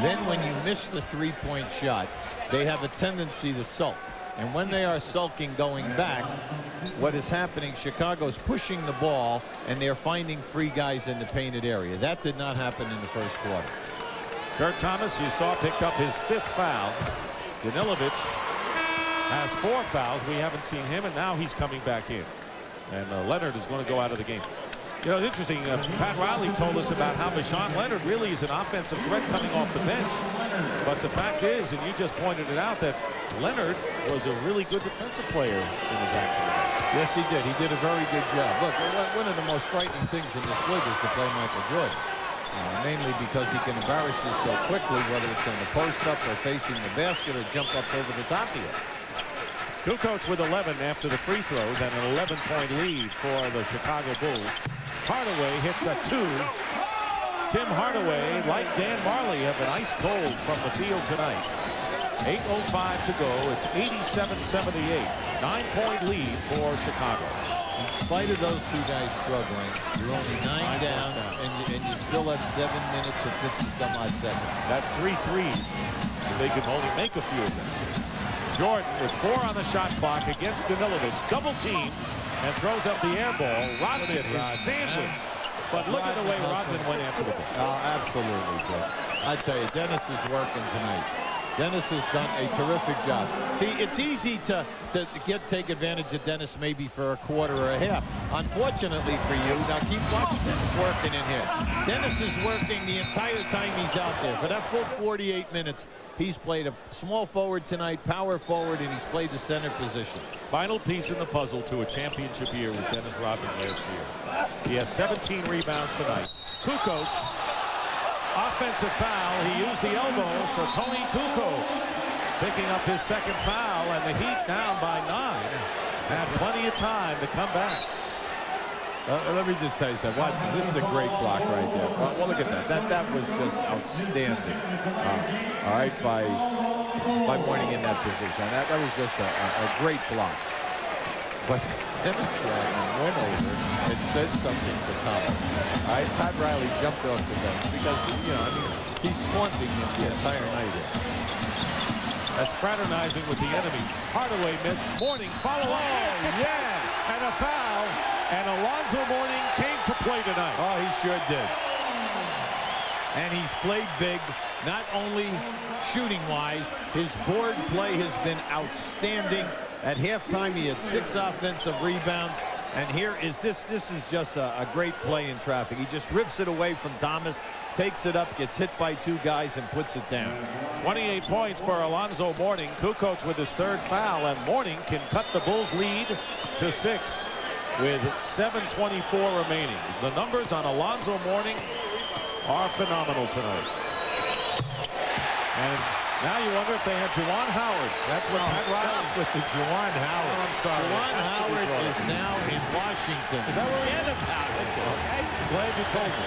Then when you miss the three-point shot, they have a tendency to sulk. And when they are sulking going back, what is happening, Chicago's pushing the ball, and they're finding free guys in the painted area. That did not happen in the first quarter. Kurt Thomas, you saw, picked up his 5th foul. Danilovic has 4 fouls. We haven't seen him, and now he's coming back in. And Leonard is going to go out of the game. You know, it's interesting. Pat Riley told us about how Marshawn Leonard really is an offensive threat coming off the bench. But the fact is, and you just pointed it out, that Leonard was a really good defensive player in his action. Yes, he did. He did a very good job. Look, one of the most frightening things in this league is to play Michael Jordan. Mainly because he can embarrass you so quickly, whether it's in the post-up or facing the basket or jump up over the top of you. Kukoc with 11 after the free throws and an 11-point lead for the Chicago Bulls. Hardaway hits a 2. Tim Hardaway, like Dan Marley, have been ice cold from the field tonight. 8:05 to go. It's 87-78. 9-point lead for Chicago. In spite of those two guys struggling, you're only 9 down, and you still have 7 minutes and 50-some-odd seconds. That's 3 threes. They can only make a few of them. Jordan with 4 on the shot clock against Danilovic. Double team and throws up the air ball. Rodman is sandwiched. But look at the way Rodman went after the ball. Oh, absolutely, Dick. I tell you, Dennis is working tonight. Dennis has done a terrific job. See, it's easy to take advantage of Dennis maybe for a quarter or a half. Unfortunately for you, now keep watching Dennis working in here. Dennis is working the entire time he's out there. For that full 48 minutes, he's played a small forward tonight, power forward, and he's played the center position. Final piece in the puzzle to a championship year with Dennis Rodman last year. He has 17 rebounds tonight. Kukoc. Offensive foul. He used the elbow, so Tony Kukoc picking up his 2nd foul, and the Heat down by 9. Have plenty of time to come back. Let me just tell you something. Watch this. This is a great block right there. Well, look at that. That was just outstanding. All right, by Mourning in that position. That was just a great block. But Dennis Rodman went over and said something to Thomas. All right, Pat Riley jumped off the bench because, you know, I mean, he's taunting him the entire night here. That's fraternizing with the enemy. Hardaway missed. Mourning follow up. Oh, yes! and a foul, and Alonzo Mourning came to play tonight. Oh, he sure did. And he's played big, not only shooting-wise, his board play has been outstanding. At halftime, he had 6 offensive rebounds. And here is this is just a great play in traffic. He just rips it away from Thomas, takes it up, gets hit by 2 guys, and puts it down. 28 points for Alonzo Mourning. Kukoc with his 3rd foul, and Mourning can cut the Bulls' lead to 6 with 7:24 remaining. The numbers on Alonzo Mourning are phenomenal tonight. And now you wonder if they had Juwan Howard. That's what Pat Riley with the Juwan Howard. Oh, I'm sorry. Juwan Howard is now in Washington. Is that where he ended up? Okay. Glad you told me.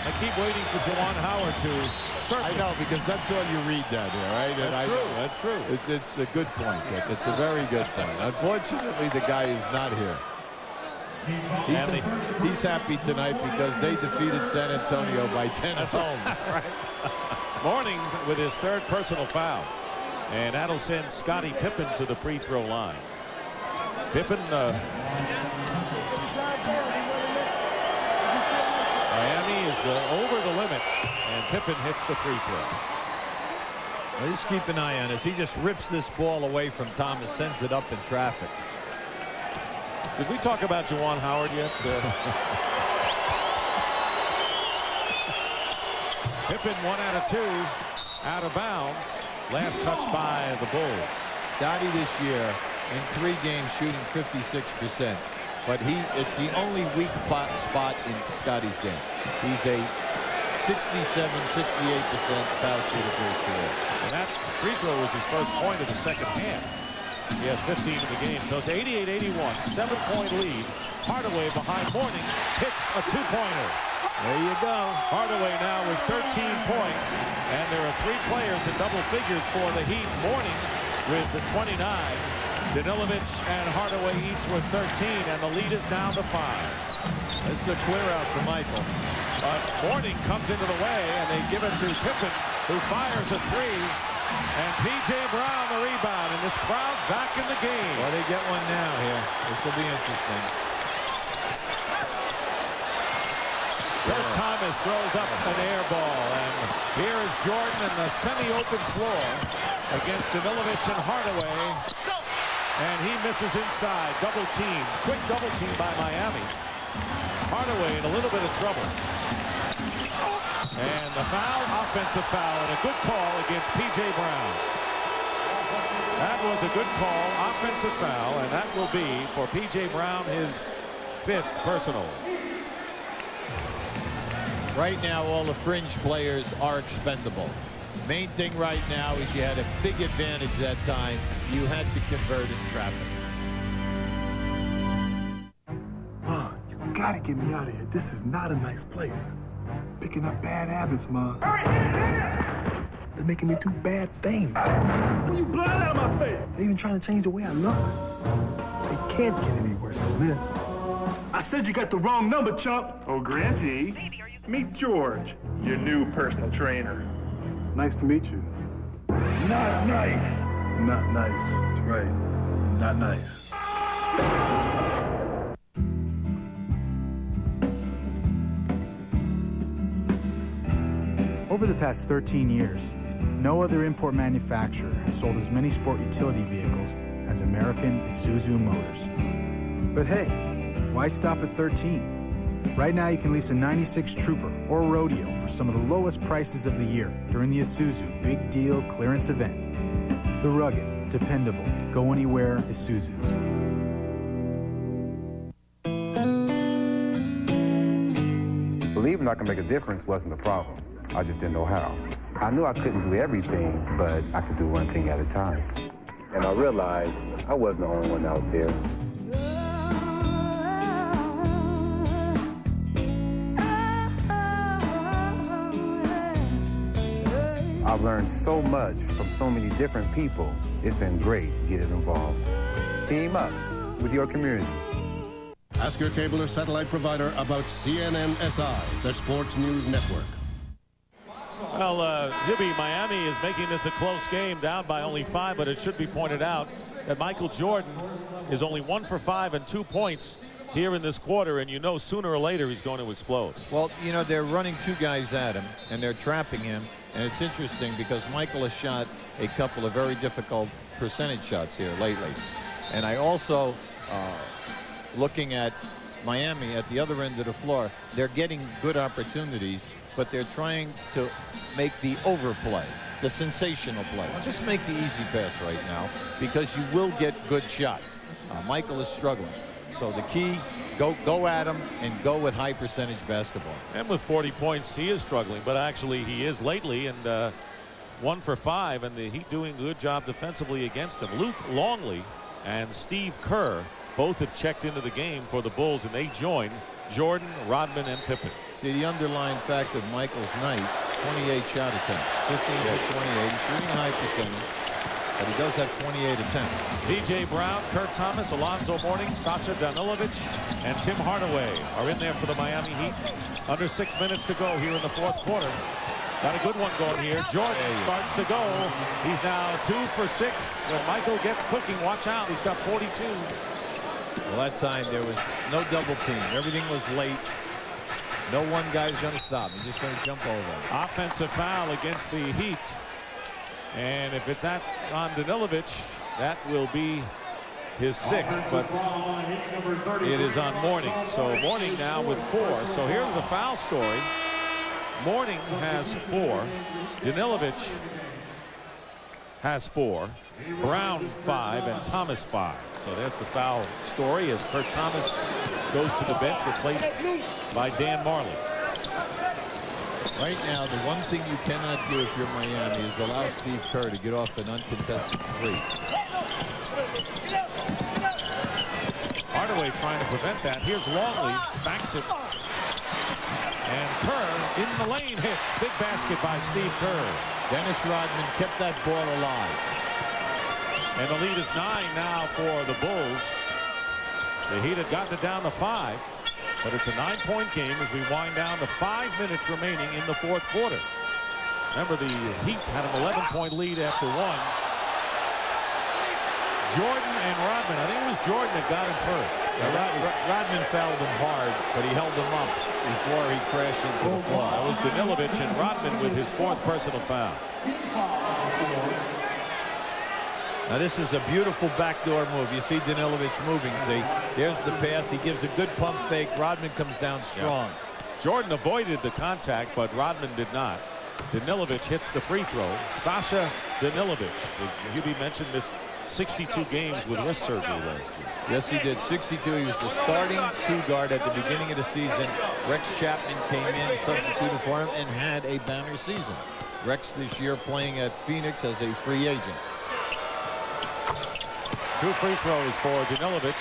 I keep waiting for Juwan Howard to surface. I know, because that's all you read down here, right? That's true. That's true. It's a good point, Dick. It's a very good point. Unfortunately, the guy is not here. He's happy tonight because they defeated San Antonio by 10 at home. Right. Mourning with his 3rd personal foul. And that'll send Scottie Pippen to the free throw line. Pippen, Miami is over the limit, and Pippen hits the free throw. Well, just keep an eye on this. He just rips this ball away from Thomas, sends it up in traffic. Did we talk about Juwan Howard yet? Pippen 1 out of 2 out of bounds. Last touch by the Bulls. Scottie this year in 3 games shooting 56%. But it's the only weak spot in Scottie's game. He's a 67-68% foul shooter for his career. And that free throw was his first point of the second half. He has 15 in the game, so it's 88-81, 7-point lead. Hardaway behind Mourning hits a 2-pointer. There you go. Hardaway now with 13 points, and there are 3 players in double figures for the Heat. Mourning with the 29. Danilovic and Hardaway each with 13, and the lead is down to 5. This is a clear out for Michael. But Mourning comes into the way, and they give it to Pippen, who fires a 3. And P.J. Brown the rebound, and this crowd back in the game. Well, they get one now here. This will be interesting. Kurt Thomas throws up an air ball, and here is Jordan in the semi-open floor against Danilovic and Hardaway. And he misses inside. Double team. Quick double team by Miami. Hardaway in a little bit of trouble. And the foul, offensive foul, and a good call against P.J. Brown. That was a good call, offensive foul, and that will be for P.J. Brown his 5th personal. Right now, all the fringe players are expendable. Main thing right now is you had a big advantage that time. You had to convert in traffic. You gotta get me out of here. This is not a nice place. Picking up bad habits, Ma. They're making me do bad things. You blood out of my face. They're even trying to change the way I look. They can't get any worse than this. I said you got the wrong number, chump. Oh, Granty. Meet George, your new personal trainer. Nice to meet you. Not nice. Not nice. That's right. Not nice. Over the past 13 years, no other import manufacturer has sold as many sport utility vehicles as American Isuzu Motors. But hey, why stop at 13? Right now you can lease a 96 Trooper or Rodeo for some of the lowest prices of the year during the Isuzu Big Deal Clearance Event. The rugged, dependable, go anywhere Isuzus. Believing I can make a difference wasn't the problem. I just didn't know how. I knew I couldn't do everything, but I could do one thing at a time. And I realized I wasn't the only one out there. I've learned so much from so many different people. It's been great getting involved. Team up with your community. Ask your cable or satellite provider about CNN-SI, their sports news network. Well, Hibby, Miami is making this a close game, down by only 5, but it should be pointed out that Michael Jordan is only 1 for 5 and 2 points here in this quarter, and you know sooner or later he's going to explode. Well, you know, they're running 2 guys at him, and they're trapping him, and it's interesting because Michael has shot a couple of very difficult percentage shots here lately. And I also, looking at Miami at the other end of the floor, they're getting good opportunities, but they're trying to make the overplay, the sensational play. Just make the easy pass right now because you will get good shots. Michael is struggling. So the key, go at him and go with high percentage basketball. And with 40 points, he is struggling, but actually he is lately, and 1 for 5, and the Heat doing a good job defensively against him. Luke Longley and Steve Kerr both have checked into the game for the Bulls, and they join Jordan, Rodman, and Pippen. See, the underlying fact of Michael's night, 28 shot attempts, 15 for 28, he's shooting a high percentage, but he does have 28 attempts. P.J. Brown, Kurt Thomas, Alonzo Mourning, Sasha Danilovic, and Tim Hardaway are in there for the Miami Heat. Under 6 minutes to go here in the 4th quarter. Got a good one going here. Jordan starts to go. He's now 2 for 6. When Michael gets cooking, watch out. He's got 42. Well, that time there was no double team. Everything was late. No one guy's going to stop. He's just going to jump over. Offensive foul against the Heat. And if it's on Danilovic, that will be his 6th, but it is on Mourning. So Mourning now with 4. So here's a foul story. Mourning has 4. Danilovic has 4. Brown 5 and Thomas 5. So that's the foul story as Kurt Thomas goes to the bench, replaced by Dan Marley. Right now, the one thing you cannot do if you're Miami is allow Steve Kerr to get off an uncontested 3. Hardaway trying to prevent that. Here's Longley, backs it. And Kerr in the lane hits. Big basket by Steve Kerr. Dennis Rodman kept that ball alive. And the lead is 9 now for the Bulls. The Heat had gotten it down to 5. But it's a 9-point game as we wind down to 5 minutes remaining in the 4th quarter. Remember, the Heat had an 11-point lead after 1. Jordan and Rodman. I think it was Jordan that got him first. Rodman fouled him hard, but he held him up before he crashed into the floor. That was Danilovic, and Rodman with his 4th personal foul. Now this is a beautiful backdoor move. You see Danilovic moving, see? There's the pass. He gives a good pump fake. Rodman comes down strong. Yeah. Jordan avoided the contact, but Rodman did not. Danilovic hits the free throw. Sasha Danilovic, as Hubie mentioned, missed 62 games with wrist surgery last year. Yes, he did. 62. He was the starting 2 guard at the beginning of the season. Rex Chapman came in, substituted for him, and had a banner season. Rex this year playing at Phoenix as a free agent. 2 free throws for Danilovic.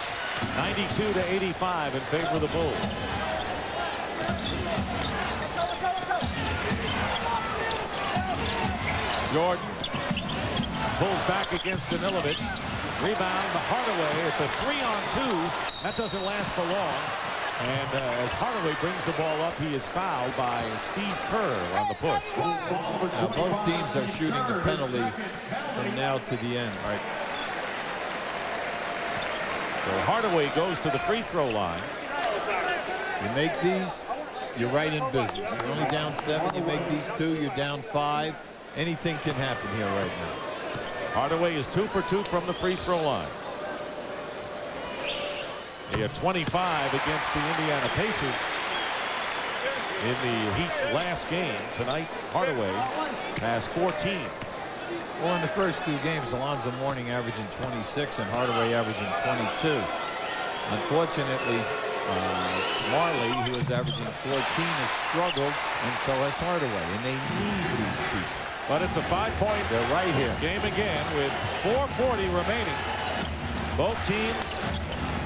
92-85 in favor of the Bulls. Jordan pulls back against Danilovic. Rebound to Hardaway. It's a 3-on-2. That doesn't last for long. And as Hardaway brings the ball up, he is fouled by Steve Kerr on the push. Now both teams are shooting the penalty from now to the end. Right. So Hardaway goes to the free throw line. You make these, you're right in business. You're only down 7. You make these 2, you're down 5. Anything can happen here right now. Hardaway is 2 for 2 from the free throw line. He had 25 against the Indiana Pacers in the Heat's last game. Tonight, Hardaway has 14. Well, in the first 2 games, Alonzo Mourning averaging 26 and Hardaway averaging 22. Unfortunately, Marley, who is averaging 14, has struggled, and so has Hardaway, and they need these people. But it's a 5-point They're right here. game again with 4:40 remaining. Both teams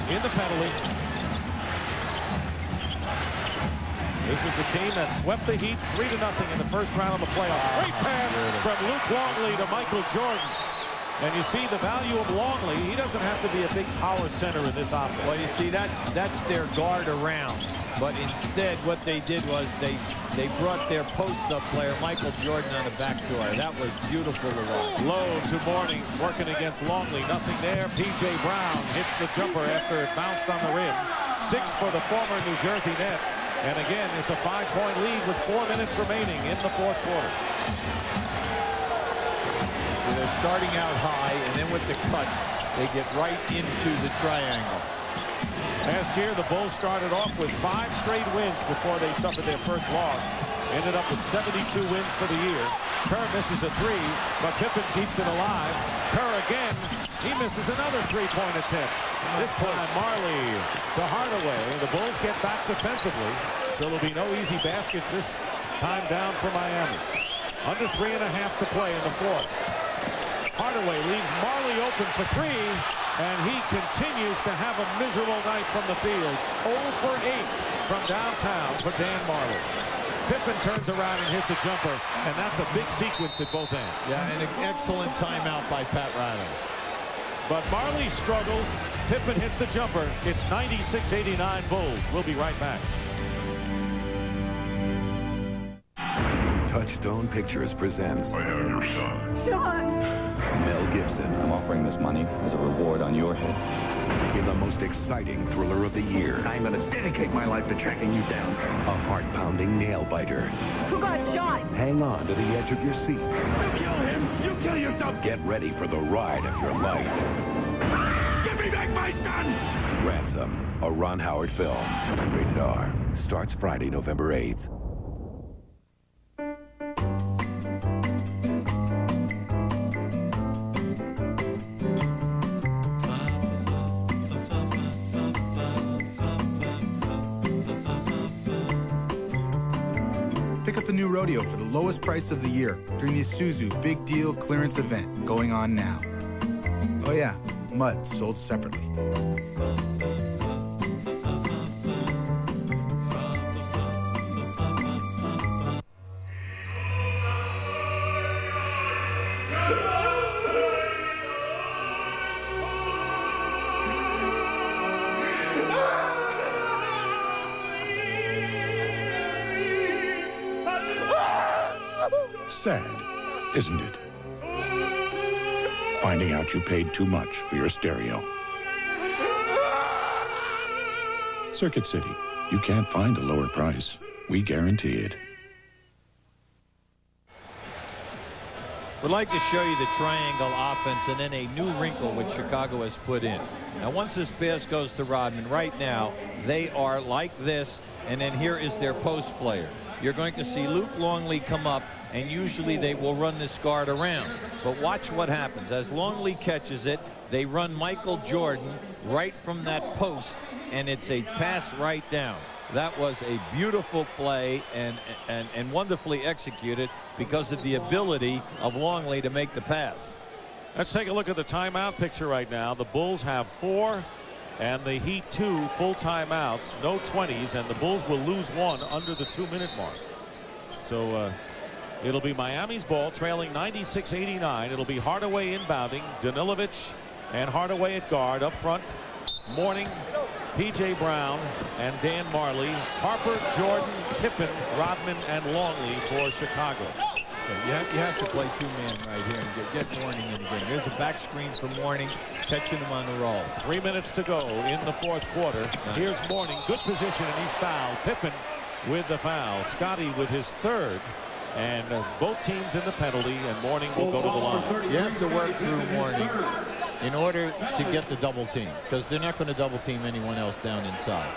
in the penalty. This is the team that swept the Heat 3-0 in the first round of the playoffs. Great pass from Luke Longley to Michael Jordan. And you see the value of Longley. He doesn't have to be a big power center in this offense. Well, you see, that's their guard around. But instead, what they did was they they brought their post-up player, Michael Jordan, on the backdoor. That was beautiful to watch. Low to Mourning, working against Longley. Nothing there. P.J. Brown hits the jumper after it bounced on the rim. 6 for the former New Jersey net. And again, it's a 5-point lead with 4 minutes remaining in the fourth quarter. So they're starting out high, and then with the cuts, they get right into the triangle. Last year, the Bulls started off with 5 straight wins before they suffered their first loss. Ended up with 72 wins for the year. Kerr misses a 3, but Pippen keeps it alive. Kerr again, he misses another 3-point attempt. This time, Marley to Hardaway. The Bulls get back defensively, so there'll be no easy baskets this time down for Miami. Under 3.5 to play in the fourth. Hardaway leaves Marley open for 3, and he continues to have a miserable night from the field. 0 for 8 from downtown for Dan Marley. Pippen turns around and hits a jumper, and that's a big sequence at both ends. Yeah, and an excellent timeout by Pat Riley. But Marley struggles. Pippen hits the jumper. It's 96-89 Bulls. We'll be right back. Touchstone Pictures presents I Have Your Son. Sean! Mel Gibson. I'm offering this money as a reward on your head. In the most exciting thriller of the year. I'm going to dedicate my life to tracking you down. A heart-pounding nail-biter. Who got shot? Hang on to the edge of your seat. You kill him! You kill yourself! Get ready for the ride of your life. Give me back my son! Ransom, a Ron Howard film. Rated R. Starts Friday, November 8th. Pick up the new rodeo for the lowest price of the year during the Isuzu Big Deal Clearance event going on now. Oh yeah, mud sold separately. Sad, isn't it? Finding out you paid too much for your stereo. Circuit City, you can't find a lower price. We guarantee it. We'd like to show you the triangle offense and then a new wrinkle which Chicago has put in. Now, once this pass goes to Rodman, right now, they are like this, and then here is their post player. You're going to see Luke Longley come up, and usually they will run this guard around. But watch what happens. As Longley catches it, they run Michael Jordan right from that post, and it's a pass right down. That was a beautiful play and wonderfully executed because of the ability of Longley to make the pass. Let's take a look at the timeout picture right now. The Bulls have 4 and the Heat 2 full timeouts, no 20s, and the Bulls will lose 1 under the 2-minute mark. So it'll be Miami's ball, trailing 96-89. It'll be Hardaway inbounding, Danilovic and Hardaway at guard. Up front, Mourning, P.J. Brown, and Dan Marley. Harper, Jordan, Pippen, Rodman, and Longley for Chicago. You have to play 2-man right here and get Mourning in the game. There's a back screen for Mourning, catching him on the roll. 3 minutes to go in the fourth quarter. Here's Mourning, good position, and he's fouled. Pippen with the foul. Scotty with his 3rd. And both teams in the penalty, and Mourning will go to the line. You have to work through Mourning in order to get the double team, because they're not going to double team anyone else down inside.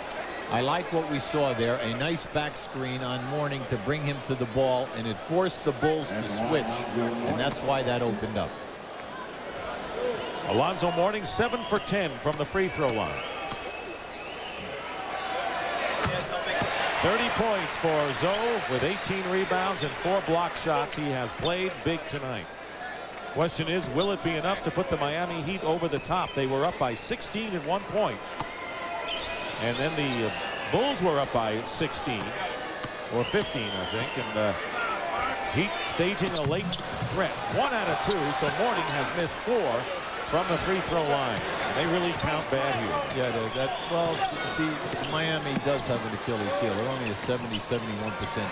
I like what we saw there, a nice back screen on Mourning to bring him to the ball, and it forced the Bulls to switch, and that's why that opened up. Alonzo Mourning 7 for 10 from the free throw line. 30 points for Zoe with 18 rebounds and 4 block shots. He has played big tonight. Question is, will it be enough to put the Miami Heat over the top? They were up by 16 at one point. And then the Bulls were up by 16 or 15, I think. And Heat staging a late threat. 1 out of 2, so Mourning has missed 4 from the free throw line. They really count bad here. Yeah, well, see, Miami does have an Achilles heel. They're only a 70-71%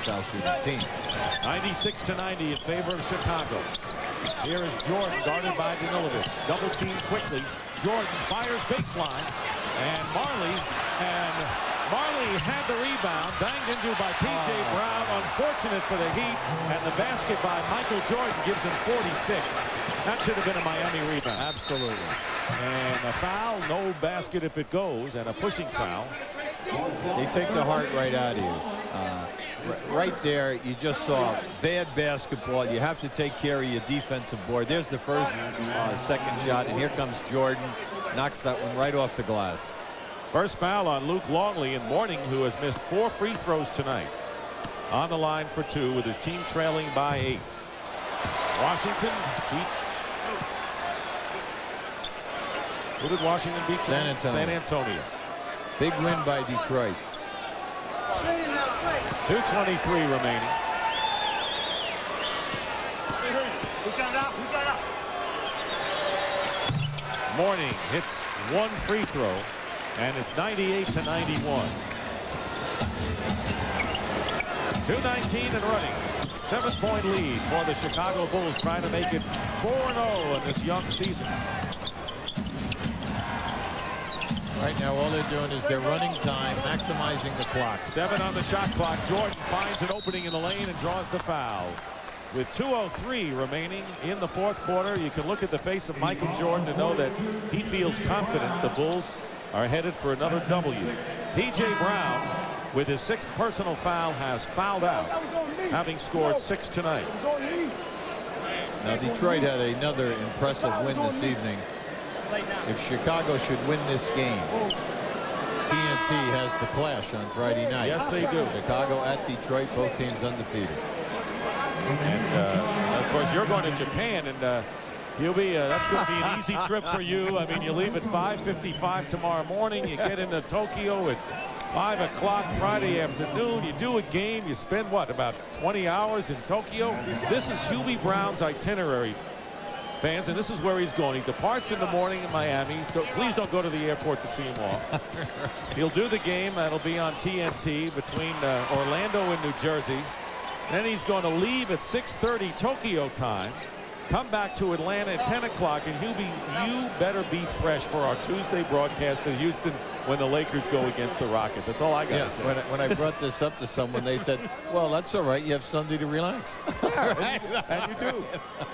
foul shooting team. 96-90 in favor of Chicago. Here is Jordan guarded by Danilovic. Double team quickly. Jordan fires baseline. And Marley had the rebound. Banged into by P.J. Brown. Unfortunate for the Heat. And the basket by Michael Jordan gives him 46. That should have been a Miami rebound. Absolutely. And a foul, no basket if it goes, and a pushing foul. They take the heart right out of you. Right there, you just saw bad basketball. You have to take care of your defensive board. There's the first, second shot, and here comes Jordan. Knocks that one right off the glass. First foul on Luke Longley in Mourning, who has missed 4 free throws tonight. On the line for 2 with his team trailing by 8. Washington beats. Who did Washington beat? San Antonio. San Antonio. Big win by Detroit. 2:23 remaining. Who's got it up? Who's got it up? Mourning hits 1 free throw, and it's 98-91. 2:19 and running. 7-point lead for the Chicago Bulls, trying to make it 4-0 in this young season. Right now, all they're doing is they're running time, maximizing the clock. 7 on the shot clock. Jordan finds an opening in the lane and draws the foul. With 2:03 remaining in the fourth quarter, you can look at the face of Michael Jordan to know that he feels confident the Bulls are headed for another W. P.J. Brown, with his 6th personal foul, has fouled out, having scored 6 tonight. Now, Detroit had another impressive win this evening. If Chicago should win this game, TNT has the clash on Friday night. Yes, they do. Chicago at Detroit, both teams undefeated. And of course, you're going to Japan, and you'll be that's going to be an easy trip for you. I mean, you leave at 5:55 tomorrow morning. You get into Tokyo at 5 o'clock Friday afternoon. You do a game. You spend what, about 20 hours in Tokyo? This is Hubie Brown's itinerary, fans, and this is where he's going. He departs in the morning in Miami. So please don't go to the airport to see him off. He'll do the game. That'll be on TNT between Orlando and New Jersey. Then he's going to leave at 6:30 Tokyo time, come back to Atlanta at 10 o'clock. And Hubie, you better be fresh for our Tuesday broadcast in Houston when the Lakers go against the Rockets. That's all I got to say. When I brought this up to someone, they said, well, that's all right. You have Sunday to relax. Right. And you do.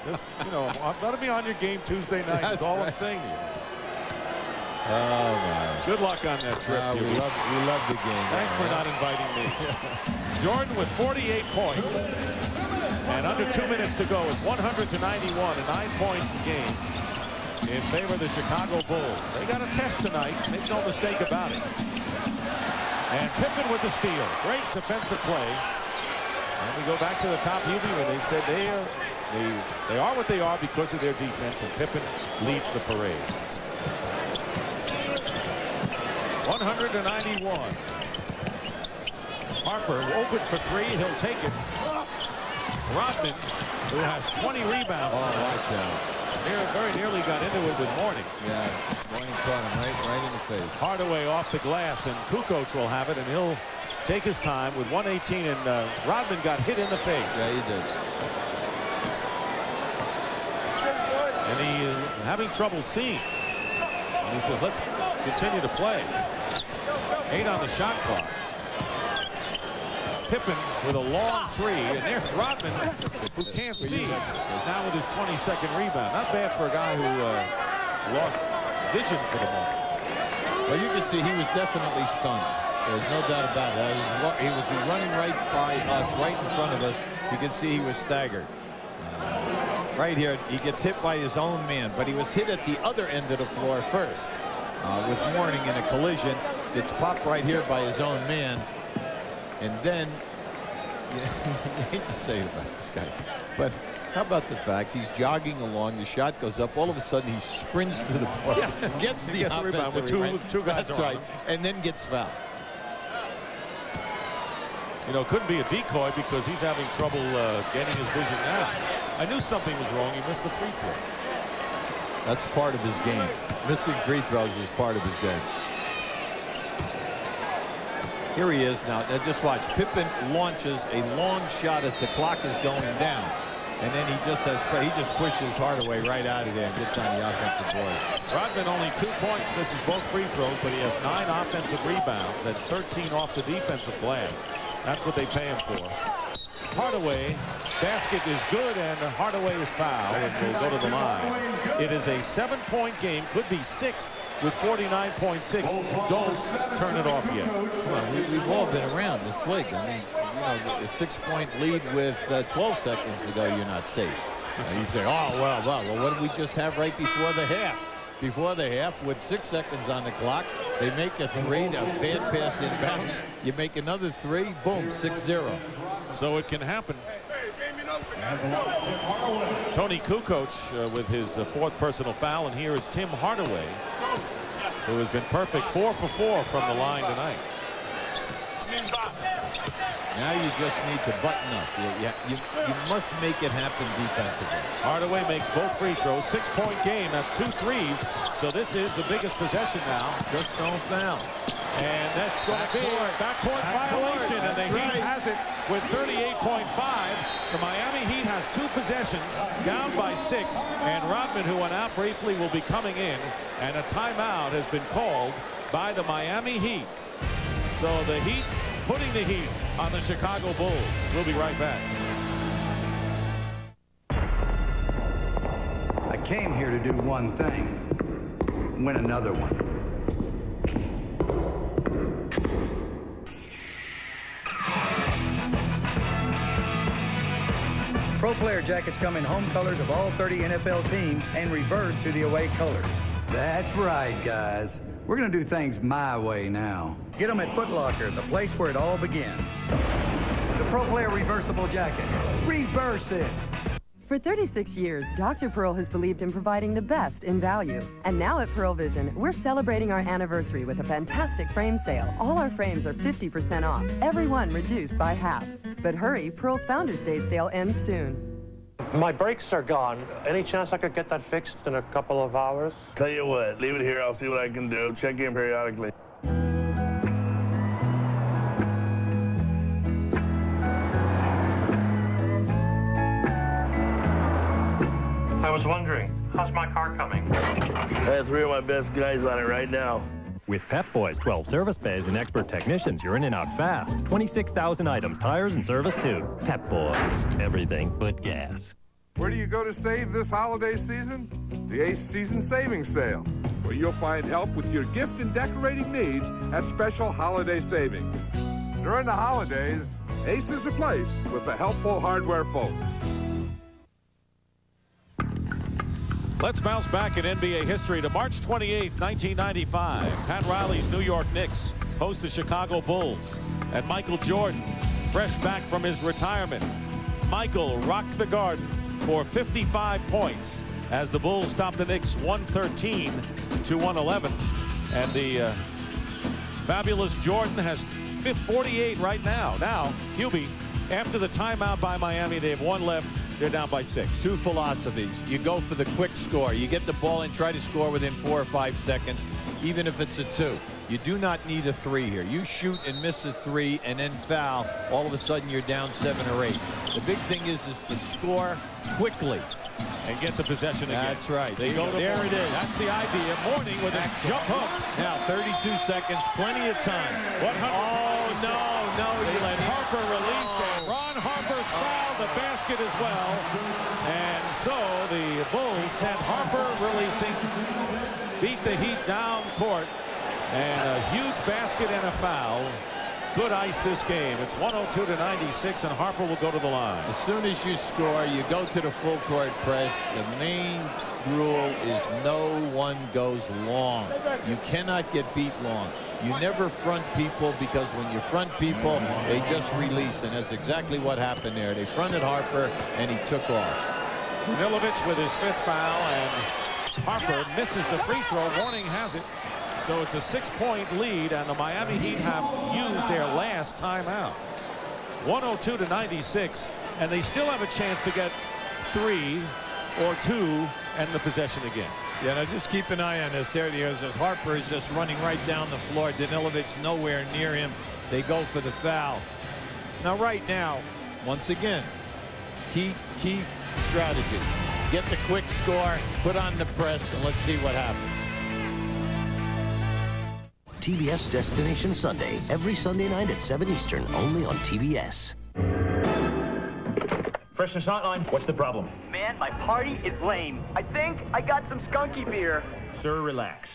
Just, you know, that'll be on your game Tuesday night. That's all I'm saying to you. Oh, my. Good luck on that trip. We love the game. Thanks for not inviting me. Jordan with 48 points. And under 2 minutes to go. It's 100-91, a 9-point game in favor of the Chicago Bulls. They got a test tonight. Make no mistake about it. And Pippen with the steal. Great defensive play. And we go back to the top, Hubie, where they said they are what they are because of their defense, and Pippen leads the parade. 100-91. Harper open for 3. He'll take it. Rodman, who has 20 rebounds. Oh, watch out. Very nearly got into it with Mourning. Yeah, Mourning caught him right in the face. Hardaway off the glass, and Kukoc will have it, and he'll take his time with 1:18, and Rodman got hit in the face. Yeah, he did. And he is having trouble seeing. And he says, let's continue to play. 8 on the shot clock. Pippen with a long 3, and there's Rodman, who can't see, now with his 22nd rebound. Not bad for a guy who lost vision for the moment. Well, you can see he was definitely stunned. There's no doubt about it. He was running right by us, right in front of us. You can see he was staggered. Right here, he gets hit by his own man, but he was hit at the other end of the floor first. With Mourning in a collision. It's popped right here by his own man. And then, you hate to say it about this guy, but how about the fact he's jogging along, the shot goes up, all of a sudden he sprints to the ball, gets the rebound with two guys. That's right, and then gets fouled. You know, couldn't be a decoy because he's having trouble getting his vision now. I knew something was wrong. He missed the free throw. That's part of his game. Missing free throws is part of his game. Here he is now. Now just watch. Pippen launches a long shot as the clock is going down. And then he just pushes Hardaway right out of there and gets on the offensive board. Rodman only 2 points, misses both free throws, but he has 9 offensive rebounds and 13 off the defensive glass. That's what they pay him for. Hardaway, basket is good, and Hardaway is fouled and will go to the line. It is a 7-point game, could be 6 with 49.6. Don't turn it off yet. Well, we've all been around this league. I mean, you know, a 6-point lead with 12 seconds to go, you're not safe. You say, oh, well, what did we just have right before the half? Before the half, with 6 seconds on the clock, they make a 3, a bad pass inbounds. You make another 3, boom, 6-0. So it can happen. Tony Kukoc with his 4th personal foul, and here is Tim Hardaway, who has been perfect 4 for 4 from the line tonight. Now you just need to button up. You must make it happen defensively. Hardaway makes both free throws. 6-point game. That's 2 threes. So this is the biggest possession now. Just don't foul. And that's going to be a backcourt violation. And the Heat has it with 38.5. The Miami Heat has 2 possessions, down by 6. And Rodman, who went out briefly, will be coming in. And a timeout has been called by the Miami Heat. So the Heat putting the heat on the Chicago Bulls. We'll be right back. I came here to do one thing, win another one. Pro Player Jackets come in home colors of all 30 NFL teams and reverse to the away colors. That's right, guys. We're going to do things my way now. Get them at Foot Locker, the place where it all begins. The Pro Player Reversible Jacket. Reverse it! For 36 years, Dr. Pearl has believed in providing the best in value. And now at Pearl Vision, we're celebrating our anniversary with a fantastic frame sale. All our frames are 50% off, every one reduced by half. But hurry, Pearl's Founders Day sale ends soon. My brakes are gone. Any chance I could get that fixed in a couple of hours? Tell you what, leave it here. I'll see what I can do. Check in periodically. I was wondering, how's my car coming? I have 3 of my best guys on it right now. With Pep Boys 12 service bays and expert technicians, you're in and out fast. 26,000 items, tires, and service too. Pep Boys, everything but gas. Where do you go to save this holiday season? The Ace Season Savings Sale, where you'll find help with your gift and decorating needs at special holiday savings. During the holidays, Ace is a place with the helpful hardware folks. Let's bounce back in NBA history to March 28, 1995. Pat Riley's New York Knicks host the Chicago Bulls. And Michael Jordan, fresh back from his retirement. Michael rocked the Garden for 55 points as the Bulls stopped the Knicks 113 to 111. And the fabulous Jordan has 48 right now. Now, Hubie, after the timeout by Miami, they have 1 left. They're down by 6. 2 philosophies. You go for the quick score. You get the ball and try to score within 4 or 5 seconds, even if it's a 2. You do not need a 3 here. You shoot and miss a 3 and then foul. All of a sudden, you're down 7 or 8. The big thing is to score quickly. And get the possession again. That's right. They go to there Mourning. it is. That's the idea. Mourning with a jump hook. Now 32 seconds, plenty of time. No, you let Harper release, and Ron Harper's fouled the basket as well. And so the Bulls sent Harper releasing, beat the Heat down court, and a huge basket and a foul. Good ice this game. It's 102 to 96, and Harper will go to the line. As soon as you score, you go to the full court press. The main rule is no one goes long. You cannot get beat long. You never front people, because when you front people, they just release, and that's exactly what happened there. They fronted Harper, and he took off. Milovic with his 5th foul, and Harper misses the free throw. Mourning has it. So it's a 6-point lead, and the Miami Heat have used their last timeout. 102 to 96, and they still have a chance to get 3 or 2 and the possession again. Yeah, now just keep an eye on this. There he is. As Harper is just running right down the floor. Danilovic nowhere near him. They go for the foul. Now, right now, once again, key strategy. Get the quick score, put on the press, and let's see what happens. TBS Destination Sunday, every Sunday night at 7 Eastern, only on TBS. Freshness Hotline, what's the problem? Man, my party is lame. I think I got some skunky beer. Sir, relax.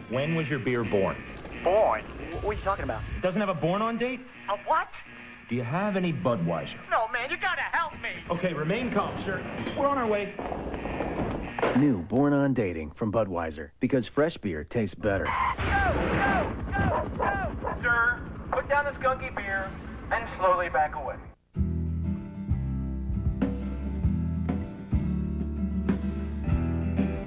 When was your beer born? Born? What are you talking about? It doesn't have a born-on date? A what? Do you have any Budweiser? No, man, you gotta help me. Okay, remain calm, sir. We're on our way. New Born on Dating from Budweiser, because fresh beer tastes better. Go! Sir, put down the skunky beer and slowly back away.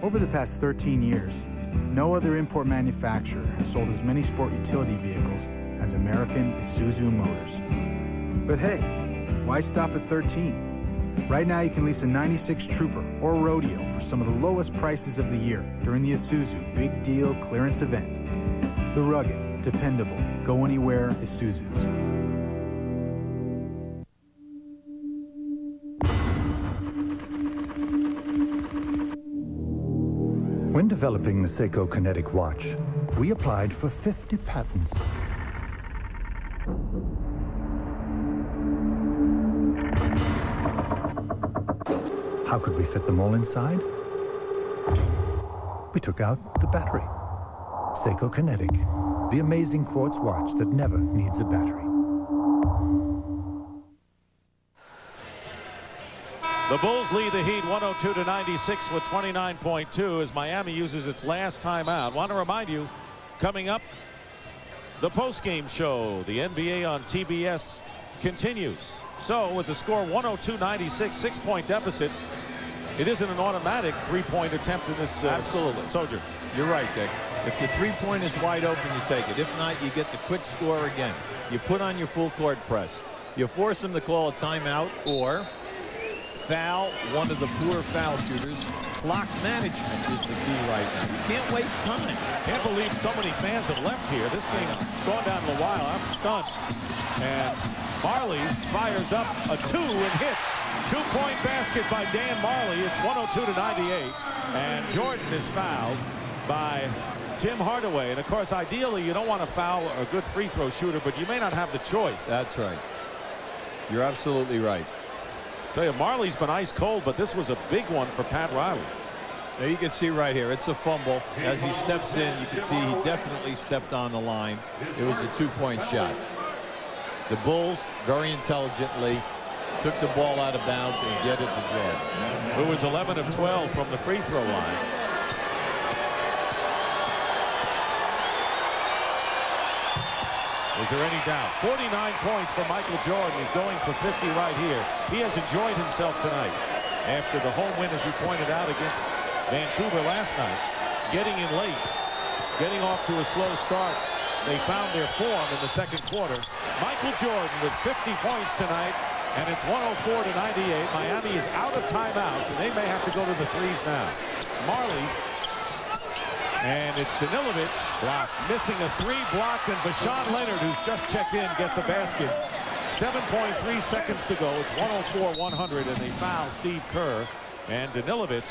Over the past 13 years, no other import manufacturer has sold as many sport utility vehicles as American Isuzu Motors. But hey, why stop at 13? Right now you can lease a 96 Trooper or Rodeo for some of the lowest prices of the year during the Isuzu Big Deal Clearance Event. The rugged, dependable, go anywhere Isuzus. When developing the Seiko Kinetic watch, we applied for 50 patents. How could we fit them all inside? We took out the battery. Seiko Kinetic, the amazing quartz watch that never needs a battery. The Bulls lead the Heat 102-96 with 29.2 as Miami uses its last timeout. Want to remind you, coming up, the postgame show, the NBA on TBS continues. So with the score 102-96, 6-point deficit, it isn't an automatic three-point attempt in this Soldier. You're right, Dick. If the three-point is wide open, you take it. If not, you get the quick score again. You put on your full court press. You force them to call a timeout or foul one of the poor foul shooters. Clock management is the key right now. You can't waste time. Can't believe so many fans have left here. This game's gone down a while. I'm stunned. And Marley fires up a 2 and hits. 2-point basket by Dan Marley. It's 102-98. And Jordan is fouled by Tim Hardaway. And of course, ideally, you don't want to foul a good free throw shooter, but you may not have the choice. That's right. You're absolutely right. Tell you, Marley's been ice cold, but this was a big one for Pat Riley. Now you can see right here, it's a fumble. As he steps in, you can see he definitely stepped on the line. It was a 2-point shot. The Bulls, very intelligently, took the ball out of bounds and get it to Jordan, who was 11 of 12 from the free throw line. Is there any doubt? 49 points for Michael Jordan. He's going for 50 right here. He has enjoyed himself tonight after the home win, as you pointed out, against Vancouver last night. Getting in late, getting off to a slow start. They found their form in the second quarter. Michael Jordan with 50 points tonight, and it's 104-98. Miami is out of timeouts, and they may have to go to the threes now. Marley. And it's Danilovic missing a 3 blocked, and Vashawn Leonard, who's just checked in, gets a basket. 7.3 seconds to go. It's 104-100, and they foul Steve Kerr. And Danilovic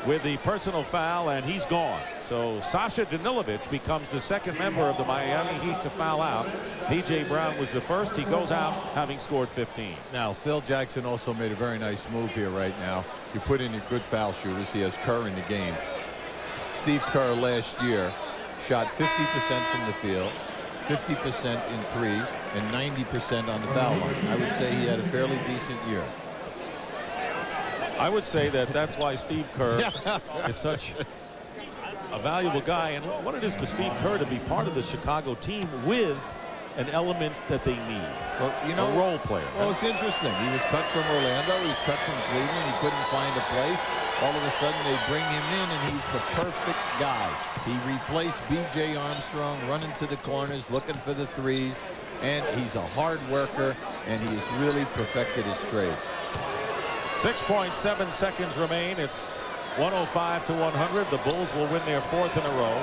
with the personal foul, and he's gone. So Sasha Danilovic becomes the second member of the Miami Heat to foul out. P.J. Brown was the first. He goes out having scored 15. Now, Phil Jackson also made a very nice move here right now. You put in your good foul shooters. He has Kerr in the game. Steve Kerr last year shot 50% from the field, 50% in threes, and 90% on the foul line. I would say he had a fairly decent year. I would say that that's why Steve Kerr is such a valuable guy, and what it is for Steve Kerr to be part of the Chicago team with an element that they need. Well, you know, a role player. Well, it's interesting. He was cut from Orlando. He was cut from Cleveland. He couldn't find a place. All of a sudden, they bring him in, and he's the perfect guy. He replaced B.J. Armstrong, running to the corners, looking for the threes, and he's a hard worker, and he has really perfected his trade. 6.7 seconds remain. It's 105-100. The Bulls will win their 4th in a row.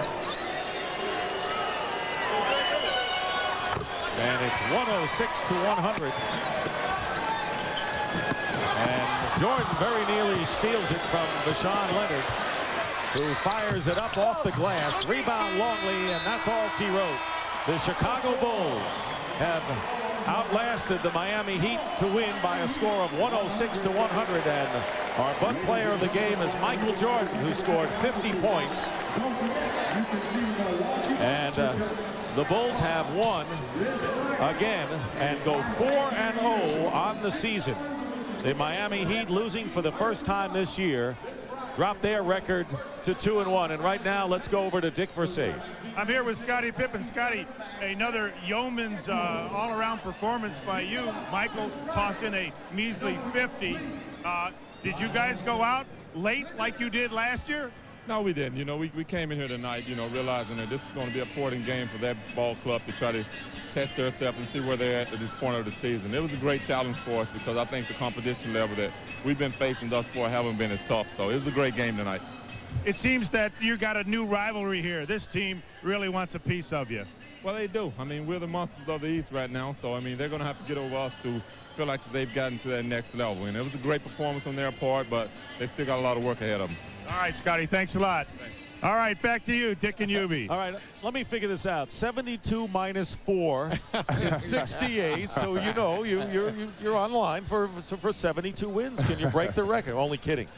And it's 106-100. And Jordan very nearly steals it from Vashawn Leonard, who fires it up off the glass. Rebound Longley, and that's all she wrote. The Chicago Bulls have outlasted the Miami Heat to win by a score of 106-100. And our Bud player of the game is Michael Jordan, who scored 50 points. And the Bulls have won again and go 4-0 on the season. The Miami Heat, losing for the first time this year, dropped their record to 2-1. And right now, let's go over to Dick Versace. I'm here with Scottie Pippen. Scottie, another yeoman's all-around performance by you. Michael tossed in a measly 50. Did you guys go out late like you did last year? No, we didn't. You know, we came in here tonight, you know, realizing that this is going to be an important game for that ball club to try to test themselves and see where they're at this point of the season. It was a great challenge for us because I think the competition level that we've been facing thus far haven't been as tough. So it was a great game tonight. It seems that you got a new rivalry here. This team really wants a piece of you. Well, they do. I mean, we're the monsters of the East right now. So, I mean, they're going to have to get over us to feel like they've gotten to that next level. And it was a great performance on their part, but they still got a lot of work ahead of them. All right, Scottie, thanks a lot. Thanks. All right, back to you, Dick and Hubie. All right, let me figure this out. 72 minus 4 is 68. So you know you're on line for 72 wins. Can you break the record? Only kidding.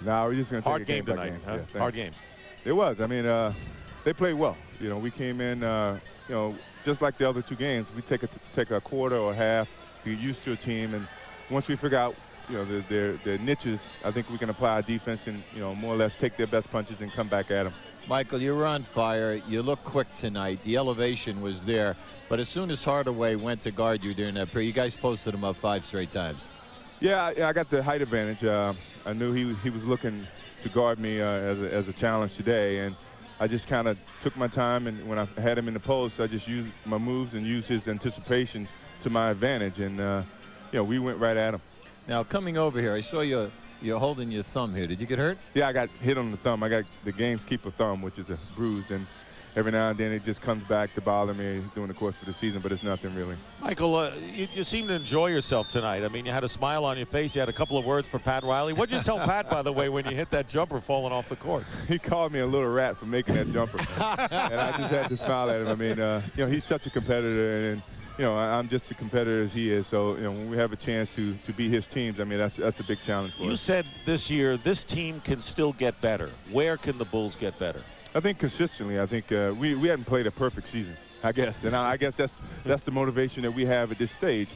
No, we're just going to take hard a game tonight. Game. Huh? Yeah, hard game. It was. I mean, they played well. You know, we came in. You know, just like the other two games, we take a quarter or half, get used to a team, and once we figure out, you know, their niches, I think we can apply our defense and, you know, more or less take their best punches and come back at them. Michael, you were on fire. You looked quick tonight. The elevation was there. But as soon as Hardaway went to guard you during that period, you guys posted him up 5 straight times. Yeah, I got the height advantage. I knew he was looking to guard me as a challenge today, and I just kind of took my time, and when I had him in the post, I just used my moves and used his anticipation to my advantage, and you know, we went right at him. Now, coming over here, I saw you're holding your thumb here. Did you get hurt? Yeah, I got hit on the thumb. I got the gamekeeper thumb, which is a bruise, and every now and then it just comes back to bother me during the course of the season, but it's nothing really. Michael, you seem to enjoy yourself tonight. I mean, you had a smile on your face. You had a couple of words for Pat Riley. What did you tell Pat, by the way, when you hit that jumper falling off the court? He called me a little rat for making that jumper, and I just had to smile at him. I mean, you know, he's such a competitor, and you know, I'm just as competitor as he is. So, you know, when we have a chance to beat his teams, I mean, that's a big challenge for us. You said this year this team can still get better. Where can the Bulls get better? I think consistently. I think we hadn't played a perfect season, I guess. And I guess that's the motivation that we have at this stage.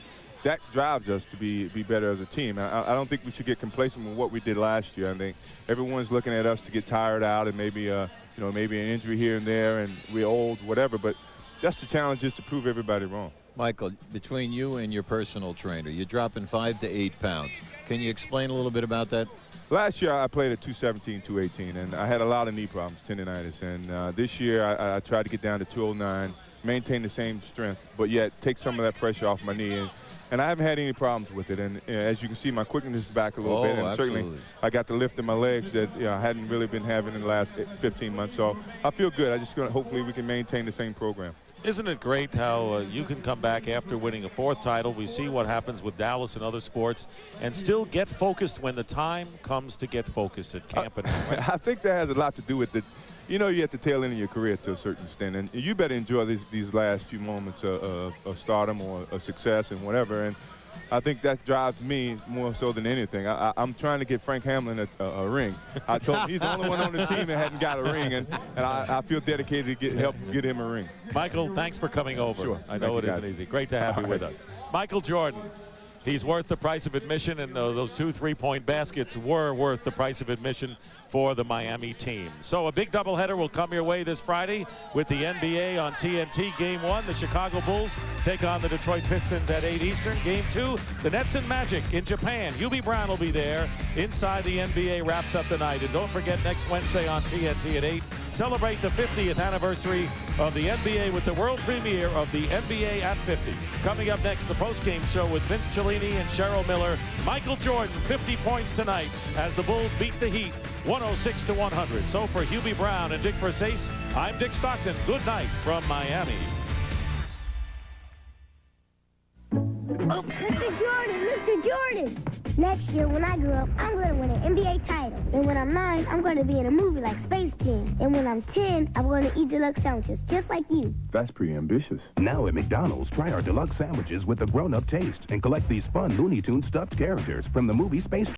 That drives us to be better as a team. I don't think we should get complacent with what we did last year. I think everyone's looking at us to get tired out and maybe, you know, maybe an injury here and there and we're old, whatever. But that's the challenge, is to prove everybody wrong. Michael, between you and your personal trainer, you're dropping 5 to 8 pounds. Can you explain a little bit about that? Last year, I played at 217, 218, and I had a lot of knee problems, tendinitis. And this year, I tried to get down to 209, maintain the same strength, but yet take some of that pressure off my knee. And I haven't had any problems with it. And as you can see, my quickness is back a little bit. And absolutely. Certainly, I got the lift in my legs that I hadn't really been having in the last 15 months. So I feel good. I just hopefully we can maintain the same program. Isn't it great how you can come back after winning a 4th title? We see what happens with Dallas and other sports and still get focused when the time comes to get focused at camp. I think that has a lot to do with it. You know, you're at the tail end of your career to a certain extent, and you better enjoy these last few moments of stardom or of success and whatever. And I think that drives me more so than anything. I'm trying to get Frank Hamlin a ring. I told him he's the only one on the team that hadn't got a ring, and I feel dedicated to help get him a ring. Michael, thanks for coming over. Sure. I know it isn't easy. Great to have you with us. Michael Jordan. He's worth the price of admission, and those 2 3-point baskets were worth the price of admission for the Miami team. So a big doubleheader will come your way this Friday with the NBA on TNT. Game 1, the Chicago Bulls take on the Detroit Pistons at 8 Eastern. Game 2, the Nets and Magic in Japan. Hubie Brown will be there. Inside the NBA wraps up the night. And don't forget, next Wednesday on TNT at 8, celebrate the 50th anniversary of the NBA with the world premiere of the NBA at 50. Coming up next, the postgame show with Vince Cellini and Cheryl Miller. Michael Jordan, 50 points tonight as the Bulls beat the Heat 106-100. So for Hubie Brown and Dick Versace, I'm Dick Stockton. Good night from Miami. Oh, Mr. Jordan! Next year, when I grow up, I'm going to win an NBA title. And when I'm 9, I'm going to be in a movie like Space Jam. And when I'm 10, I'm going to eat deluxe sandwiches, just like you. That's pretty ambitious. Now at McDonald's, try our deluxe sandwiches with a grown-up taste and collect these fun Looney Tunes stuffed characters from the movie Space Jam.